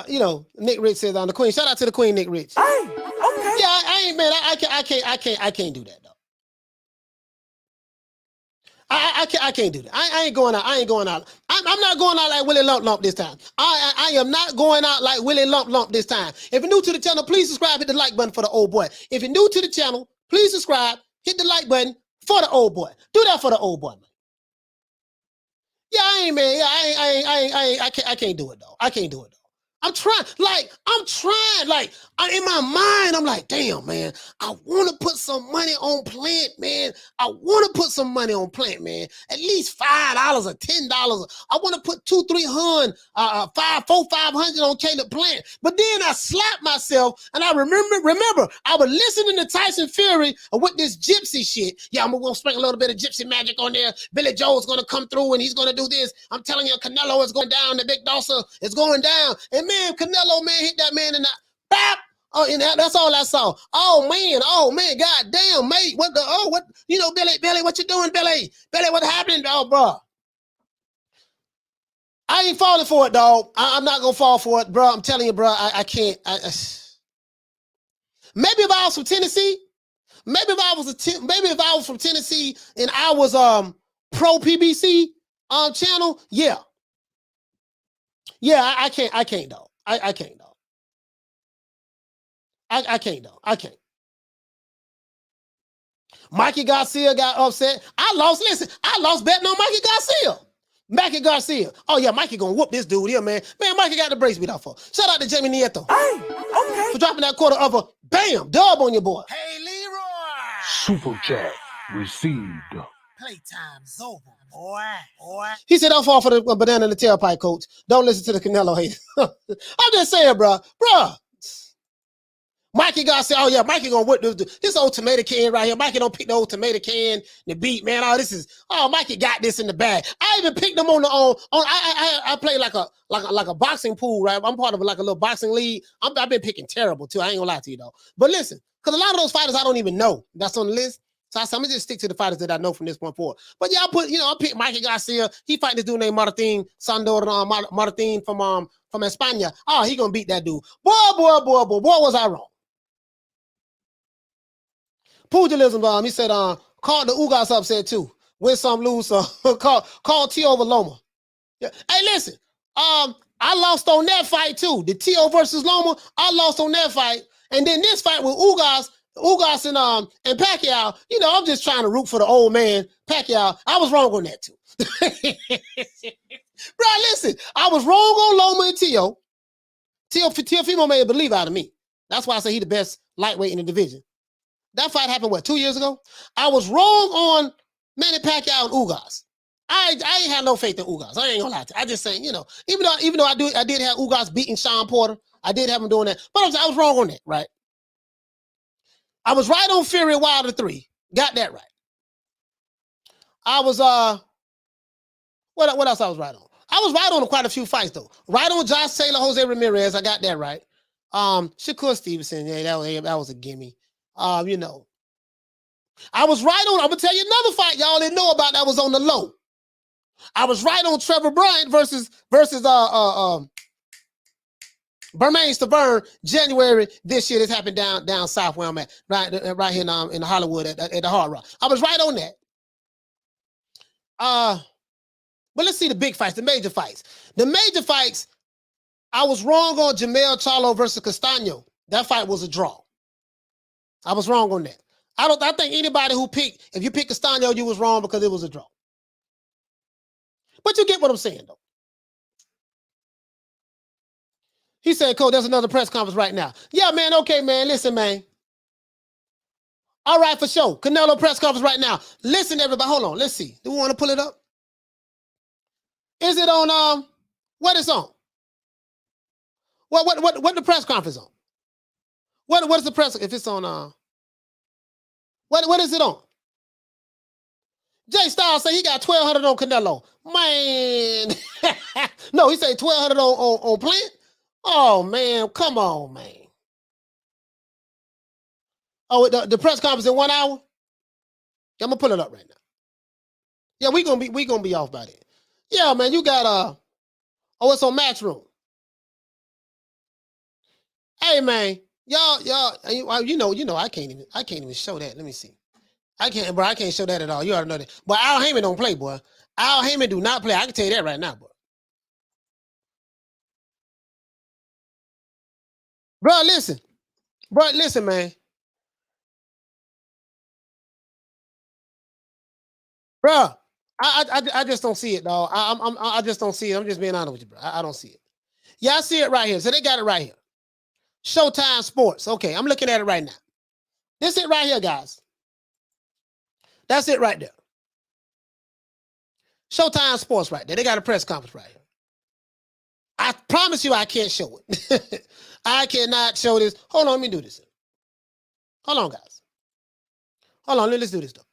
Speaker 2: You know, Nick Rich says on the Queen. Shout out to the Queen, Nick Rich. Hey, okay. Yeah, I ain't, man. I can't do that though. I can't do that. I ain't going out. I'm not going out like Willie Lump this time. I am not going out like Willie Lump this time. If you're new to the channel, please subscribe. Hit the like button for the old boy. If you're new to the channel, please subscribe. Hit the like button for the old boy. Do that for the old boy, man. Yeah, I ain't, man. Yeah, I can't do it though. I can't do it though. I'm trying, in my mind, I'm like, damn, man, I want to put some money on Plant, man. I want to put some money on Plant, man. At least $5 or $10. I want to put $200, $300, $500 on Caleb Plant. But then I slapped myself, and I remember, I was listening to Tyson Fury with this gypsy shit. Yeah, I'm going to sprinkle a little bit of gypsy magic on there. Billy Joe's going to come through, and he's going to do this. I'm telling you, Canelo is going down. The big Dosa is going down. And man, Canelo, man, hit that man in the bap. Oh, and that's all I saw. Oh man, god damn, mate. What, Billy, what you doing, Billy? Billy, what happened, dog, bro? I ain't falling for it, dog. I'm not gonna fall for it, bro. I'm telling you, bro, I can't. Maybe if I was from Tennessee, maybe if I was from Tennessee and I was pro PBC channel, yeah. Yeah, I can't, dog. I can't, dog. I can't, dog. I can't. Mikey Garcia got upset. I lost betting on Mikey Garcia. Oh, yeah, Mikey gonna whoop this dude here, man. Man, Mikey got the brace beat off for. Shout out to Jamie Nieto. Hey, okay. For dropping that quarter of a bam, dub on your boy.
Speaker 4: Hey, Leroy.
Speaker 5: Super chat received.
Speaker 4: Playtime's over, boy.
Speaker 2: He said, don't fall for the banana in the tailpipe, coach. Don't listen to the Canelo hate. I'm just saying, bro. Mikey Garcia, oh yeah, Mikey gonna whip this old tomato can right here. Mikey don't pick the old tomato can, the beat, man. Mikey got this in the bag. I even picked them I play like a boxing pool, right? I'm part of like a little boxing league. I've been picking terrible too. I ain't gonna lie to you though. But listen, because a lot of those fighters I don't even know that's on the list. So I'm gonna just stick to the fighters that I know from this point forward. But yeah, I picked Mikey Garcia. He fight this dude named Martin Sandor, Martin from España. Oh, he gonna beat that dude. Boy, was I wrong. Pugilism, he said, called the Ugas upset too. Win some, lose some. call T over Loma. Yeah. Hey, listen, I lost on that fight too. The T.O. versus Loma, I lost on that fight. And then this fight with Ugas and Pacquiao, I'm just trying to root for the old man, Pacquiao. I was wrong on that too. Bro, listen, I was wrong on Loma and T.O. Teofimo made a believe out of me. That's why I say he the best lightweight in the division. That fight happened, 2 years ago? I was wrong on Manny Pacquiao and Ugas. I ain't had no faith in Ugas. I ain't gonna lie to you. I just saying, even though I did have Ugas beating Sean Porter. I did have him doing that. But I was wrong on that, right? I was right on Fury Wilder 3. Got that right. I was What else I was right on? I was right on quite a few fights though. Right on Josh Taylor, Jose Ramirez. I got that right. Shakur Stevenson. Yeah, that was a gimme. You know, I was right on. I'm gonna tell you another fight y'all didn't know about that was on the low. I was right on Trevor Bryant versus Bermane Stavern, January this year. This happened down south where I'm at, right here in Hollywood at the Hard Rock. I was right on that. But let's see the big fights, the major fights. The major fights, I was wrong on Jermall Charlo versus Castaño. That fight was a draw. I was wrong on that. I think anybody who picked, if you picked Castaño, you was wrong because it was a draw. But you get what I'm saying, though. He said, Cole, there's another press conference right now. Yeah, man, okay, man. Listen, man. All right, for sure. Canelo press conference right now. Listen, everybody. Hold on. Let's see. Do we want to pull it up? Is it on, what is on? What the press conference on? What is the press, if it's on, what is it on? Jay Styles say he got 1,200 on Canelo. Man. No, he said 1,200 on Plant? Oh, man. Come on, man. Oh, the press conference in 1 hour? I'm going to pull it up right now. Yeah, we gonna be off by that. Yeah, man, you got, it's on Matchroom. Hey, man, y'all, you know, I can't even show that. Let me see. I can't show that at all. You already know that. But Al Heyman don't play, boy. Al Heyman do not play. I can tell you that right now, boy. Bro, listen. Bro, listen, man. Bro, I just don't see it, dog. I just don't see it. I'm just being honest with you, bro. I don't see it. Yeah, I see it right here. So they got it right here. Showtime Sports. Okay, I'm looking at it right now. This it right here, guys. That's it right there. Showtime Sports right there. They got a press conference right here. I promise you I can't show it. I cannot show this. Hold on, let me do this. Hold on, guys. Hold on, let's do this, though.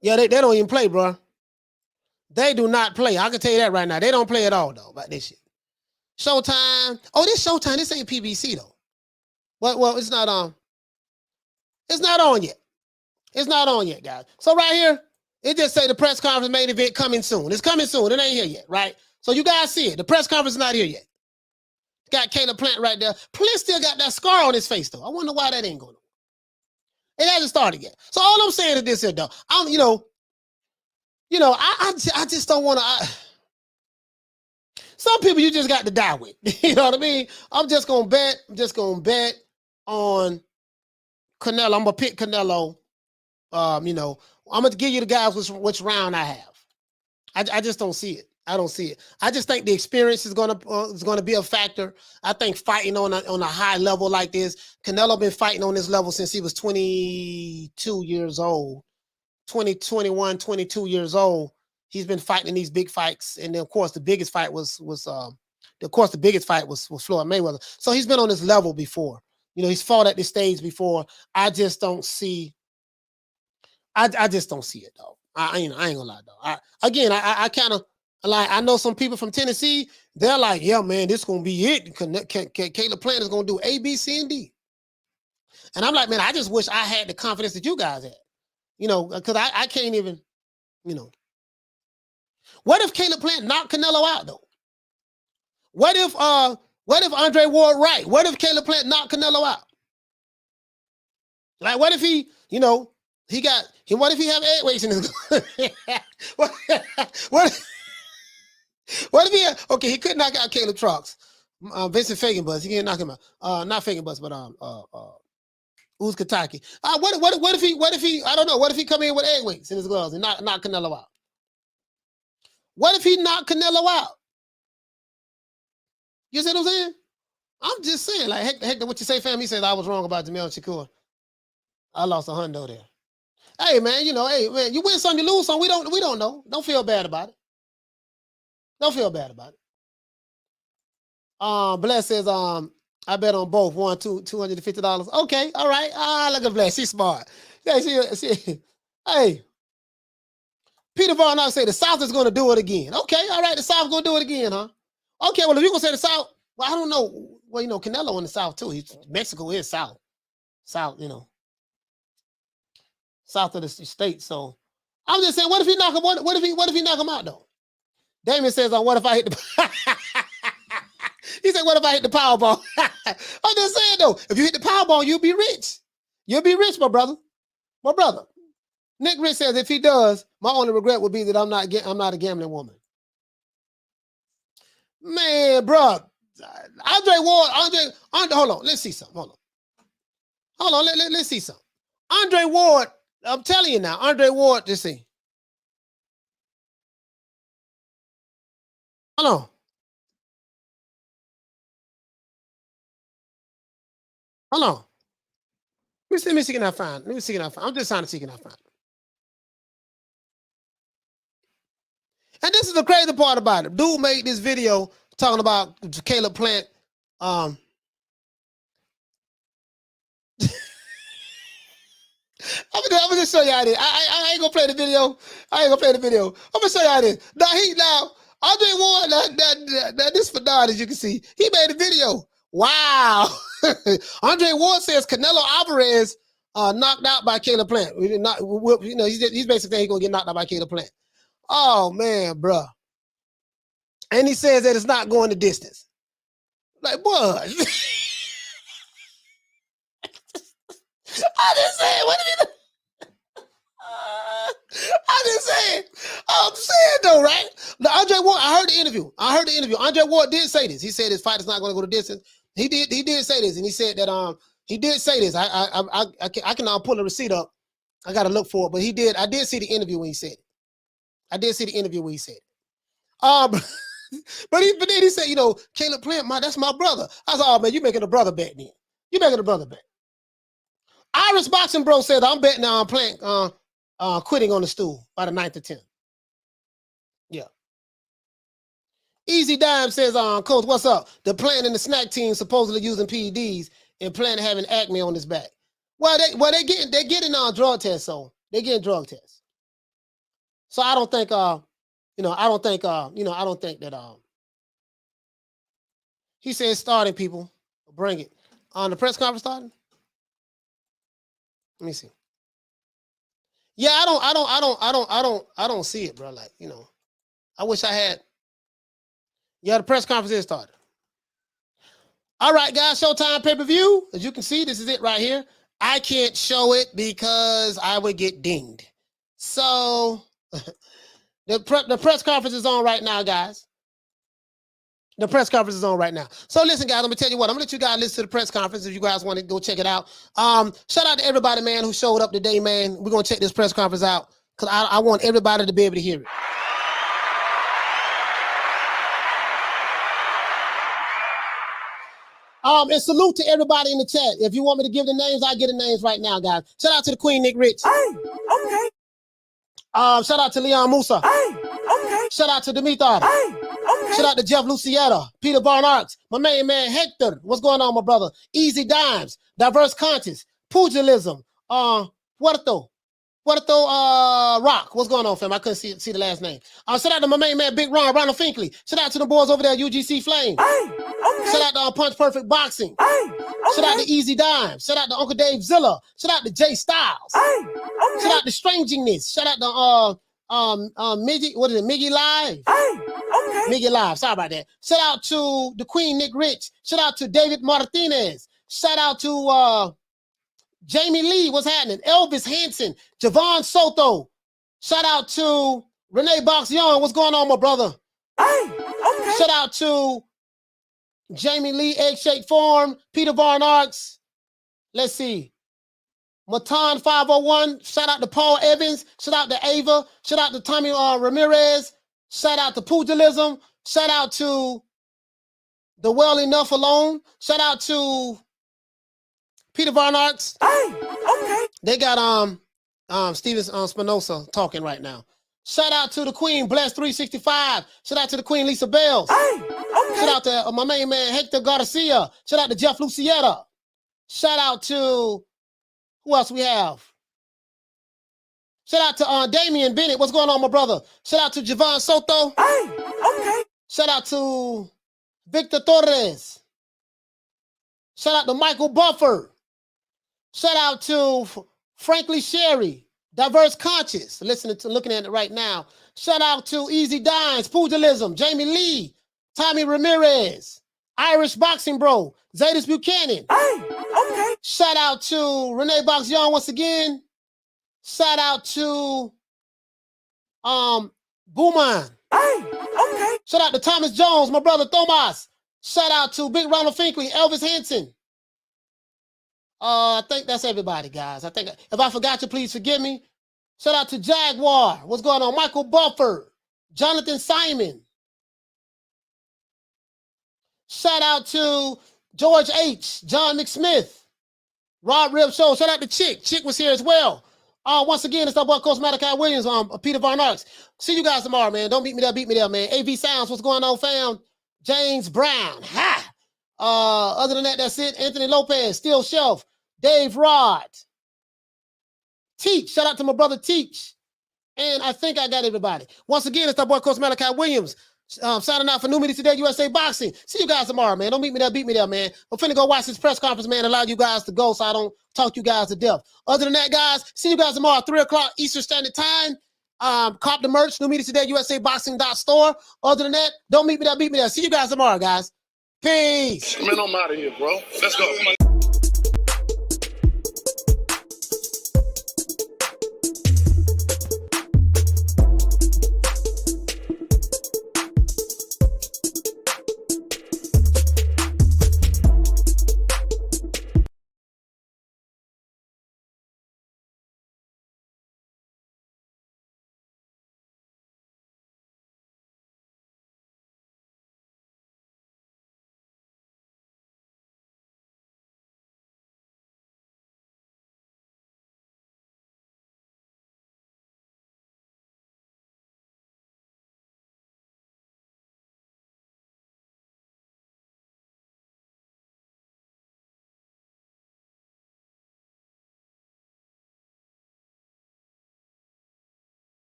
Speaker 2: Yeah, they don't even play, bro. They do not play. I can tell you that right now. They don't play at all, though, about this shit. Showtime. Oh, this Showtime. This ain't PBC, though. Well, it's not on. It's not on yet. It's not on yet, guys. So right here, it just say the press conference main event coming soon. It's coming soon. It ain't here yet, right? So you guys see it. The press conference is not here yet. Got Caleb Plant right there. Plant still got that scar on his face, though. I wonder why that ain't going on. It hasn't started yet. So all I'm saying is this here, though. I just don't want to. Some people you just got to die with. You know what I mean? I'm just gonna bet on Canelo. I'm gonna pick Canelo. I'm gonna give you the guys which round I have. I just don't see it. I don't see it. I just think the experience is gonna be a factor. I think fighting on a high level like this, Canelo been fighting on this level since he was 22 years old, 21, 22 years old. He's been fighting these big fights, and then of course the biggest fight was Floyd Mayweather. So he's been on this level before. He's fought at this stage before. I just don't see. I just don't see it, though. I ain't gonna lie, though. I kind of. Like, I know some people from Tennessee, they're like, yeah, man, this is going to be it. Caleb Plant is going to do A, B, C, and D. And I'm like, man, I just wish I had the confidence that you guys had. Because I can't even, What if Caleb Plant knocked Canelo out, though? What if Andre Ward Wright? What if Caleb Plant knocked Canelo out? Like, what if he, what if he have egg weights in his What if he couldn't knock out Caleb Trucks, Vincent Fagenbus, he can't knock him out. Not Fagenbus, but Uzkataki. What if he I don't know, what if he come in with egg weights in his gloves and knock Canelo out? What if he knocked Canelo out? You see what I'm saying? I'm just saying, like, heck, what you say, fam? He said I was wrong about Jermall Shakur. I lost $100 there. Hey man, you win some, you lose some. We don't know. Don't feel bad about it. Don't feel bad about it. Bless says, I bet on both. One, $250. Okay, all right. Look at Bless. She's smart. Yeah, she hey. Peter Von Ark say the South is going to do it again. Okay, all right, the South going to do it again, huh? Okay, well, if you're going to say the South, well, I don't know. Well, you know, Canelo in the South, too. Mexico is South. South, you know. South of the state. So I'm just saying, what if he knock him? What if he knock him out, though? Damon says, what if I hit the... He said, what if I hit the Powerball? I'm just saying, though, if you hit the Powerball, you'll be rich. You'll be rich, my brother. My brother. Nick Rich says, if he does, my only regret would be that I'm not a gambling woman. Man, bro. Andre Ward, hold on. Let's see something. Hold on. Let's see something. Andre Ward, I'm telling you now, Andre Ward, let's see. Hold on. Hold on. Let me see, can I find? Let me see, can I find? I'm just trying to see, can I find? And this is the crazy part about it. Dude made this video talking about Caleb Plant. I'm gonna show y'all this. I ain't gonna play the video. I'm gonna show y'all this. Now Andre Ward, this for Don, as you can see, he made a video. Wow. Andre Ward says Canelo Alvarez knocked out by Caleb Plant. You know, he's basically saying he's gonna get knocked out by Caleb Plant. Oh man, bruh. And he says that it's not going the distance. Like, what? I just saying, what did he do? I'm saying though, right? The Andre Ward, I heard the interview. Andre Ward did say this. He said his fight is not going to go the distance. He did say this, and he said that he did say this. I can pull the receipt up. I gotta look for it, but he did. I did see the interview when he said it. But then he said, you know, Caleb Plant, that's my brother. I said, oh man, you making a brother bet then. You making a brother bet. Irish Boxing Bro says, I'm betting on Plant quitting on the stool by the 9th or 10th. Yeah. Easy Dime says, Coach, what's up? The Plant and the snack team supposedly using PEDs and Plant having acne on his back. Well, they're getting drug tests, so they're getting drug tests. So I don't think that he says starting people, bring it. On the press conference starting? Let me see. Yeah, I don't see it, bro. Like, you know, I wish I had. Yeah, the press conference is started. All right, guys, Showtime pay-per-view. As you can see, this is it right here. I can't show it because I would get dinged. So the press conference is on right now, guys. The press conference is on right now. So listen, guys, let me tell you what. I'm going to let you guys listen to the press conference if you guys want to go check it out. Shout out to everybody, man, who showed up today, man. We're going to check this press conference out because I want everybody to be able to hear it. And salute to everybody in the chat. If you want me to give the names, I'll get the names right now, guys. Shout out to the Queen, Nick Rich.
Speaker 4: Hey, okay.
Speaker 2: Shout out to Leon Musa.
Speaker 4: Hey, okay.
Speaker 2: Shout out to Demeter.
Speaker 4: Hey, okay.
Speaker 2: Shout out to Jeff Lucietta, Peter Barnard, my main man Hector. What's going on, my brother? Easy Dimes, Diverse Conscious, Pugilism, Puerto Rock. What's going on, fam? I couldn't see the last name. Shout out to my main man, Big Ronald Finkley. Shout out to the boys over there at UGC Flame.
Speaker 4: Hey, okay.
Speaker 2: Shout out to Punch Perfect Boxing.
Speaker 4: Hey, okay.
Speaker 2: Shout out to Easy Dime. Shout out to Uncle Dave Zilla. Shout out to Jay Styles.
Speaker 4: Hey, okay.
Speaker 2: Shout out to Stranginess. Shout out to Miggy Live.
Speaker 4: Hey, okay.
Speaker 2: Miggy Live. Sorry about that. Shout out to the Queen, Nick Rich. Shout out to David Martinez. Shout out to Jamie Lee. What's happening? Elvis Hansen. Javon Soto. Shout out to Renee Box Young. What's going on, my brother?
Speaker 4: Hey, okay.
Speaker 2: Shout out to Jamie Lee, Egg Shake Farm, Peter Barnards. Let's see. Matan 501. Shout out to Paul Evans. Shout out to Ava. Shout out to Tommy Ramirez. Shout out to Pugilism. Shout out to The Well Enough Alone. Shout out to Peter Barnards.
Speaker 4: Hey, okay.
Speaker 2: They got Steven Spinoza talking right now. Shout out to the Queen, Bless 365. Shout out to the Queen, Lisa Bells.
Speaker 4: Hey, okay.
Speaker 2: Shout out to my main man, Hector Garcia. Shout out to Jeff Lucietta. Shout out to, who else we have? Shout out to Damian Bennett. What's going on, my brother? Shout out to Javon Soto.
Speaker 4: Hey, okay.
Speaker 2: Shout out to Victor Torres. Shout out to Michael Buffer. Shout out to Frankly Sherry, Diverse Conscious, looking at it right now. Shout out to Easy Dines, Pugilism, Jamie Lee, Tommy Ramirez, Irish Boxing Bro, Zadis Buchanan.
Speaker 4: Hey, okay.
Speaker 2: Shout out to Renee Box Young once again. Shout out to Booman.
Speaker 4: Hey, okay.
Speaker 2: Shout out to Thomas Jones, my brother Thomas. Shout out to Big Ronald Finkley, Elvis Henson. I think that's everybody, guys. I think if I forgot you, please forgive me. Shout out to Jaguar. What's going on? Michael Buffer, Jonathan Simon. Shout out to George H., John McSmith, Rod Rib Show. Shout out to Chick. Chick was here as well. Once again, it's our boy Coach Malachi Williams, Peter Von Arks. See you guys tomorrow, man. Don't beat me there, man. AV Sounds, what's going on, fam? James Brown. Ha! Other than that, that's it. Anthony Lopez, Steel Shelf, Dave Rod, Teach. Shout out to my brother Teach. And I think I got everybody. Once again, it's our boy Coach Malachi Williams. Signing out for New Media Today, USA Boxing. See you guys tomorrow, man. Don't beat me there, man. I'm finna go watch this press conference, man. Allow you guys to go so I don't talk you guys to death. Other than that, guys, see you guys tomorrow, 3 o'clock Eastern Standard Time. Cop the merch, New Media Today, USA Boxing.store. Other than that, don't beat me there. See you guys tomorrow, guys. Peace.
Speaker 3: Man, I'm out of here, bro. Let's go. Come on.